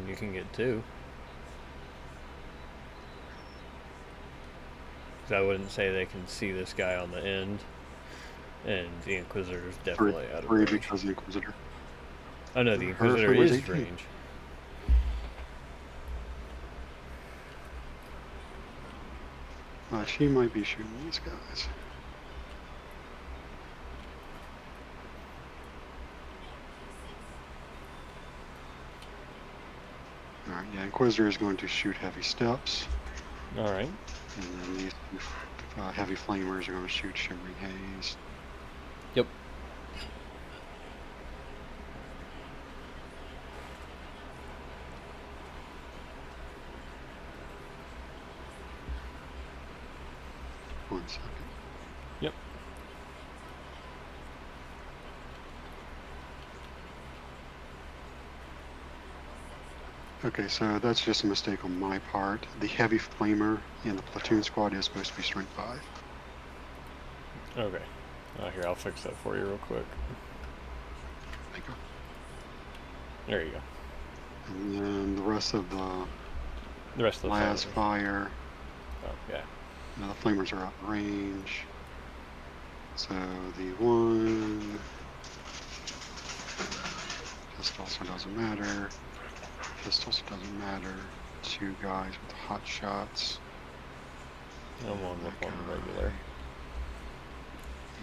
Speaker 1: You can get 2. 'Cause I wouldn't say they can see this guy on the end. And the Inquisitor's definitely out of
Speaker 2: Three
Speaker 1: range.
Speaker 2: because the Inquisitor.
Speaker 1: Oh no, the Inquisitor is
Speaker 2: 18.
Speaker 1: range.
Speaker 2: She might be shooting these guys. Alright, yeah, Inquisitor is going to shoot heavy steps.
Speaker 1: Alright.
Speaker 2: And then these heavy flamers are going to shoot Shimmering Haze.
Speaker 1: Yep.
Speaker 2: One second.
Speaker 1: Yep.
Speaker 2: Okay, so that's just a mistake on my part. The heavy flamer in the platoon squad is supposed to be strength 5.
Speaker 1: Okay. Here, I'll fix that for you real quick.
Speaker 2: Thank you.
Speaker 1: There you go.
Speaker 2: And then the rest of the
Speaker 1: flamers.
Speaker 2: fire.
Speaker 1: Oh, yeah.
Speaker 2: Now the flamers are out of range. So the one pistols doesn't matter. Pistols doesn't matter. 2 guys with hot shots.
Speaker 1: And one with one regular.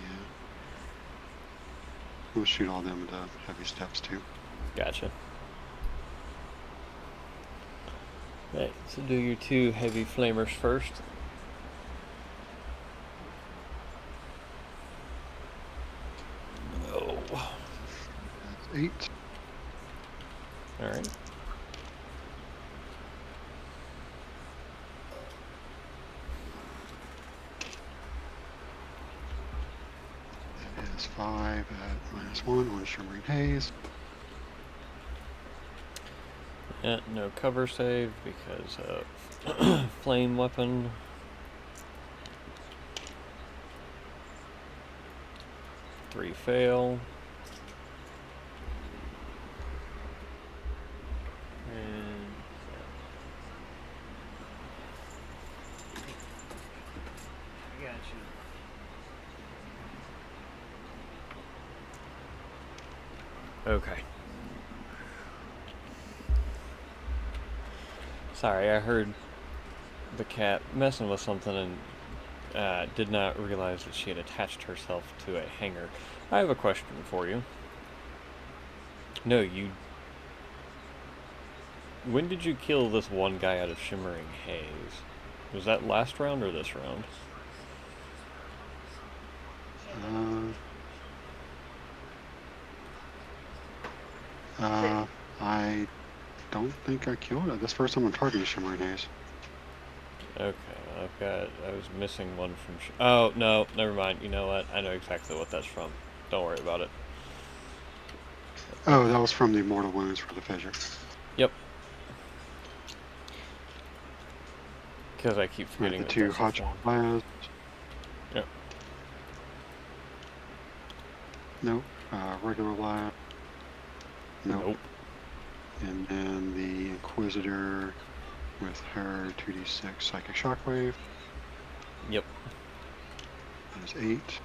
Speaker 2: Yeah. We'll shoot all them to heavy steps too.
Speaker 1: Gotcha. Right, so do your 2 heavy flamers first. Oh.
Speaker 2: That's 8.
Speaker 1: Alright.
Speaker 2: That is 5 at -1 on Shimmering Haze.
Speaker 1: Yeah, no cover save because of flame weapon. Three fail. And I got you. Okay. Sorry, I heard the cat messing with something and did not realize that she had attached herself to a hanger. I have a question for you. No, when did you kill this one guy out of Shimmering Haze? Was that last round or this round?
Speaker 2: I don't think I killed it. This first time I'm targeting Shimmering Haze.
Speaker 1: Okay, I was missing one from... oh, no, never mind. You know what? I know exactly what that's from. Don't worry about it.
Speaker 2: Oh, that was from the mortal wounds for the fissure.
Speaker 1: Yep. Because I keep forgetting
Speaker 2: the 2 hotshot blasts.
Speaker 1: Yep.
Speaker 2: Nope. Regular blast.
Speaker 1: Nope.
Speaker 2: And then the Inquisitor with her 2d6 Psychic Shockwave.
Speaker 1: Yep.
Speaker 2: There's 8.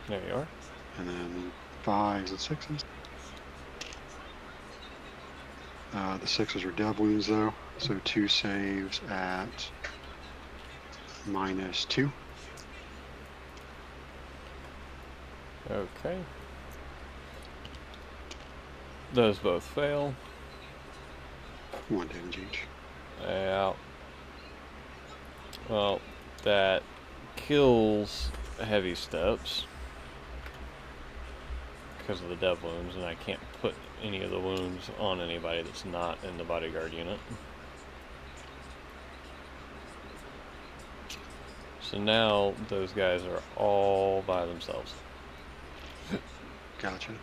Speaker 1: There you are.
Speaker 2: And then 5s and 6s. The 6s are dev wounds though, so 2 saves at -2.
Speaker 1: Okay. Those both fail.
Speaker 2: 1 damage each.
Speaker 1: Yeah. Well, that kills heavy steps because of the dev wounds, and I can't put any of the wounds on anybody that's not in the bodyguard unit. So now those guys are all by themselves.
Speaker 2: Gotcha.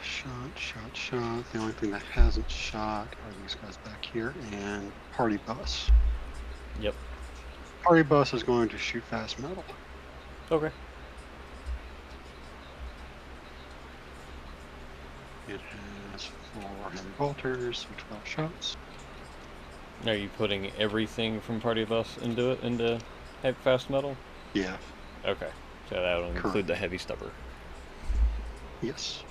Speaker 2: Shot. The only thing that hasn't shot are these guys back here, and party bus.
Speaker 1: Yep.
Speaker 2: Party bus is going to shoot fast metal.
Speaker 1: Okay.
Speaker 2: It has 4 heavy bolters, so 12 shots.
Speaker 1: Are you putting everything from Party Bus into fast metal?
Speaker 2: Yeah.
Speaker 1: Okay. So that will include the heavy stubber.
Speaker 2: Yes.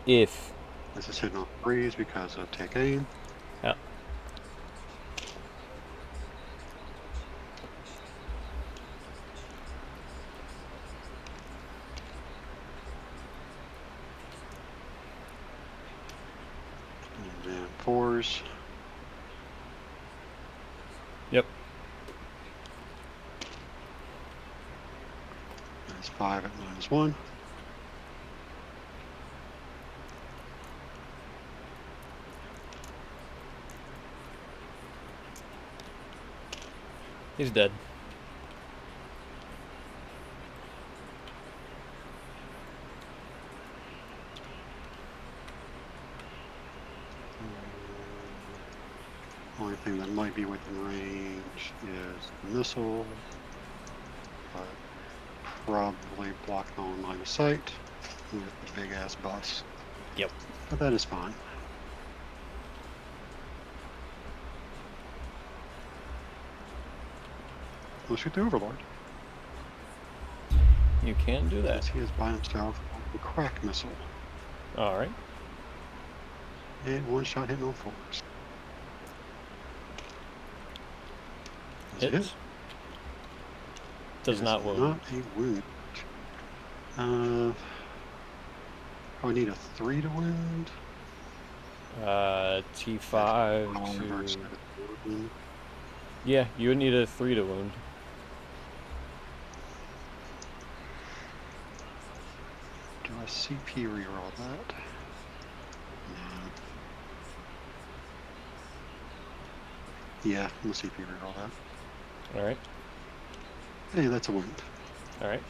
Speaker 1: If.
Speaker 2: This is hitting on breeze because of take aim.
Speaker 1: Yeah.
Speaker 2: And then 4s.
Speaker 1: Yep.
Speaker 2: That's 5 at -1.
Speaker 1: He's dead.
Speaker 2: Only thing that might be within range is the missile, but probably blocked on line of sight with the big ass bus.
Speaker 1: Yep.
Speaker 2: But that is fine. We'll shoot the Overlord.
Speaker 1: You can't do that.
Speaker 2: He is by himself with a crack missile.
Speaker 1: Alright.
Speaker 2: And 1 shot hitting on 4s.
Speaker 1: Hits. Does not wound.
Speaker 2: Not a wound. Probably need a 3 to wound.
Speaker 1: T5 to... Yeah, you would need a 3 to wound.
Speaker 2: Do I CP reroll that? No. Yeah, I'm gonna CP reroll that.
Speaker 1: Alright.
Speaker 2: Hey, that's a wound.
Speaker 1: Alright.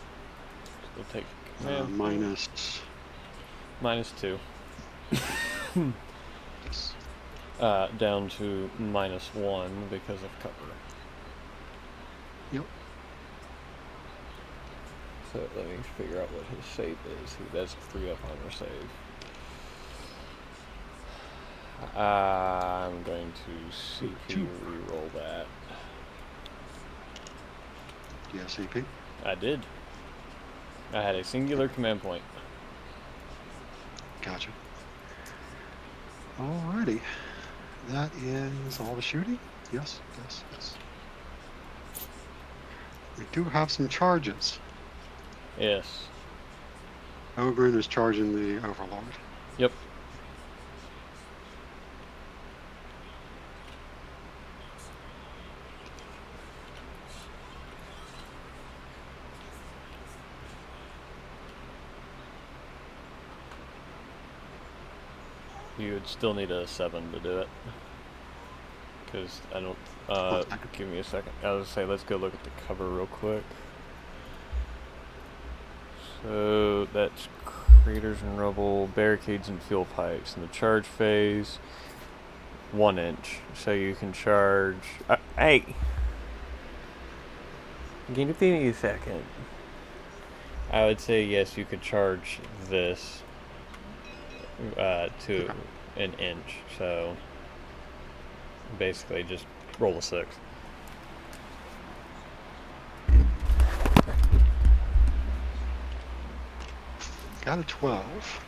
Speaker 1: We'll take -2.
Speaker 2: Yes.
Speaker 1: Down to -1 because of cover.
Speaker 2: Yep.
Speaker 1: So let me figure out what his save is. That's a 3-up on your save. I'm going to CP reroll that.
Speaker 2: Do you have CP?
Speaker 1: I did. I had a singular command point.
Speaker 2: Gotcha. Alrighty. That is all the shooting? Yes. We do have some charges.
Speaker 1: Yes.
Speaker 2: Ogren is charging the Overlord.
Speaker 1: Yep. You would still need a 7 to do it. Because I don't... give me a second. I was going to say, let's go look at the cover real quick. So, that's craters and rubble, barricades and fuel pipes. In the charge phase, 1 inch. So you can charge... hey! Give me a second. I would say, yes, you could charge this to an inch. So, basically just roll a 6.
Speaker 2: Got a 12.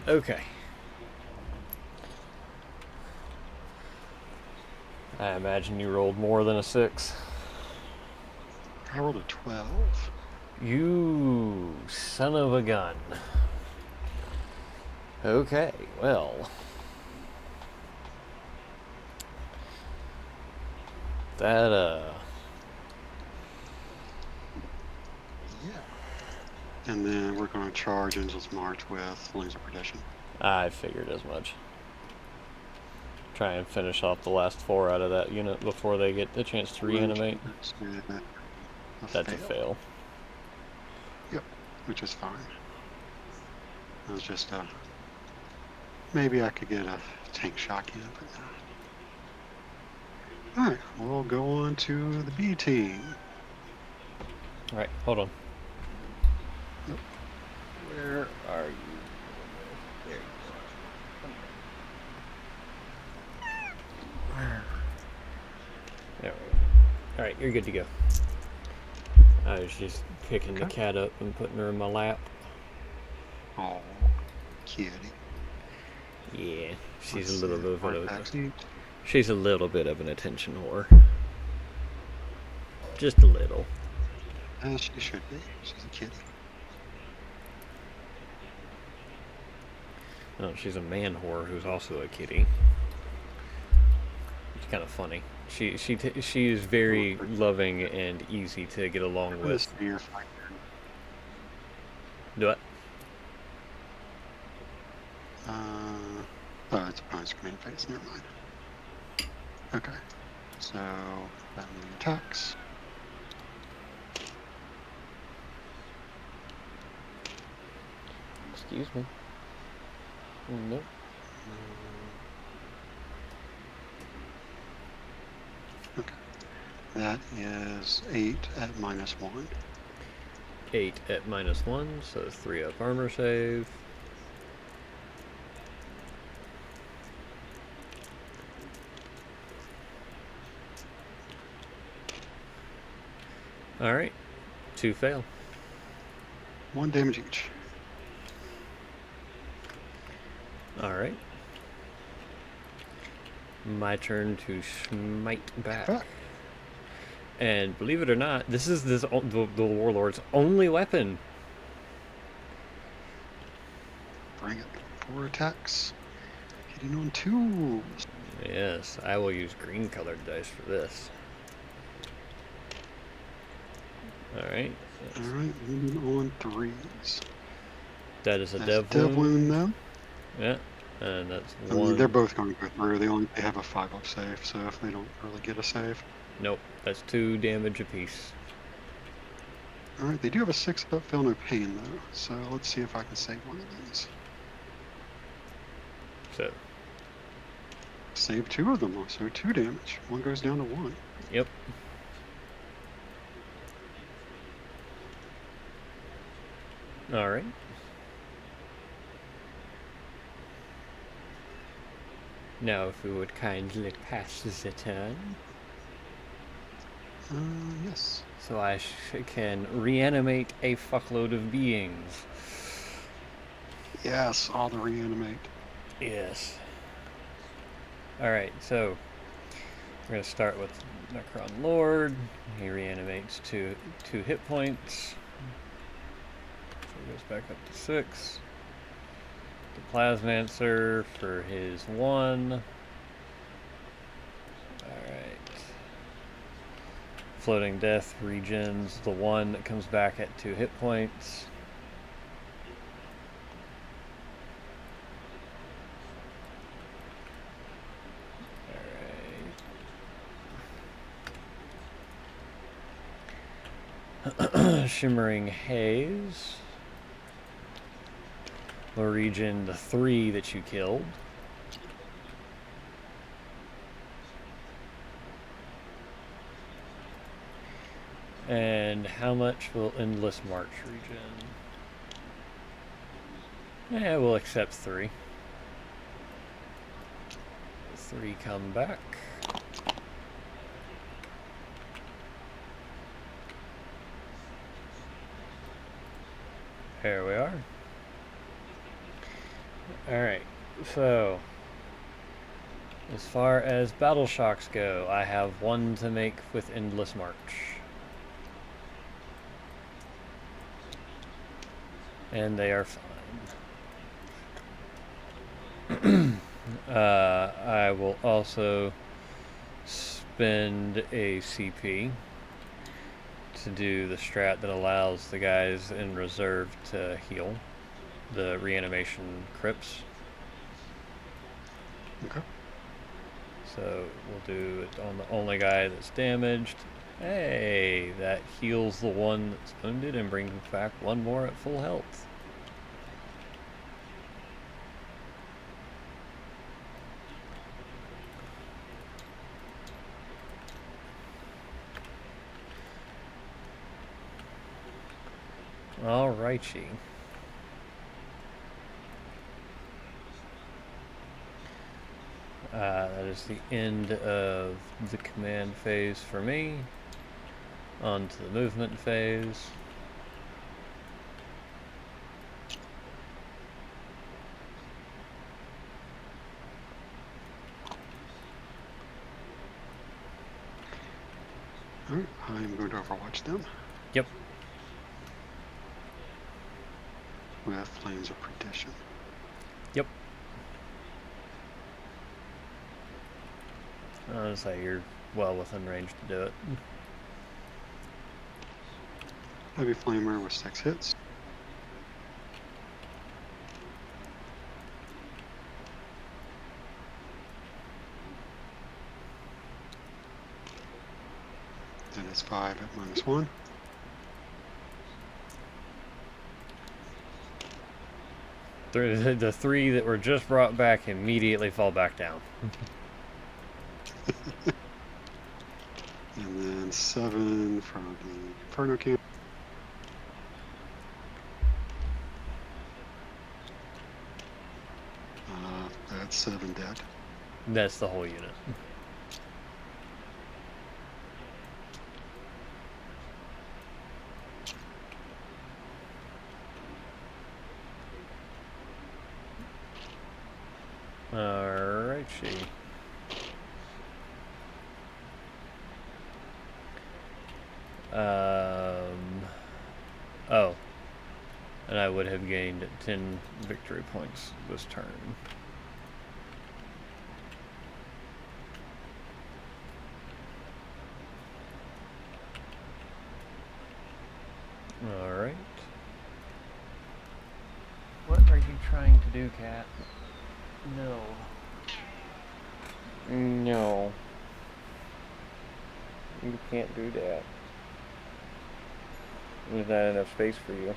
Speaker 1: Okay. I imagine you rolled more than a 6.
Speaker 2: I rolled a 12.
Speaker 1: You son of a gun. Okay, well. That,
Speaker 2: Yeah. And then we're going to charge Angel's March with Laser Perdition.
Speaker 1: I figured as much. Try and finish off the last 4 out of that unit before they get the chance to reanimate. That's a fail.
Speaker 2: Yep, which is fine. It was just maybe I could get a tank shock in, but no. Alright, we'll go on to the B team.
Speaker 1: Alright, hold on.
Speaker 2: Yep.
Speaker 1: Where are you? There you go. There we go. Alright, you're good to go. I was just picking the cat up and putting her in my lap.
Speaker 2: Oh, kitty.
Speaker 1: Yeah, she's
Speaker 2: Let's
Speaker 1: a little
Speaker 2: see,
Speaker 1: bit of
Speaker 2: backseat.
Speaker 1: she's a little bit of an attention whore. Just a little.
Speaker 2: As she should be. She's a kitty.
Speaker 1: No, she's a man whore who's also a kitty. It's kind of funny. She is very loving and easy to get along with. Do what?
Speaker 2: Oh, it's a screen face. Never mind. Okay. So that means attacks.
Speaker 1: Excuse me. Nope.
Speaker 2: Okay. That is 8 at -1.
Speaker 1: 8 at -1, so 3 up armor save. Alright. 2 fail.
Speaker 2: 1 damage each.
Speaker 1: Alright. My turn to smite back. And believe it or not, this is the Warlord's only weapon.
Speaker 2: Bring it. 4 attacks. Hitting on 2.
Speaker 1: Yes, I will use green colored dice for this. Alright.
Speaker 2: Alright, moving on 3s.
Speaker 1: That is a
Speaker 2: That's
Speaker 1: dev wound.
Speaker 2: though.
Speaker 1: Yeah, and that's 1.
Speaker 2: I mean, they're both going to go through. They have a 5-up save, so if they don't really get a save.
Speaker 1: Nope, that's 2 damage apiece.
Speaker 2: Alright, they do have a 6-up feel no pain though, so let's see if I can save one of these.
Speaker 1: So.
Speaker 2: Save 2 of them, so 2 damage. 1 goes down to 1.
Speaker 1: Yep. Alright. Now if we would kindly pass the turn.
Speaker 2: Yes.
Speaker 1: So I can reanimate a fuckload of beings.
Speaker 2: Yes, all the reanimate.
Speaker 1: Yes. Alright, so we're going to start with Necron Lord. He reanimates to 2 hit points. So he goes back up to 6. The Plasmancer for his 1. Alright. Floating Death regens the 1 that comes back at 2 hit points. Alright. Shimmering Haze will regen the 3 that you killed. And how much will Endless March regen? Yeah, we'll accept 3. 3 come back. Here we are. Alright, so as far as battle shocks go, I have one to make with Endless March. And they are fine. I will also spend a CP to do the strat that allows the guys in reserve to heal. The reanimation crypts.
Speaker 2: Okay.
Speaker 1: So we'll do it on the only guy that's damaged. Hey, that heals the one that's wounded and brings back one more at full health. Alrighty. That is the end of the command phase for me. On to the movement phase.
Speaker 2: Alright, I'm going to overwatch them.
Speaker 1: Yep.
Speaker 2: With Flames of Perdition.
Speaker 1: Yep. I would say you're well within range to do it.
Speaker 2: Heavy Flamer with 6 hits. Then it's 5 at -1.
Speaker 1: The three that were just brought back immediately fall back down.
Speaker 2: And then 7 from the Inferno Camp. That's 7 dead.
Speaker 1: That's the whole unit. Alrighty. Oh. And I would have gained 10 victory points this turn. Alright. What are you trying to do, Cat? No. No. You can't do that. There's not enough space for you.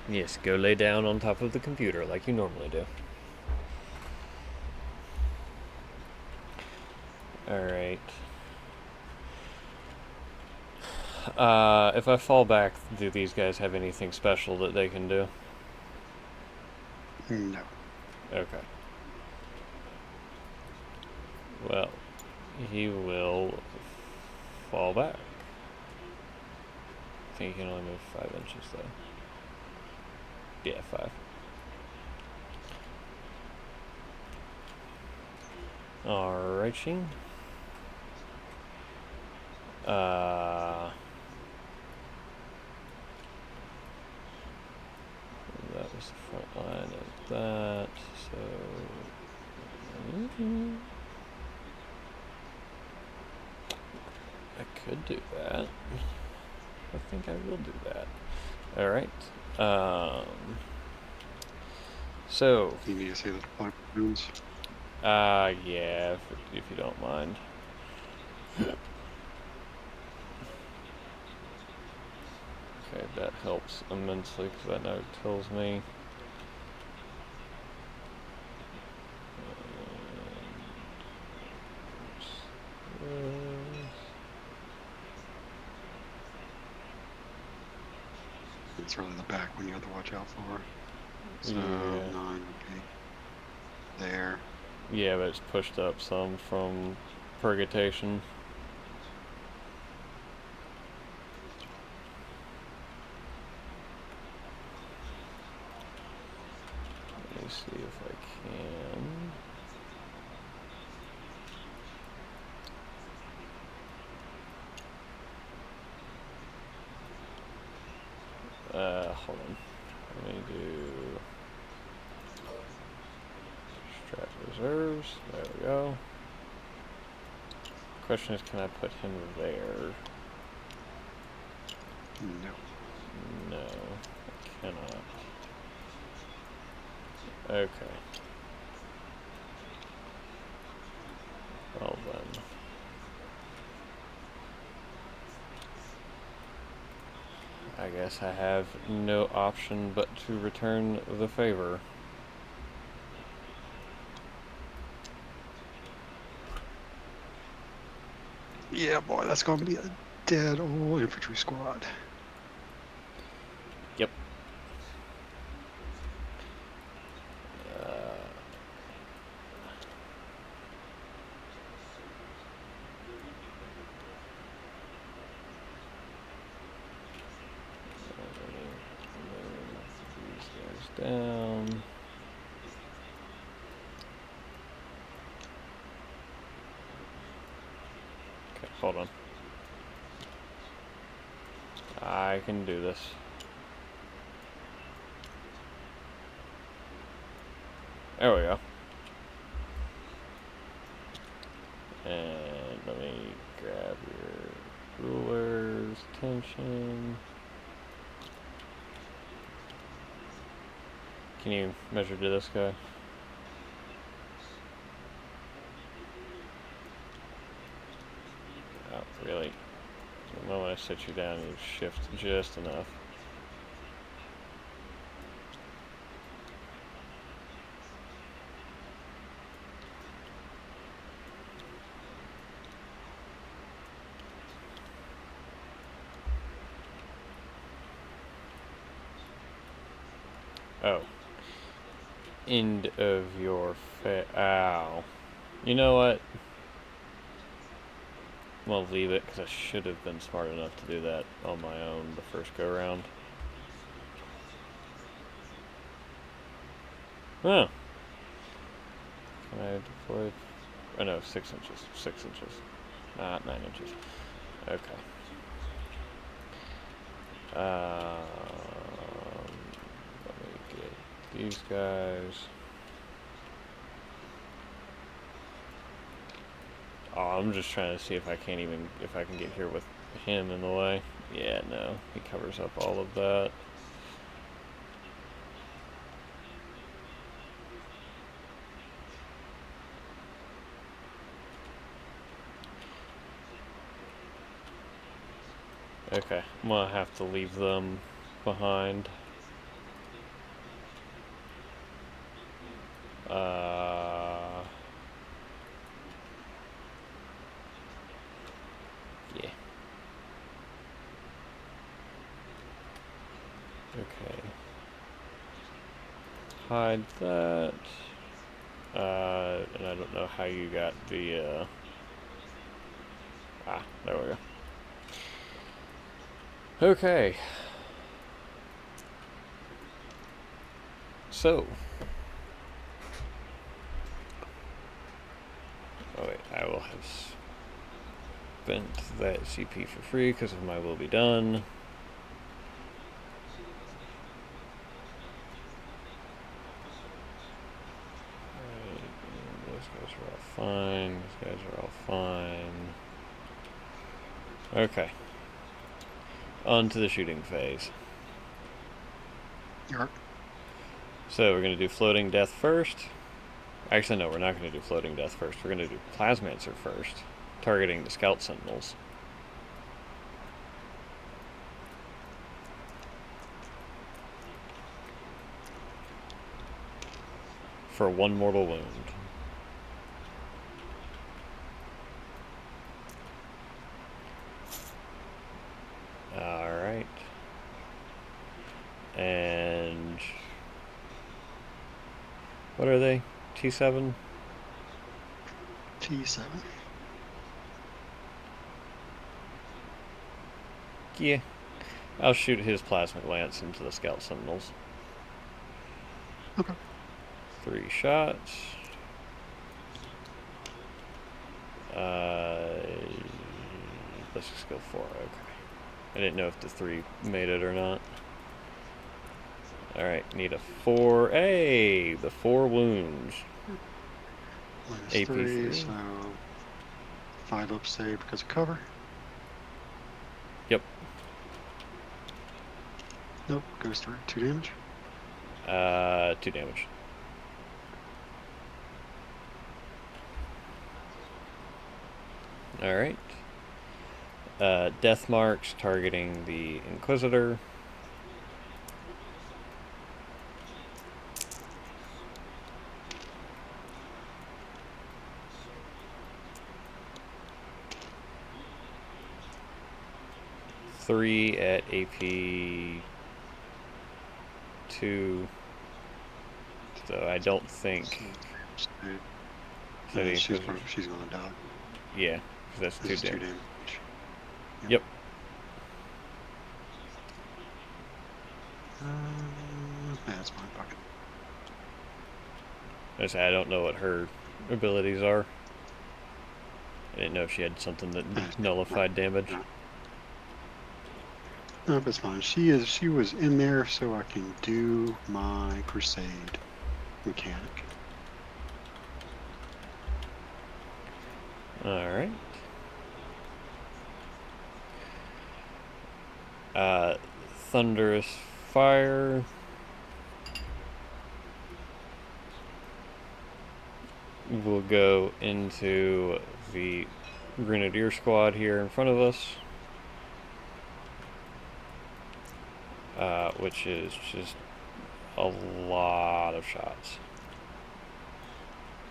Speaker 1: Yes, go lay down on top of the computer like you normally do. Alright. If I fall back, do these guys have anything special that they can do?
Speaker 2: No.
Speaker 1: Okay. Well, he will fall back. I think he can only move 5 inches, though. Yeah, 5. Alrighty. That was the front line of that, so... I could do that. I think I will do that. Alright. So...
Speaker 2: You need to say the deployment runes.
Speaker 1: Yeah, if you don't mind. Okay, that helps immensely because that now tells me.
Speaker 2: It's really the back one you have to watch out for. So
Speaker 1: Yeah.
Speaker 2: 9 would be there.
Speaker 1: Yeah, but it's pushed up some from Purgation. Let me see if I can. Hold on. Let me do strat reserves. There we go. Question is, can I put him there?
Speaker 2: No.
Speaker 1: No, I cannot. Okay. Well then. I guess I have no option but to return the favor.
Speaker 2: Yeah, boy, that's going to be a dead old infantry squad.
Speaker 1: Yep. These guys down. Okay, hold on. I can do this. There we go. And let me grab your rulers, tension. Can you measure to this guy? Oh, really? The moment I set you down, you shift just enough. Oh. End of your ow. You know what? I'm gonna leave it because I should have been smart enough to do that on my own the first go round. Oh. Can I deploy? Oh no, 6 inches. 6 inches. Not 9 inches. Okay. Let me get these guys. Oh, I'm just trying to see if I can get here with him in the way. Yeah, no, he covers up all of that. Okay, I'm gonna have to leave them behind. Yeah. Okay. Hide that. And I don't know how you got the, there we go. Okay. So. Oh wait, I will have spent that CP for free because of my will be done. Those guys are all fine. These guys are all fine. Okay. On to the shooting phase.
Speaker 2: Yep.
Speaker 1: So we're going to do floating death first. Actually, no, we're not going to do floating death first. We're going to do plasmancer first, targeting the scout sentinels. For 1 mortal wound. Alright. And What are they? T7?
Speaker 2: T7.
Speaker 1: Yeah. I'll shoot his plasmic lance into the scout sentinels.
Speaker 2: Okay.
Speaker 1: 3 shots. Let's just go 4. Okay. I didn't know if the 3 made it or not. Alright, need a 4. Hey! The 4 wounds.
Speaker 2: Minus
Speaker 1: AP
Speaker 2: 3,
Speaker 1: 3.
Speaker 2: so 5 up save because of cover.
Speaker 1: Yep.
Speaker 2: Nope, goes through. 2 damage.
Speaker 1: 2 damage. Alright. Death marks targeting the Inquisitor. Three at AP 2. So I don't think.
Speaker 2: Yeah, she's gonna die.
Speaker 1: Yeah, because that's 2 damage.
Speaker 2: Yep. That's my bucket.
Speaker 1: I don't know what her abilities are. I didn't know if she had something that nullified damage.
Speaker 2: No, it's fine. She was in there so I can do my crusade mechanic.
Speaker 1: Alright. Thunderous fire. We'll go into the Grenadier squad here in front of us. Which is just a lot of shots.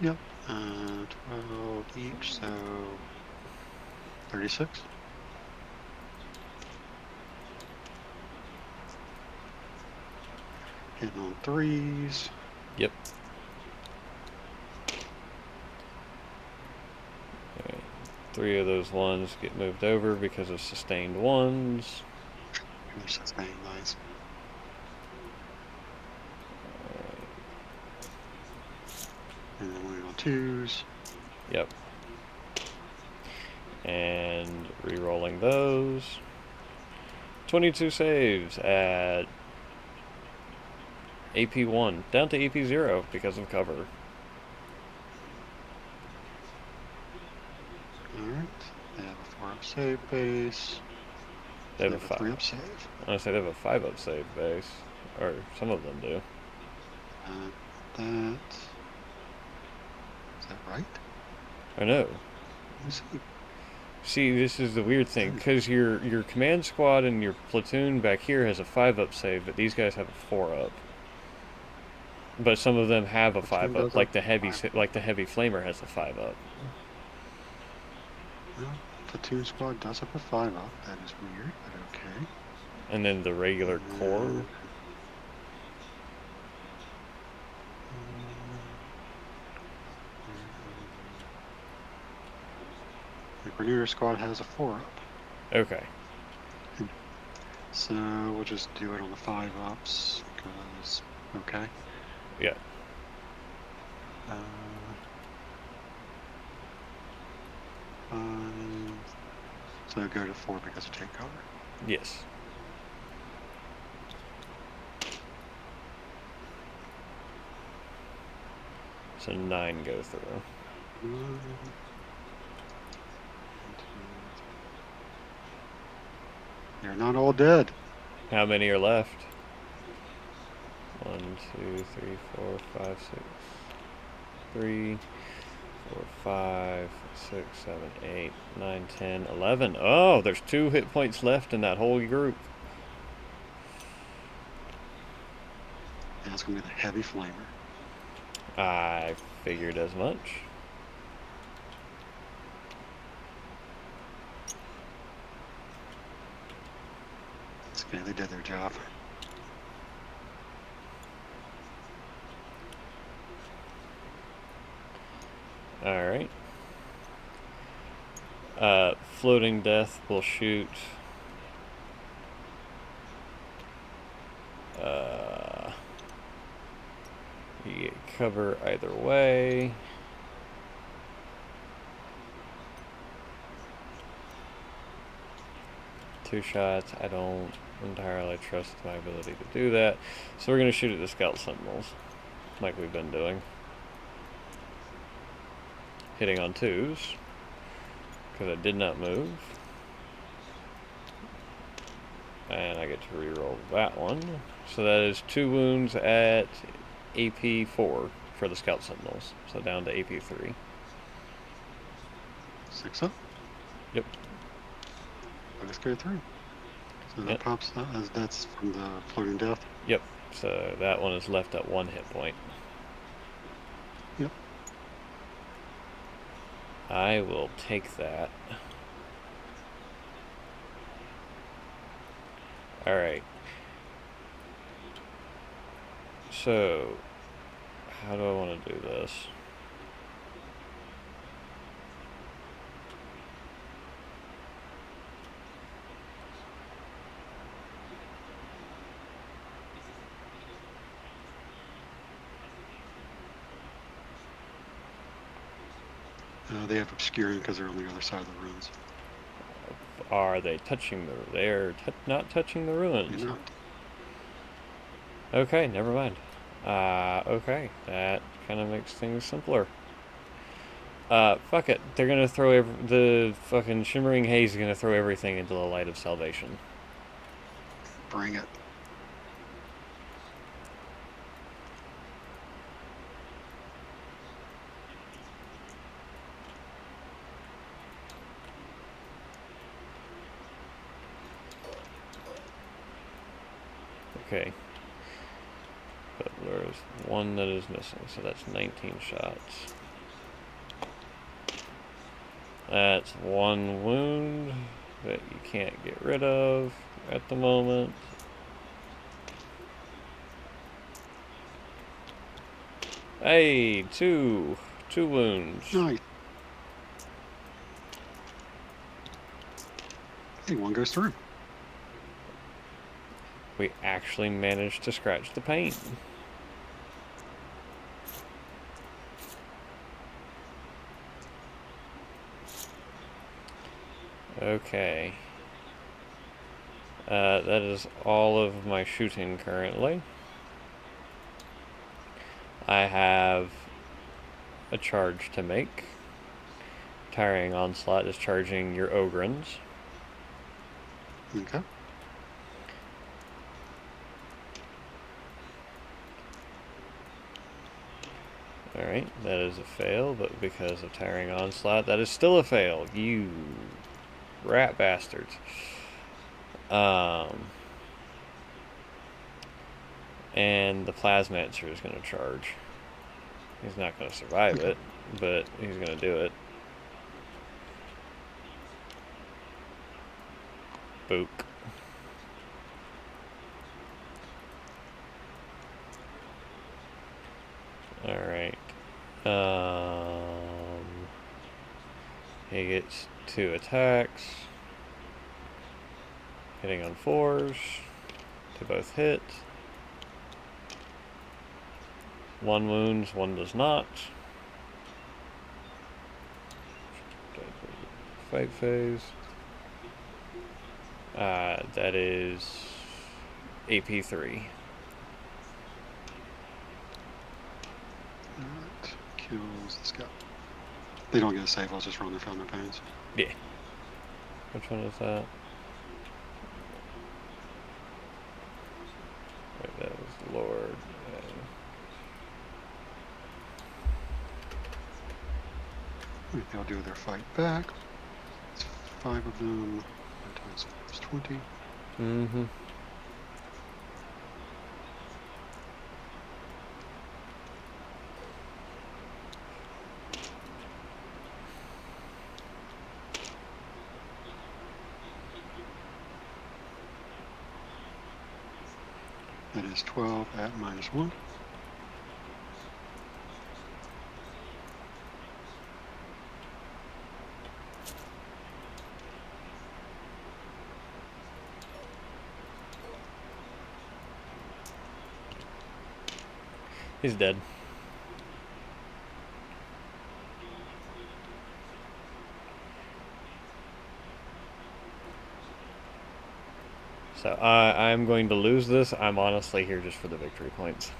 Speaker 2: Yep. 12 each, so 36. Hitting on 3s.
Speaker 1: Yep. Alright. 3 of those ones get moved over because of sustained 1s.
Speaker 2: Sustained, nice. And then 1 on 2s.
Speaker 1: Yep. And re-rolling those. 22 saves at AP 1, down to AP 0 because of cover.
Speaker 2: Alright. They have a 4 up save base.
Speaker 1: They have a
Speaker 2: 3 up save.
Speaker 1: I want to say they have a 5 up save base. Or some of them do.
Speaker 2: Is that right?
Speaker 1: I know.
Speaker 2: Let's see.
Speaker 1: See, this is the weird thing, because your command squad and your platoon back here has a 5 up save, but these guys have a 4 up. But some of them have a 5 up, like the heavy flamer has a 5 up.
Speaker 2: Well, platoon squad does have a 5 up. That is weird, but okay.
Speaker 1: And then the regular corps. The Grenadier squad has a 4 up. Okay.
Speaker 2: So we'll just do it on the 5 ups, because, okay.
Speaker 1: Yeah.
Speaker 2: So go to 4 because of take cover.
Speaker 1: Yes. So 9 go through.
Speaker 2: They're not all dead.
Speaker 1: How many are left? 1, 2, 3, 4, 5, 6. 3, 4, 5, 6, 7, 8, 9, 10, 11. Oh, there's 2 hit points left in that whole group.
Speaker 2: And it's going to be the heavy flamer.
Speaker 1: I figured as much.
Speaker 2: It's okay, they did their job.
Speaker 1: Alright. Floating Death will shoot. You get cover either way. Two shots. I don't entirely trust my ability to do that. So we're going to shoot at the Scout Sentinels, like we've been doing. Hitting on twos, because I did not move. And I get to reroll that one. So that is 2 wounds at AP 4 for the Scout Sentinels. So down to AP 3.
Speaker 2: 6 up?
Speaker 1: Yep.
Speaker 2: Let's go through. So that
Speaker 1: Yep.
Speaker 2: pops, that's from the Floating Death?
Speaker 1: Yep. So that one is left at 1 hit point.
Speaker 2: Yep.
Speaker 1: I will take that. Alright. So, how do I want to do this?
Speaker 2: They have obscuring because they're on the other side of the ruins.
Speaker 1: Are they touching the... They're not touching the ruins.
Speaker 2: You're not.
Speaker 1: Okay, never mind. Okay. That kind of makes things simpler. Fuck it. They're gonna throw the fucking Shimmering Haze is gonna throw everything into the Light of Salvation.
Speaker 2: Bring it.
Speaker 1: Okay. But there's one that is missing, so that's 19 shots. That's 1 wound that you can't get rid of at the moment. Hey, 2 wounds.
Speaker 2: Nice. Hey, one goes through.
Speaker 1: We actually managed to scratch the paint. Okay. That is all of my shooting currently. I have a charge to make. Tiring Onslaught is charging your Ogrins.
Speaker 2: Okay.
Speaker 1: Alright, that is a fail, but because of Tiring Onslaught, that is still a fail. You rat bastards. And the Plasmancer is going to charge. He's not going to survive it, but he's going to do it. Book. Alright. He gets 2 attacks. Hitting on 4s. To both hit. 1 wounds, 1 does not. Fight phase. That is AP 3.
Speaker 2: Alright. Kills the scout. They don't get a save, I'll just run their Fountain of Pains.
Speaker 1: Yeah. Which one is that? Wait, that was Lord.
Speaker 2: They'll do their fight back. It's 5 of them. 5 times 4 is 20.
Speaker 1: Mm-hmm.
Speaker 2: That is 12 at -1.
Speaker 1: He's dead. So I'm going to lose this. I'm honestly here just for the victory points.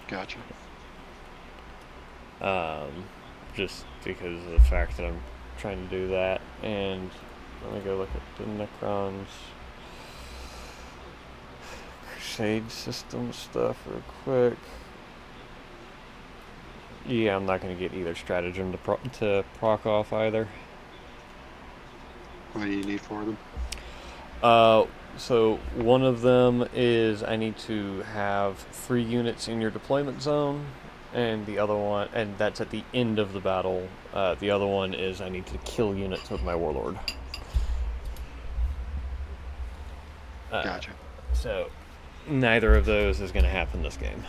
Speaker 2: Gotcha.
Speaker 1: Just because of the fact that I'm trying to do that. And let me go look at the Necrons Crusade system stuff real quick. Yeah, I'm not going to get either stratagem to proc off either.
Speaker 2: What do you need for them?
Speaker 1: So one of them is I need to have 3 units in your deployment zone, and the other one, and that's at the end of the battle. The other one is I need to kill units with my warlord.
Speaker 2: Gotcha.
Speaker 1: So neither of those is going to happen this game.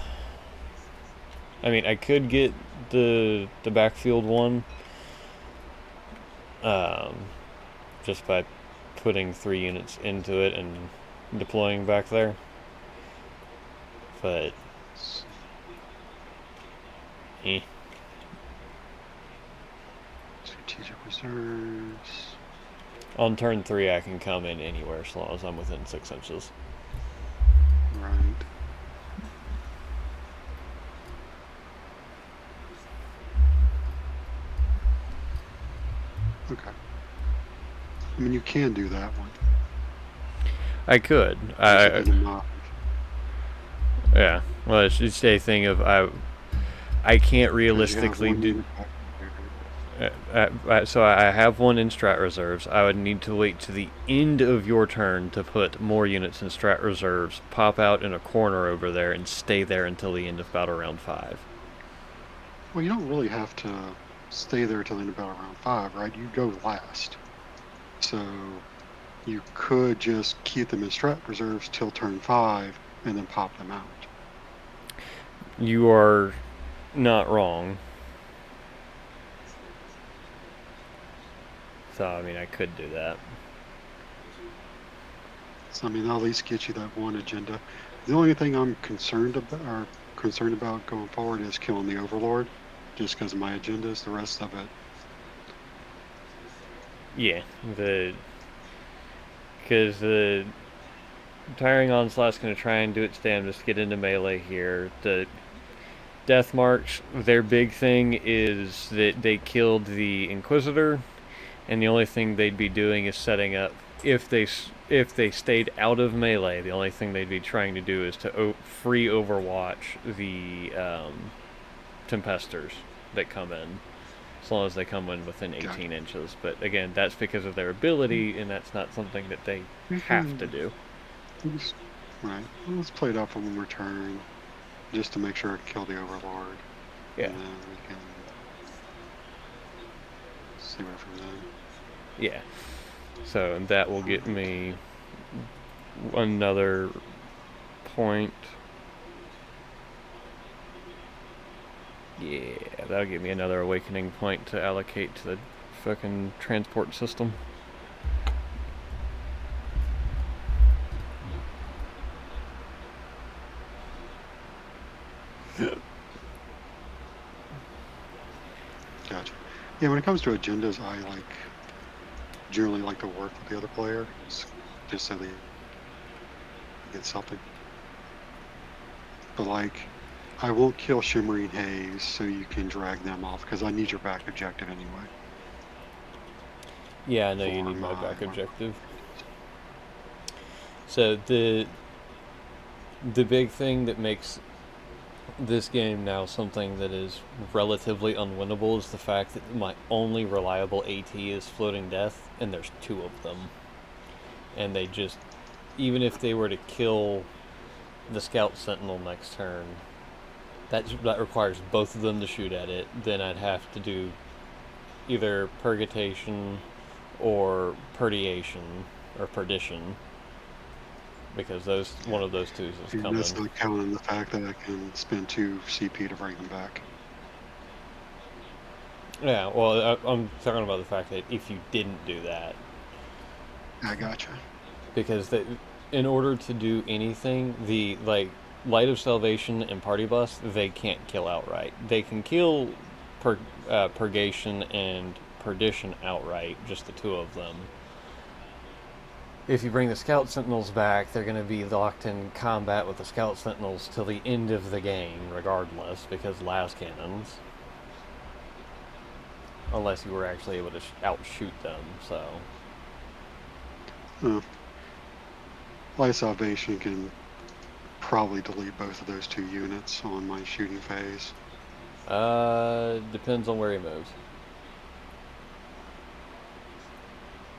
Speaker 1: I mean, I could get the backfield one, just by putting 3 units into it and deploying back there. But
Speaker 2: Strategic reserves.
Speaker 1: On turn 3, I can come in anywhere as long as I'm within 6 inches.
Speaker 2: Right. Okay. I mean, you can do that one.
Speaker 1: I could. Yeah. Well, it's just a thing of I can't realistically do. So I have one in strat reserves. I would need to wait to the end of your turn to put more units in strat reserves, pop out in a corner over there, and stay there until the end of battle round 5.
Speaker 2: Well, you don't really have to stay there till the end of battle round 5, right? You go last. So you could just keep them in strat reserves till turn 5 and then pop them out.
Speaker 1: You are not wrong. So, I mean, I could do that.
Speaker 2: So, I mean, I'll at least get you that one agenda. The only thing I'm concerned about going forward is killing the Overlord, just because of my agendas. The rest of it.
Speaker 1: Yeah, because the Tiring Onslaught's going to try and do its damnedest to get into melee here. The Death March, their big thing is that they killed the Inquisitor, and the only thing they'd be doing is setting up. If they stayed out of melee, the only thing they'd be trying to do is to free overwatch the Tempesters that come in, as long as they come in within 18 inches. But again, that's because of their ability, and that's not something that they have to do.
Speaker 2: Right. Well, let's play it up on one return, just to make sure I kill the Overlord.
Speaker 1: Yeah.
Speaker 2: And then we can see where from then.
Speaker 1: Yeah. So that will get me another point. Yeah, that'll give me another awakening point to allocate to the fucking transport system.
Speaker 2: Gotcha. Yeah, when it comes to agendas, I generally like to work with the other player, just so they get something. But I won't kill Shimmering Haze so you can drag them off, because I need your back objective anyway.
Speaker 1: Yeah, I know you need my back objective. So the big thing that makes this game now something that is relatively unwinnable is the fact that my only reliable AT is Floating Death, and there's 2 of them. And they just, even if they were to kill the Scout Sentinel next turn, that requires both of them to shoot at it. Then I'd have to do either Purgatation or Perdiation or Perdition, because one of those 2 is coming.
Speaker 2: That's not counting the fact that I can spend 2 CP to bring them back.
Speaker 1: Yeah, well, I'm talking about the fact that if you didn't do that.
Speaker 2: I gotcha.
Speaker 1: Because in order to do anything, Light of Salvation and Party Bus, they can't kill outright. They can kill Purgation and Perdition outright, just the two of them. If you bring the Scout Sentinels back, they're going to be locked in combat with the Scout Sentinels till the end of the game, regardless, because las cannons. Unless you were actually able to outshoot them, so.
Speaker 2: Light of Salvation can probably delete both of those 2 units on my shooting phase.
Speaker 1: Depends on where he moves.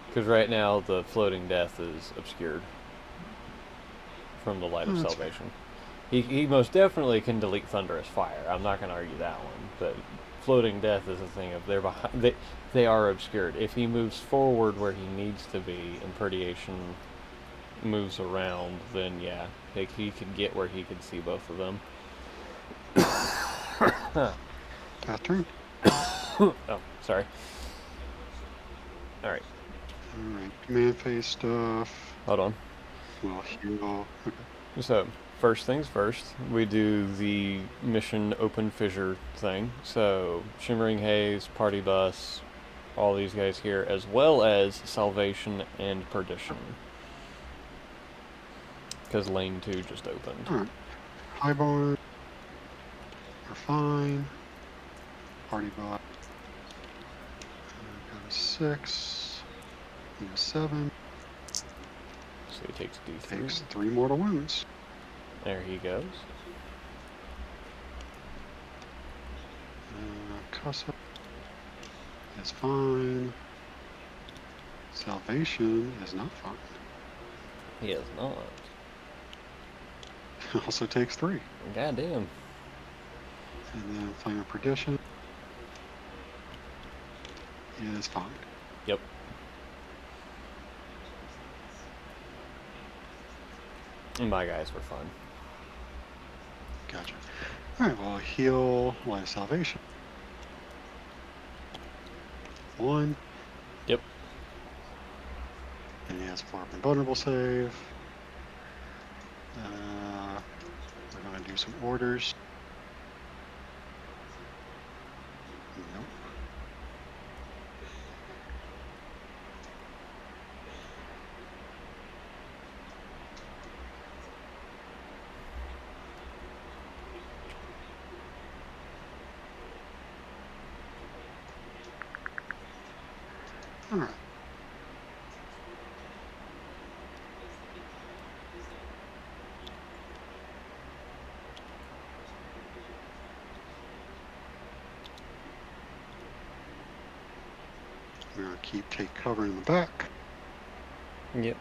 Speaker 1: Because right now the Floating Death is obscured from the Light of Salvation. He most definitely can delete Thunderous Fire. I'm not going to argue that one, but Floating Death is a thing of they're behind. They are obscured. If he moves forward where he needs to be, and Perdiation moves around, then yeah, he could get where he could see both of them.
Speaker 2: Pass turn.
Speaker 1: Oh, sorry. Alright.
Speaker 2: Alright, command phase stuff.
Speaker 1: Hold on.
Speaker 2: Well, heal. Okay.
Speaker 1: So, first things first, we do the mission open fissure thing. So, Shimmering Haze, Party Bus, all these guys here, as well as Salvation and Perdition. Because lane 2 just opened.
Speaker 2: Alright. Highborn are fine. Party Bot. Got a 6. And a 7.
Speaker 1: So he takes D3.
Speaker 2: Takes 3 mortal wounds.
Speaker 1: There he goes.
Speaker 2: Casa is fine. Salvation is not fine.
Speaker 1: He is not.
Speaker 2: Also takes 3.
Speaker 1: Goddamn.
Speaker 2: And then Flame of Perdition is fine.
Speaker 1: Yep. And my guys were fun.
Speaker 2: Gotcha. Alright, well, heal Light of Salvation. 1.
Speaker 1: Yep.
Speaker 2: And he has 4 up and vulnerable save. We're going to do some orders. Nope. All right. We're going to take cover in the back.
Speaker 1: Yep.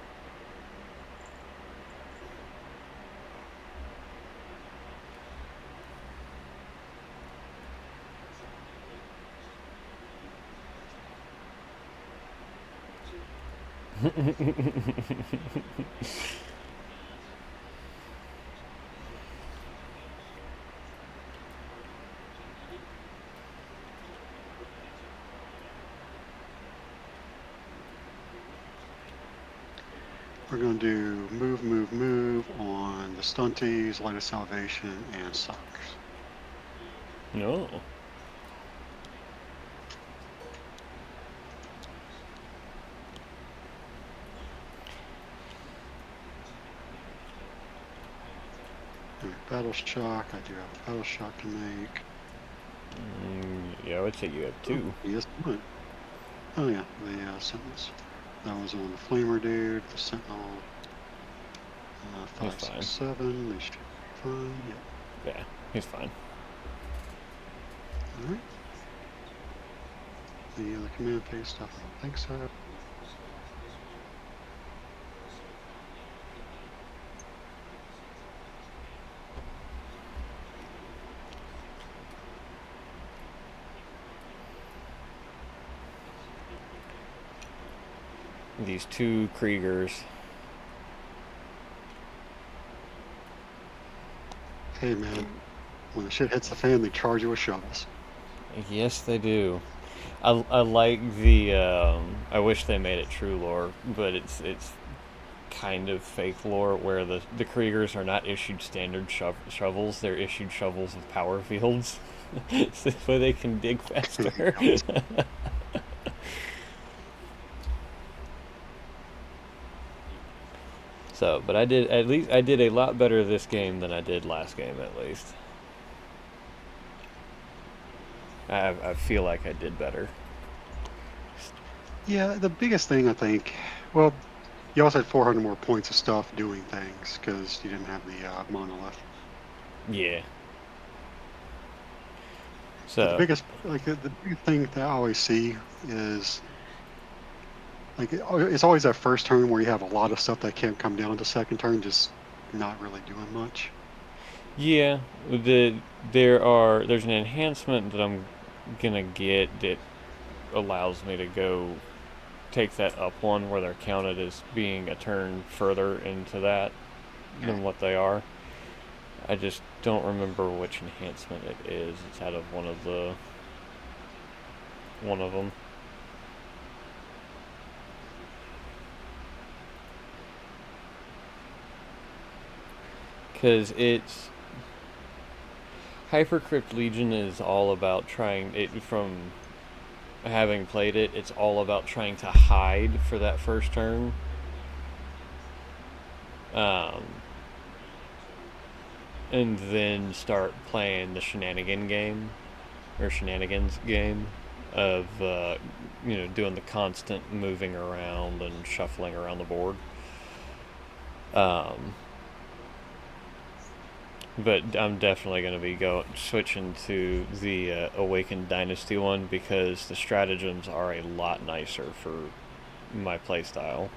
Speaker 2: We're going to do move on the stunties, Light of Salvation, and Sucks.
Speaker 1: No.
Speaker 2: Battle Shock. I do have a Battle Shock to make.
Speaker 1: Yeah, I would say you have 2.
Speaker 2: Yes, one. Oh yeah, the Sentinels. That was on the Flamer dude, the Sentinel. 5, 6, 7. They should be fine. Yep.
Speaker 1: Yeah, he's fine.
Speaker 2: Alright. The other command phase stuff, I don't think so.
Speaker 1: These 2 Kriegers.
Speaker 2: Hey man, when the shit hits the fan, they charge you with shovels.
Speaker 1: Yes, they do. I like the. I wish they made it true lore, but it's kind of fake lore where the Kriegers are not issued standard shovels, they're issued shovels with power fields. So they can dig faster. So, but I did a lot better this game than I did last game, at least. I feel like I did better.
Speaker 2: Yeah, the biggest thing I think, well, you also had 400 more points of stuff doing things because you didn't have the monolith.
Speaker 1: Yeah.
Speaker 2: But
Speaker 1: So
Speaker 2: the big thing that I always see is like it's always that first turn where you have a lot of stuff that can't come down to second turn, just not really doing much.
Speaker 1: yeah, there's an enhancement that I'm gonna get that allows me to go take that up one where they're counted as being a turn further into that than what they are. I just don't remember which enhancement it is. It's out of one of them. Because it's Hypercrypt Legion is all about from having played it, it's all about trying to hide for that first turn. And then start playing the shenanigans game of doing the constant moving around and shuffling around the board. But I'm definitely going to be switching to the Awakened Dynasty one because the stratagems are a lot nicer for my playstyle.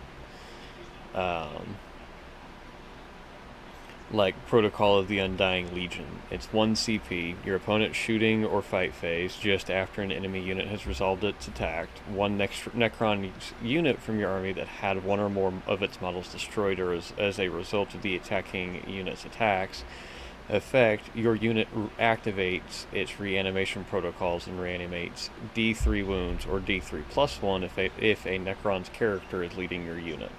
Speaker 1: Like Protocol of the Undying Legion. It's 1 CP, your opponent's shooting or fight phase just after an enemy unit has resolved its attack. One Necron unit from your army that had one or more of its models destroyed or as a result of the attacking unit's attacks effect, your unit activates its reanimation protocols and reanimates D3 wounds or D3 plus 1 if a Necron's character is leading your unit.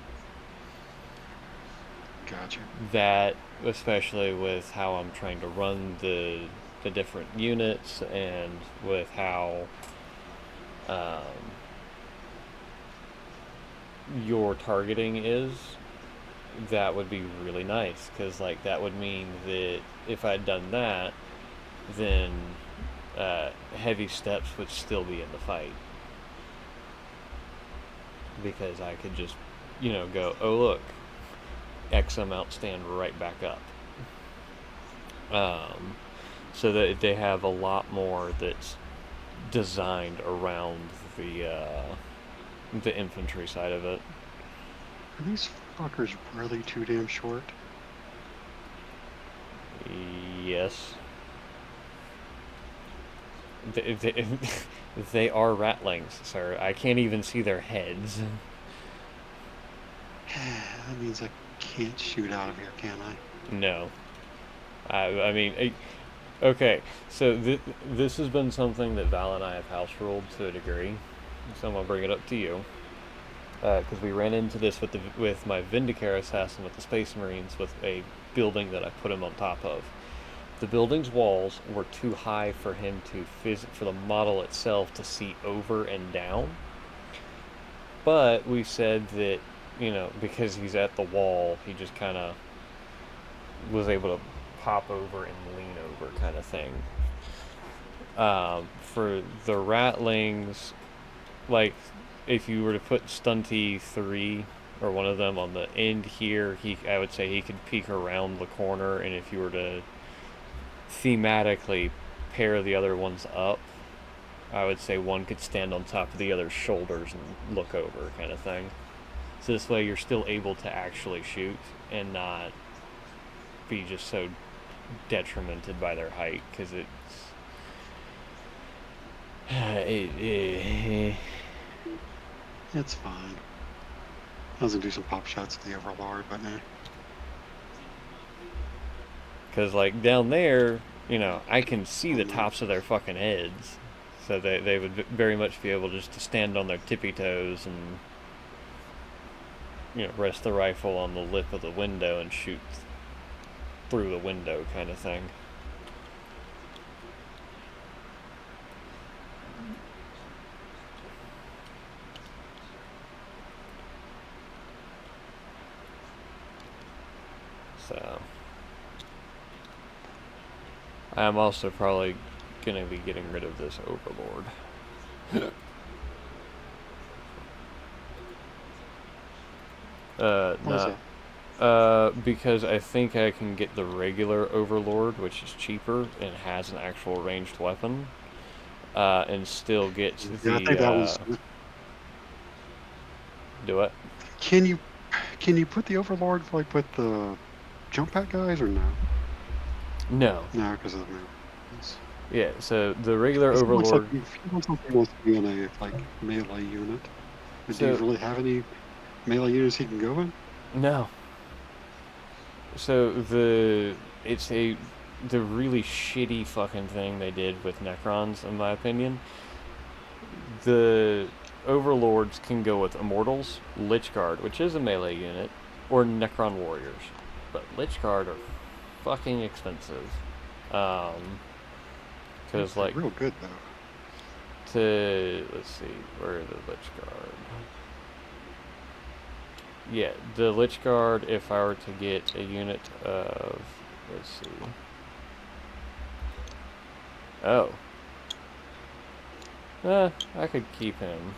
Speaker 2: Gotcha.
Speaker 1: That, especially with how I'm trying to run the different units and with how your targeting is, that would be really nice because like that would mean that if I'd done that, then heavy steps would still be in the fight because I could just go, oh look, X amount stand right back up. So that they have a lot more that's designed around the infantry side of it.
Speaker 2: Are these fuckers really too damn short?
Speaker 1: Yes. They are ratlings, sir. I can't even see their heads.
Speaker 2: That means I can't shoot out of here, can I?
Speaker 1: No. I mean, okay, so this has been something that Val and I have house ruled to a degree, so I'm going to bring it up to you. Because we ran into this with my Vindicare assassin with the Space Marines with a building that I put him on top of. The building's walls were too high for him for the model itself to see over and down. But we said that, because he's at the wall, he just kind of was able to pop over and lean over kind of thing. For the ratlings, like, if you were to put Stunty 3 or one of them on the end here, I would say he could peek around the corner, and if you were to thematically pair the other ones up, I would say one could stand on top of the other's shoulders and look over kind of thing. So this way you're still able to actually shoot and not be just so detrimented by their height, because
Speaker 2: It's fine. I was gonna do some pop shots at the Overlord, but nah.
Speaker 1: Because, like, down there, I can see the tops of their fucking heads. So they would very much be able just to stand on their tippy toes and, rest the rifle on the lip of the window and shoot through the window kind of thing. So I'm also probably gonna be getting rid of this Overlord.
Speaker 2: Why is
Speaker 1: Not
Speaker 2: that?
Speaker 1: because I think I can get the regular Overlord, which is cheaper and has an actual ranged weapon, and still get
Speaker 2: Yeah, I think that
Speaker 1: the
Speaker 2: was.
Speaker 1: do it.
Speaker 2: Can you put the Overlord like with the jump pack guys or no?
Speaker 1: No.
Speaker 2: No, because of the mountains.
Speaker 1: Yeah. So the regular
Speaker 2: Because
Speaker 1: Overlord.
Speaker 2: he looks like he wants to be in a like melee unit. But do you
Speaker 1: So
Speaker 2: really have any melee units he can go in?
Speaker 1: no. So the really shitty fucking thing they did with Necrons, in my opinion. The Overlords can go with Immortals, Lich Guard, which is a melee unit, or Necron Warriors. But Lich Guard are fucking expensive. Because,
Speaker 2: They're
Speaker 1: like,
Speaker 2: real good though.
Speaker 1: let's see, where are the Lich Guard? Yeah, the Lich Guard, if I were to get a unit of, let's see. Oh. I could keep him.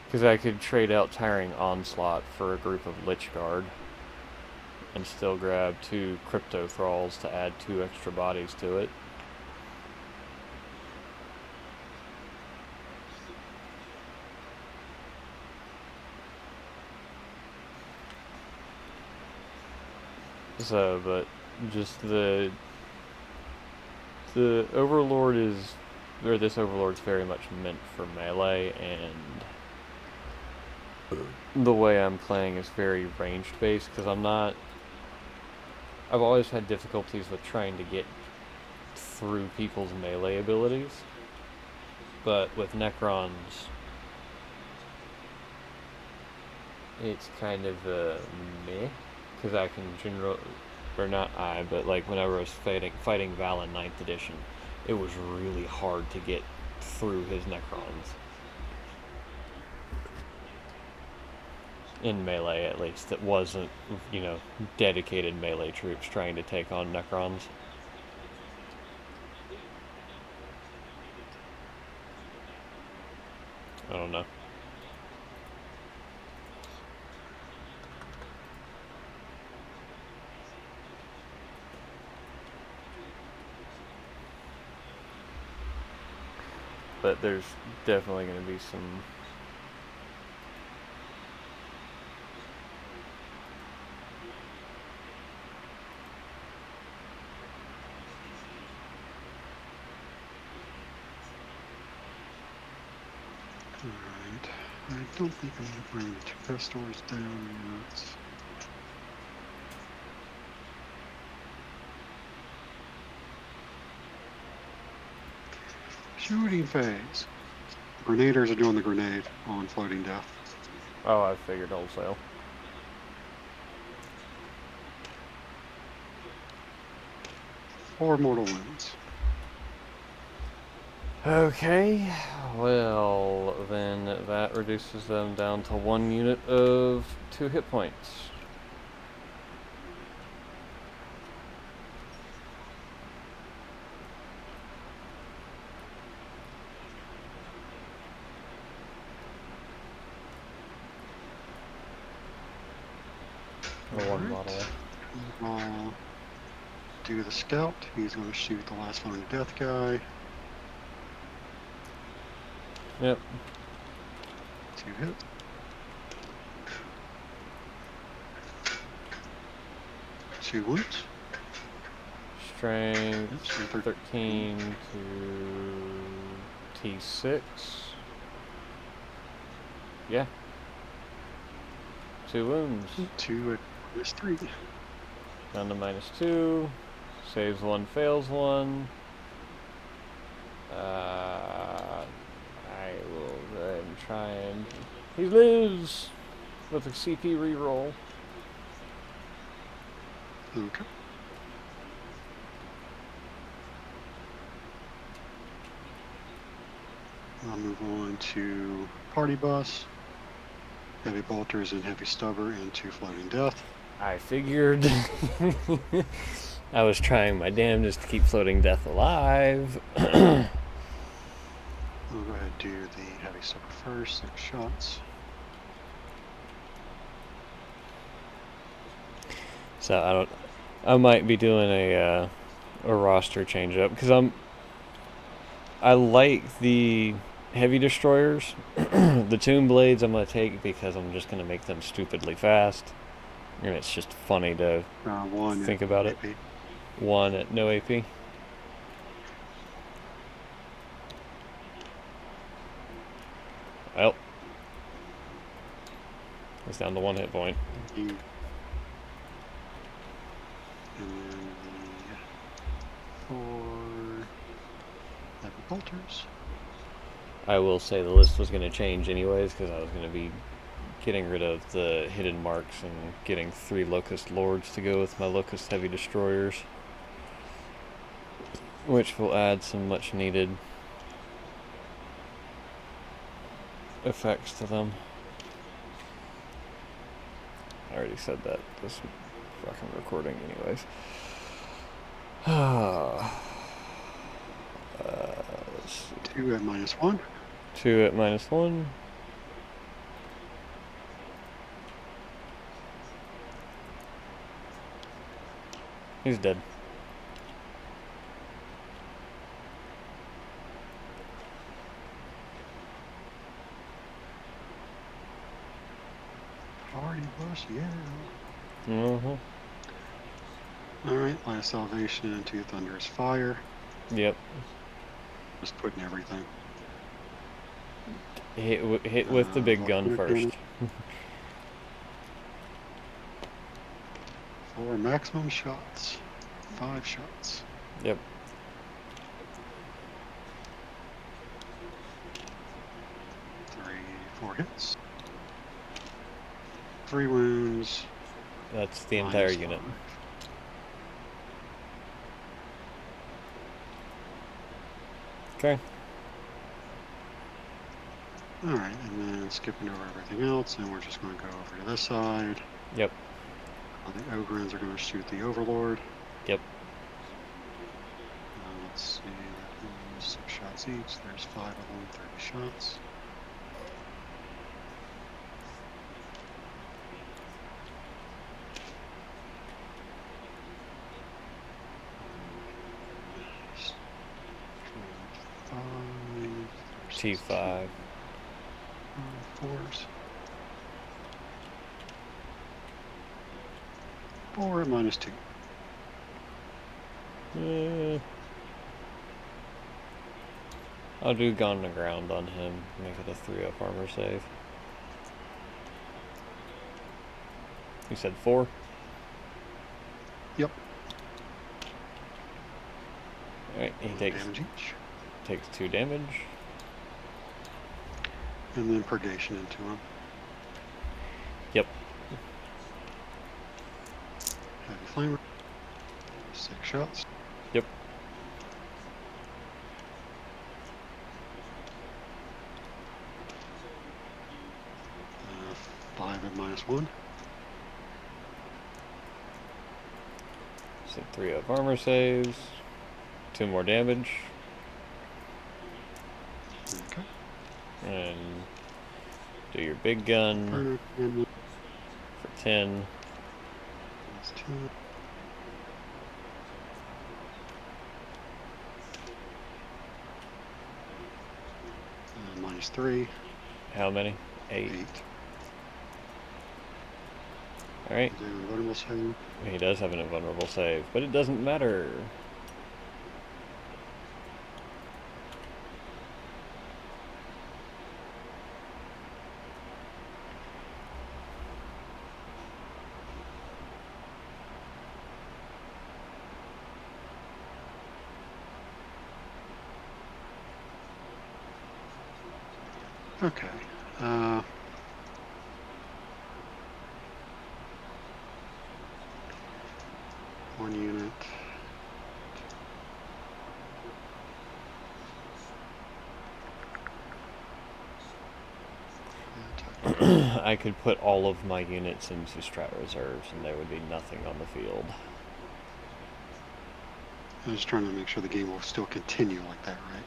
Speaker 1: Because I could trade out Tiring Onslaught for a group of Lich Guard. And still grab 2 Crypto Thralls to add 2 extra bodies to it. So, but just the Overlord is, or this Overlord's very much meant for melee, and the way I'm playing is very ranged based, because I've always had difficulties with trying to get through people's melee abilities, but with Necrons, it's kind of meh, because I can or not I, but like whenever I was fighting Val in 9th edition, it was really hard to get through his Necrons. In melee, at least. It wasn't, dedicated melee troops trying to take on Necrons. I don't know. But there's definitely going to be some.
Speaker 2: Alright. I don't think I'm going to bring the 2 pest stores down yet. Shooting phase. Grenadiers are doing the grenade on floating death.
Speaker 1: Oh, I figured wholesale.
Speaker 2: Or mortal wounds.
Speaker 1: Okay, well, then that reduces them down to 1 unit of 2 hit points. Or 1 bottle.
Speaker 2: I'll do the scout. He's going to shoot the last floating death guy.
Speaker 1: Yep.
Speaker 2: 2 hit. Two wounds.
Speaker 1: Strength 13 to T6. Yeah. 2 wounds.
Speaker 2: 2 at -3.
Speaker 1: Down to -2. Saves 1, fails 1. I will go ahead and try and He lives with a CP reroll.
Speaker 2: Okay. I'll move on to Party Bus, Heavy Bolters and Heavy Stubber into Floating Death.
Speaker 1: I figured. I was trying my damnedest to keep Floating Death alive.
Speaker 2: We'll go ahead and do the Heavy Stubber first, 6 shots.
Speaker 1: So I might be doing a roster change up because I like the heavy destroyers. The Tomb Blades I'm gonna take because I'm just gonna make them stupidly fast, and it's just funny to think about
Speaker 2: AP.
Speaker 1: it. 1 at no AP. Well, it's down to 1 hit point.
Speaker 2: And then the 4 Heavy Bolters.
Speaker 1: I will say the list was going to change anyways because I was going to be getting rid of the hidden marks and getting 3 Locust Lords to go with my Locust Heavy Destroyers, which will add some much needed effects to them. I already said that this fucking recording anyways. Let's see.
Speaker 2: 2 at -1.
Speaker 1: 2 at -1. He's dead.
Speaker 2: Party Bus, yeah.
Speaker 1: Mm-hmm.
Speaker 2: Alright, last Salvation into Thunderous Fire.
Speaker 1: Yep.
Speaker 2: Just putting everything.
Speaker 1: Hit with the big gun first.
Speaker 2: 4 maximum shots. 5 shots.
Speaker 1: Yep.
Speaker 2: 4 hits. 3 wounds.
Speaker 1: That's the entire
Speaker 2: -5.
Speaker 1: unit. Okay.
Speaker 2: Alright, and then skipping over everything else, and we're just going to go over to this side.
Speaker 1: Yep.
Speaker 2: The Ogrins are going to shoot the Overlord.
Speaker 1: Yep.
Speaker 2: Let's see, that is 6 shots each. There's 5 of them, 30 shots.
Speaker 1: T5.
Speaker 2: 4s. 4 at -2.
Speaker 1: I'll do Gone to Ground on him. Make it a 3-up armor save. You said 4?
Speaker 2: Yep.
Speaker 1: Alright, he
Speaker 2: Damage each.
Speaker 1: takes 2 damage.
Speaker 2: And then Purgation into him.
Speaker 1: Yep.
Speaker 2: Heavy Flamer. 6 shots.
Speaker 1: Yep.
Speaker 2: Uh, 5 at -1.
Speaker 1: So 3-up armor saves. 2 more damage.
Speaker 2: Okay.
Speaker 1: And do your big gun
Speaker 2: Burner damage.
Speaker 1: for 10.
Speaker 2: -2. -3.
Speaker 1: How many? 8.
Speaker 2: 8.
Speaker 1: Alright.
Speaker 2: Do invulnerable save.
Speaker 1: He does have an invulnerable save, but it doesn't matter.
Speaker 2: Okay. 1 unit.
Speaker 1: I could put all of my units into strat reserves and there would be nothing on the field.
Speaker 2: I was trying to make sure the game will still continue like that, right?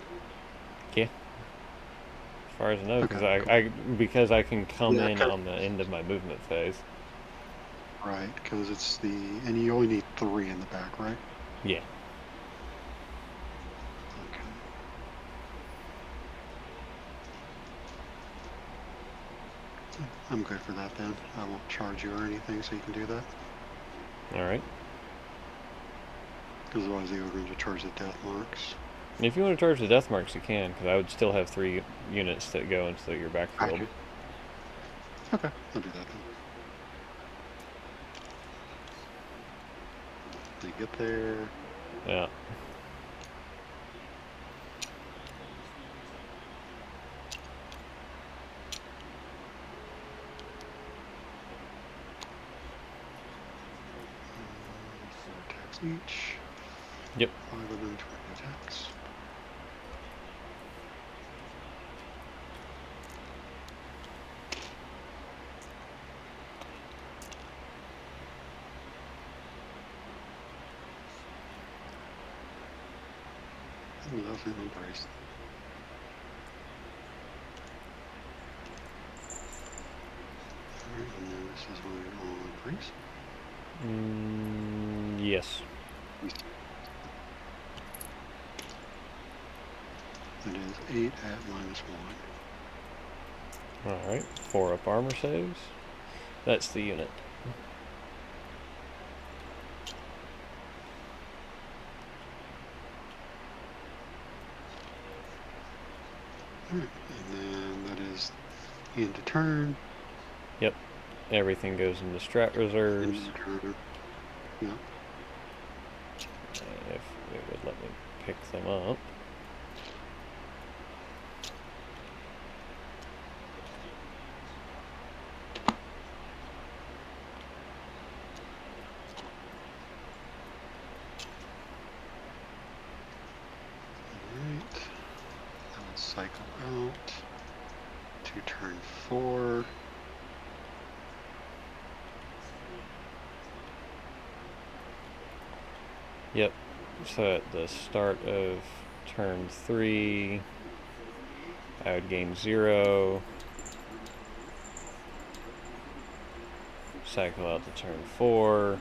Speaker 1: Yeah. As far as I know,
Speaker 2: Okay,
Speaker 1: because I can come
Speaker 2: Yeah,
Speaker 1: in on the end of my movement phase.
Speaker 2: right, because it's and you only need 3 in the back, right?
Speaker 1: Yeah.
Speaker 2: Okay. I'm good for that then. I won't charge you or anything, so you can do that.
Speaker 1: Alright.
Speaker 2: Because otherwise the Ogrins will charge the death marks.
Speaker 1: If you want to charge the death marks, you can, because I would still have 3 units that go into your backfield.
Speaker 2: Okay, I'll do that then. They get there.
Speaker 1: Yeah.
Speaker 2: Attacks each.
Speaker 1: Yep.
Speaker 2: 5 of them, 20 attacks. Lovely embrace. Alright, and then this is on priest.
Speaker 1: Yes.
Speaker 2: It is 8 at -1.
Speaker 1: Alright. 4 up armor saves. That's the unit.
Speaker 2: Alright, and then that is end of turn.
Speaker 1: Yep. Everything goes into strat reserves.
Speaker 2: End of turn. Yeah.
Speaker 1: If it would let me pick them up.
Speaker 2: Alright. That would cycle out to turn 4.
Speaker 1: Yep. So at the start of turn 3, I would gain 0. Cycle out to turn 4.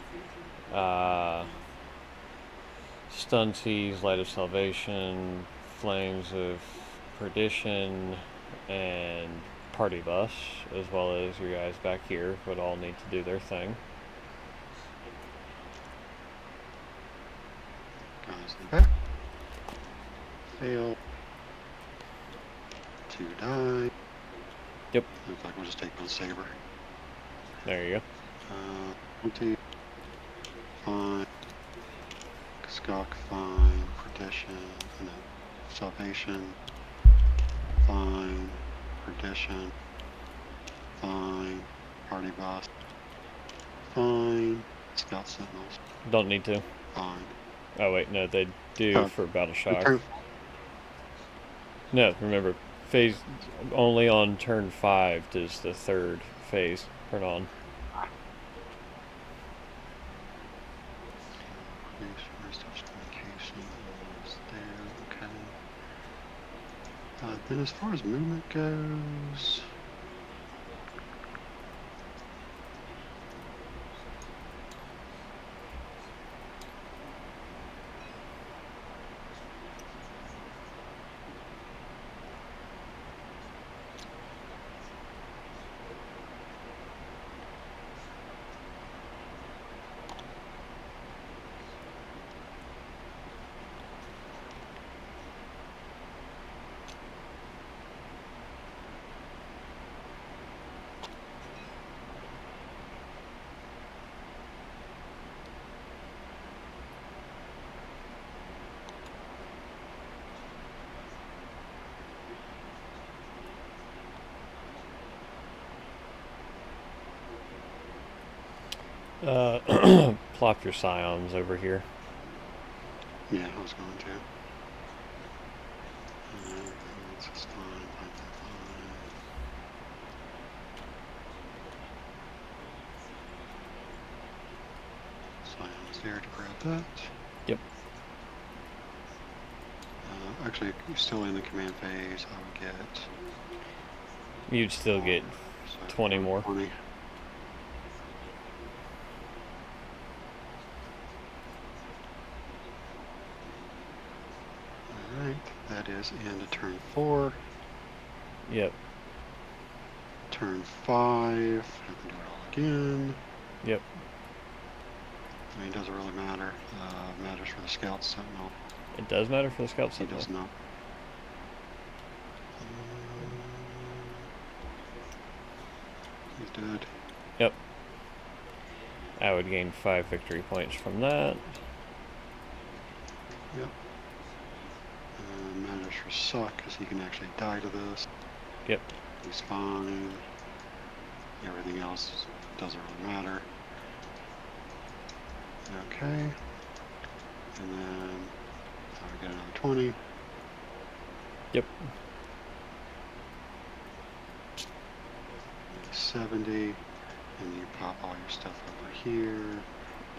Speaker 1: Stun Seize, Light of Salvation, Flames of Perdition, and Party Bus, as well as your guys back here, would all need to do their thing.
Speaker 2: Guys in the back. Fail. 2 die.
Speaker 1: Yep.
Speaker 2: Looks like we'll just take on Saber.
Speaker 1: There you go.
Speaker 2: 20. Fine. Skok, fine. Perdition. No. Salvation. Fine. Perdition. Fine. Party Boss. Fine. Scout Sentinels.
Speaker 1: Don't need to.
Speaker 2: Fine.
Speaker 1: Oh wait, no, they do for Battle Shock. No, remember, phase only on turn 5 does the 3rd phase turn on.
Speaker 2: Then as far as movement goes,
Speaker 1: Plop your scions over here.
Speaker 2: Yeah, I was going to. That's just fine. Scions there to grab that.
Speaker 1: Yep.
Speaker 2: Actually, you're still in the command phase. I would get.
Speaker 1: You'd still get 20 more.
Speaker 2: 20. Alright, that is into turn 4.
Speaker 1: Yep.
Speaker 2: Turn 5. Have to do it all again.
Speaker 1: Yep.
Speaker 2: I mean, it doesn't really matter. Matters for the scout sentinel.
Speaker 1: It does matter for the scout
Speaker 2: He
Speaker 1: sentinel.
Speaker 2: does not. He's dead.
Speaker 1: Yep. I would gain 5 victory points from that.
Speaker 2: Yep. Matters for Suck, because he can actually die to this.
Speaker 1: Yep.
Speaker 2: He's fine. Everything else doesn't really matter. Okay. And then I would get another 20.
Speaker 1: Yep.
Speaker 2: 70. And you pop all your stuff over here.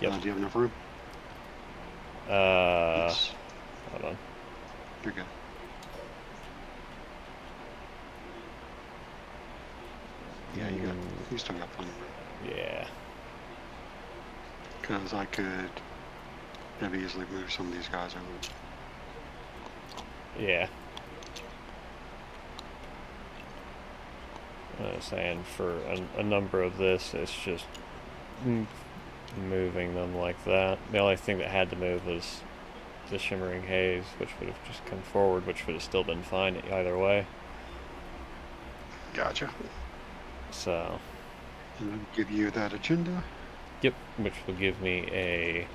Speaker 1: Yep.
Speaker 2: Do you have enough room?
Speaker 1: Yes. Hold on.
Speaker 2: You're good. Yeah, you still got plenty of room.
Speaker 1: Yeah.
Speaker 2: Because I could have easily moved some of these guys over.
Speaker 1: Yeah. I was saying for a number of this, it's just moving them like that. The only thing that had to move was the Shimmering Haze, which would have just come forward, which would have still been fine either way.
Speaker 2: Gotcha.
Speaker 1: So.
Speaker 2: And then give you that agenda.
Speaker 1: Yep, which will give me a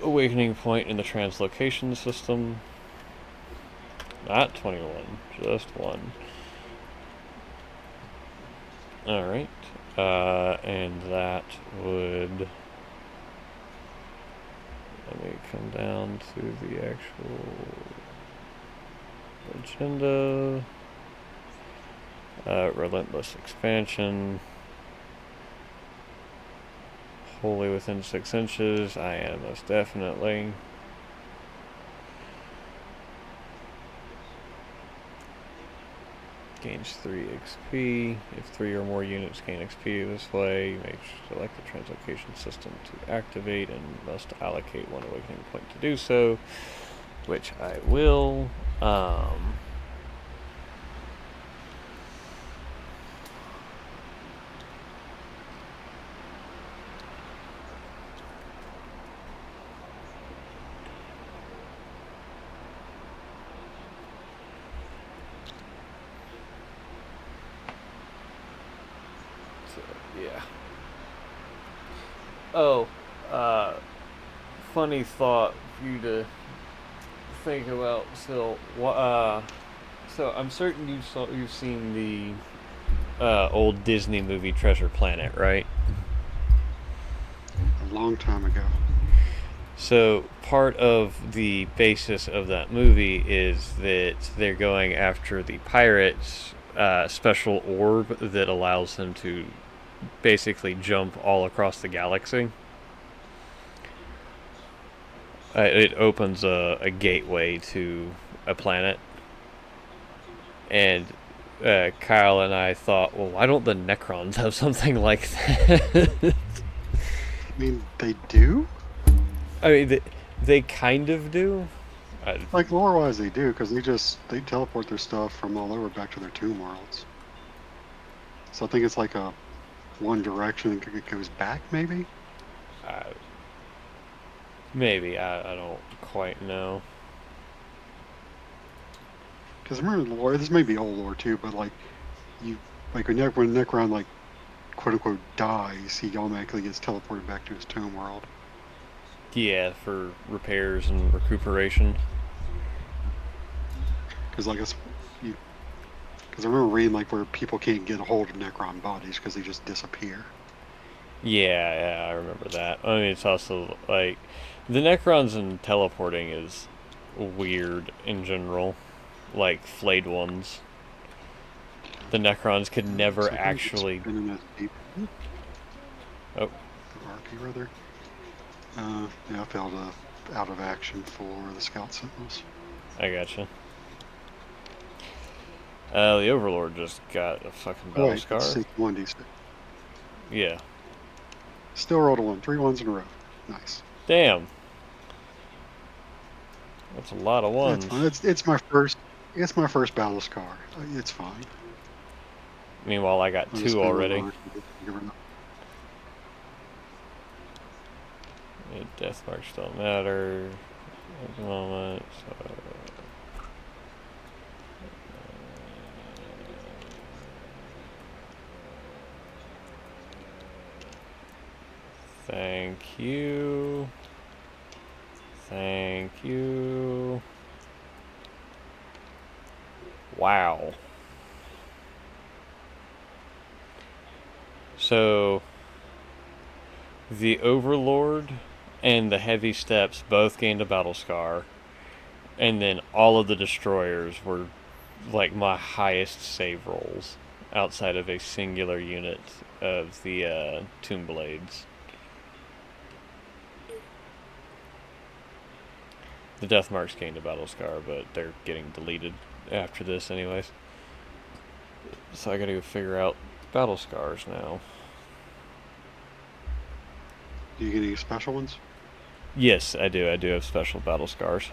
Speaker 1: awakening point in the translocation system. Not 21, just 1. Alright, and that would, let me come down to the actual agenda. Relentless expansion. Wholly within 6 inches, I am most definitely. Gains 3 XP. If 3 or more units gain XP this way, you may select the translocation system to activate and must allocate 1 awakening point to do so, which I will. Yeah. Oh, funny thought for you to think about still. So I'm certain you've seen the old Disney movie Treasure Planet, right?
Speaker 2: A long time ago.
Speaker 1: So part of the basis of that movie is that they're going after the pirates' special orb that allows them to basically jump all across the galaxy. It opens a gateway to a planet. And Kyle and I thought, well, why don't the Necrons have something like that?
Speaker 2: I mean, they do?
Speaker 1: I mean, they kind of do.
Speaker 2: Like, lore-wise, they do, because they teleport their stuff from all over back to their tomb worlds. So I think it's like a one direction and it goes back, maybe?
Speaker 1: Maybe. I don't quite know.
Speaker 2: Because remember the lore, this may be old lore too, but like, when Necron, like, quote-unquote dies, he automatically gets teleported back to his tomb world.
Speaker 1: Yeah, for repairs and recuperation.
Speaker 2: Because I remember reading like where people can't get a hold of Necron bodies because they just disappear.
Speaker 1: Yeah, I remember that. I mean, it's also like the Necrons and teleporting is weird in general. Like flayed ones. The Necrons could
Speaker 2: Looks
Speaker 1: never
Speaker 2: like I'm just
Speaker 1: actually.
Speaker 2: spinning a deep.
Speaker 1: Oh,
Speaker 2: Or Arky, rather. Yeah, I failed out of action for the Scout Sentinels.
Speaker 1: I gotcha. The Overlord just got a fucking
Speaker 2: Oh,
Speaker 1: battle
Speaker 2: wait, it's
Speaker 1: scar.
Speaker 2: 61d6.
Speaker 1: Yeah.
Speaker 2: Still rolled a 1. 3 ones in a row. Nice.
Speaker 1: Damn. That's a lot of
Speaker 2: That's
Speaker 1: ones.
Speaker 2: fine. It's my first. It's my first battle scar. It's fine.
Speaker 1: Meanwhile, I got
Speaker 2: I'll just
Speaker 1: 2
Speaker 2: spend one
Speaker 1: already.
Speaker 2: on it.
Speaker 1: Yeah, death marks don't matter at the moment. So. Thank you. Thank you. Wow. So, the Overlord and the Heavy Steps both gained a battle scar, and then all of the destroyers were like my highest save rolls outside of a singular unit of the Tomb Blades. The Death Marks gained a battle scar, but they're getting deleted after this, anyways. So I gotta go figure out battle scars now.
Speaker 2: Do you get any special ones?
Speaker 1: Yes, I do. I do have special battle scars.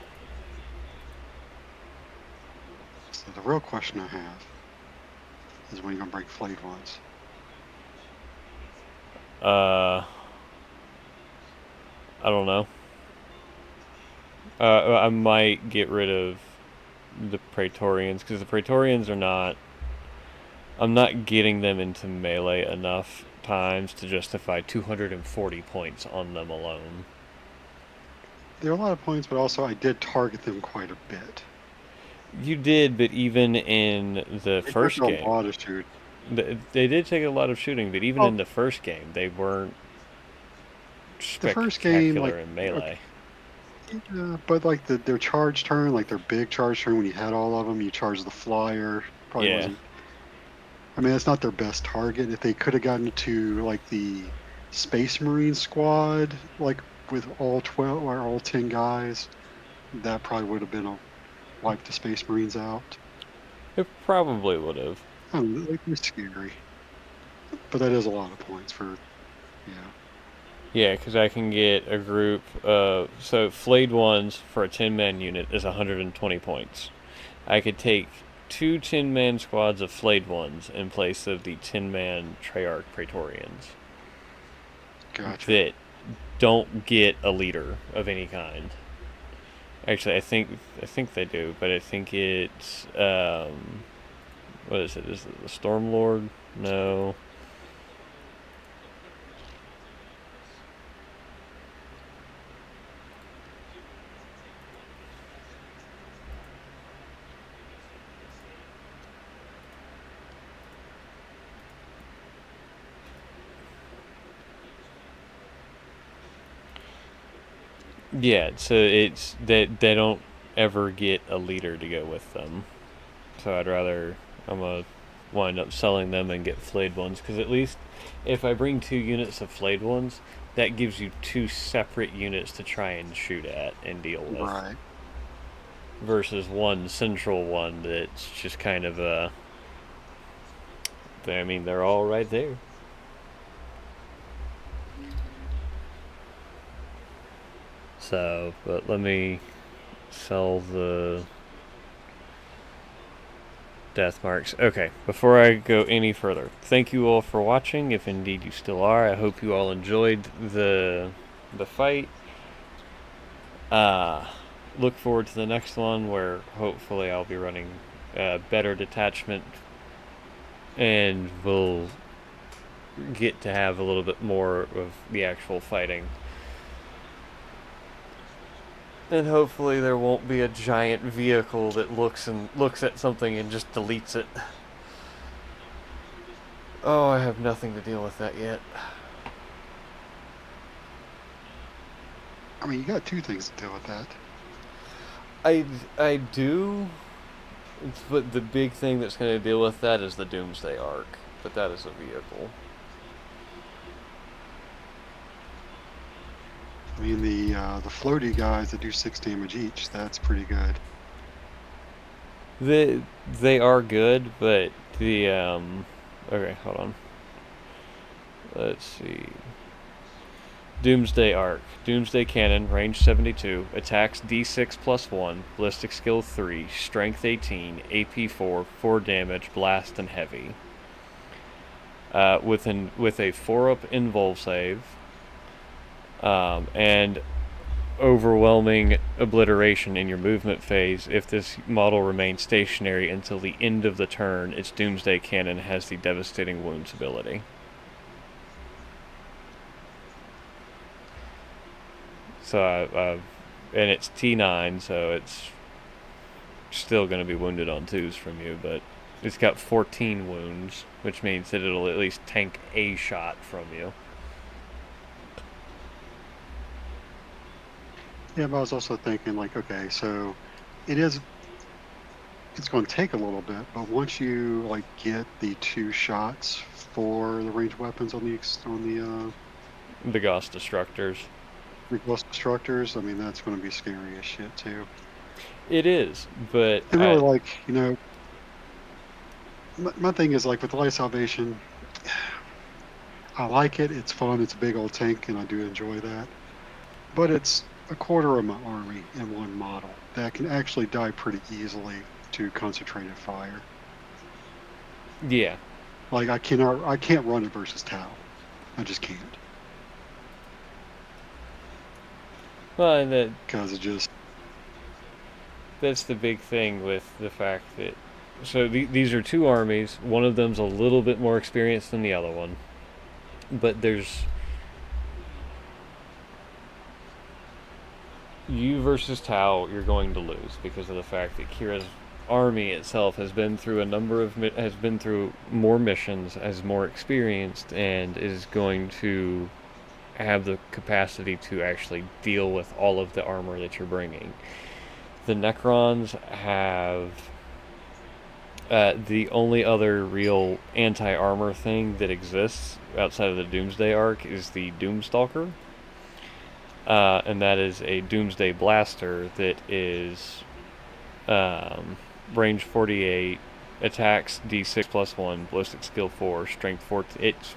Speaker 2: So the real question I have is when you're gonna bring flayed ones.
Speaker 1: I don't know. I might get rid of the Praetorians because the Praetorians are not. I'm not getting them into melee enough times to justify 240 points on them alone.
Speaker 2: There are a lot of points, but also I did target them quite a bit.
Speaker 1: You did, but even in the
Speaker 2: They took
Speaker 1: first
Speaker 2: a
Speaker 1: game,
Speaker 2: lot of shoot.
Speaker 1: they did take a lot of shooting, but even
Speaker 2: Well,
Speaker 1: in the first game, they weren't
Speaker 2: the first game, like,
Speaker 1: spectacular in melee.
Speaker 2: yeah, but like their charge turn, like their big charge turn, when you had all of them, you charge the flyer. Probably
Speaker 1: Yeah.
Speaker 2: wasn't. I mean, it's not their best target. If they could have gotten to like the Space Marine squad, like with all 12 or all 10 guys, that probably would have been a wipe the Space Marines out.
Speaker 1: It probably would have.
Speaker 2: I don't know, like, they're scary, but that is a lot of points for, yeah.
Speaker 1: Yeah, because I can get a group. So flayed ones for a 10-man unit is 120 points. I could take two 10-man squads of flayed ones in place of the 10-man Treyarch Praetorians
Speaker 2: Gotcha.
Speaker 1: that don't get a leader of any kind. Actually, I think they do, but I think it's what is it? Is it the Stormlord? No. Yeah, so it's that they don't ever get a leader to go with them. So I'm gonna wind up selling them and get flayed ones because at least if I bring 2 units of flayed ones, that gives you 2 separate units to try and shoot at and deal with,
Speaker 2: Right.
Speaker 1: versus one central one that's just kind of a. I mean, they're all right there. So, but let me sell the death marks. Okay, before I go any further, thank you all for watching. If indeed you still are, I hope you all enjoyed the fight. Look forward to the next one where hopefully I'll be running better detachment and we'll get to have a little bit more of the actual fighting. And hopefully there won't be a giant vehicle that looks at something and just deletes it. Oh, I have nothing to deal with that yet.
Speaker 2: I mean, you got two things to deal with that.
Speaker 1: I do, but the big thing that's going to deal with that is the Doomsday Arc. But that is a vehicle.
Speaker 2: I mean, the floaty guys that do 6 damage each, that's pretty good.
Speaker 1: They are good, but the okay, hold on. Let's see. Doomsday Arc. Doomsday Cannon, range 72, attacks D6 plus 1, ballistic skill 3, strength 18, AP 4, 4 damage, blast, and heavy. With a 4-up invul save, and overwhelming obliteration in your movement phase. If this model remains stationary until the end of the turn, its Doomsday Cannon has the devastating wounds ability. So and it's T9, so it's still going to be wounded on 2s from you, but it's got 14 wounds, which means that it'll at least tank a shot from you.
Speaker 2: Yeah, but I was also thinking, like, okay, so it's going to take a little bit, but once you like get the 2 shots for the ranged weapons on
Speaker 1: The Gauss Destructors.
Speaker 2: Ghost Destructors, I mean, that's going to be scary as shit too.
Speaker 1: It is, but
Speaker 2: And really, like, you know, my thing is, like, with the Light Salvation, I like it. It's fun. It's a big old tank, and I do enjoy that. But it's a quarter of my army in one model that can actually die pretty easily to concentrated fire.
Speaker 1: yeah.
Speaker 2: Like, I can't run it versus Tau. I just can't.
Speaker 1: Well, and
Speaker 2: Because it just...
Speaker 1: that's the big thing with the fact that... So these are 2 armies. One of them's a little bit more experienced than the other one. But there's... You versus Tau, you're going to lose because of the fact that Kira's army itself has been through more missions, has more experienced, and is going to have the capacity to actually deal with all of the armor that you're bringing. The Necrons have the only other real anti-armor thing that exists outside of the Doomsday Arc is the Doomstalker, and that is a Doomsday Blaster that is range 48, attacks D6 plus 1, ballistic skill 4, strength 4. It's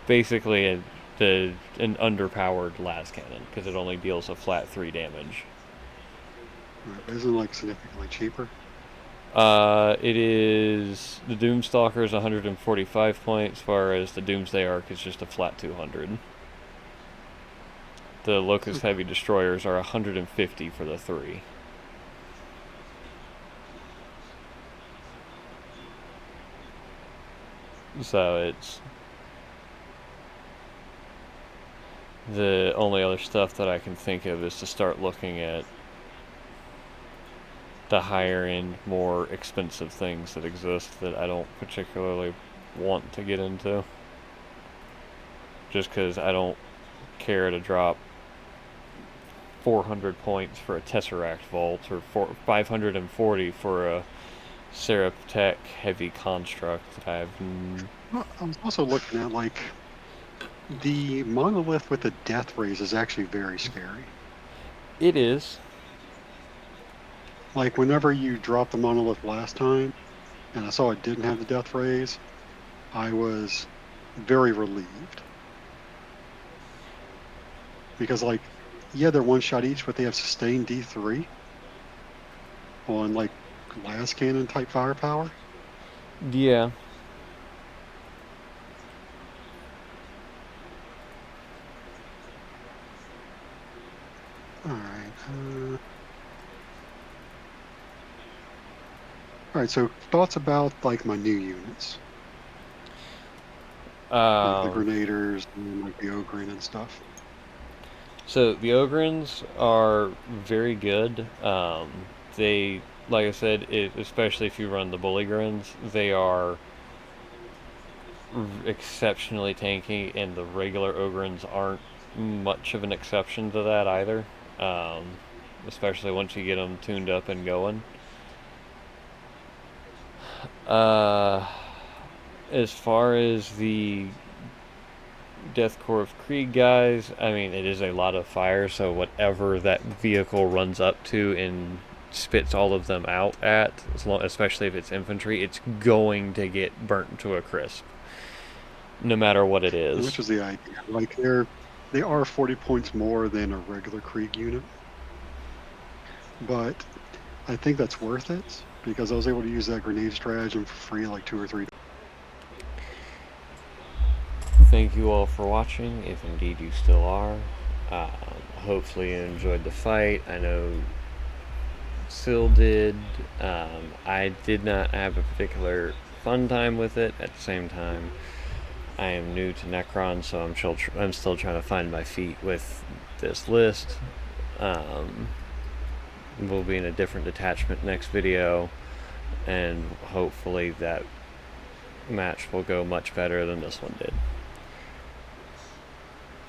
Speaker 1: basically an underpowered las cannon because it only deals a flat 3 damage.
Speaker 2: Isn't it, like, significantly cheaper?
Speaker 1: It is... The Doomstalker is 145 points, whereas the Doomsday Arc is just a flat 200. The Locust Heavy Destroyers are 150 for the 3. So it's... The only other stuff that I can think of is to start looking at the higher end, more expensive things that exist that I don't particularly want to get into. Just because I don't care to drop 400 points for a Tesseract Vault or 540 for a Seraptech Heavy Construct that I have.
Speaker 2: Well, I was also looking at, like, the monolith with the death rays is actually very scary.
Speaker 1: It is.
Speaker 2: Like, whenever you dropped the monolith last time, and I saw it didn't have the death rays, I was very relieved. Because, like, yeah, they're one shot each, but they have sustained D3 on, like, las cannon type firepower.
Speaker 1: Yeah.
Speaker 2: Alright. Alright, so thoughts about, like, my new units. Like the Grenaders and, like, the Ogren and stuff.
Speaker 1: So the Ogrins are very good. They, like I said, especially if you run the Bullygrins, they are exceptionally tanky, and the regular Ogrins aren't much of an exception to that either, especially once you get them tuned up and going. As far as the Death Corps of Krieg guys, I mean, it is a lot of fire, so whatever that vehicle runs up to and spits all of them out at, especially if it's infantry, it's going to get burnt to a crisp, no matter what it is.
Speaker 2: Which is the idea. Like they are 40 points more than a regular Krieg unit, but I think that's worth it because I was able to use that grenade stratagem for free like 2 or 3.
Speaker 1: Thank you all for watching, if indeed you still are. Hopefully you enjoyed the fight. I know Sil did. I did not have a particular fun time with it. At the same time, I am new to Necron, so I'm still trying to find my feet with this list. We'll be in a different detachment next video, and hopefully that match will go much better than this one did.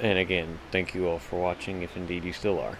Speaker 1: And again, thank you all for watching, if indeed you still are.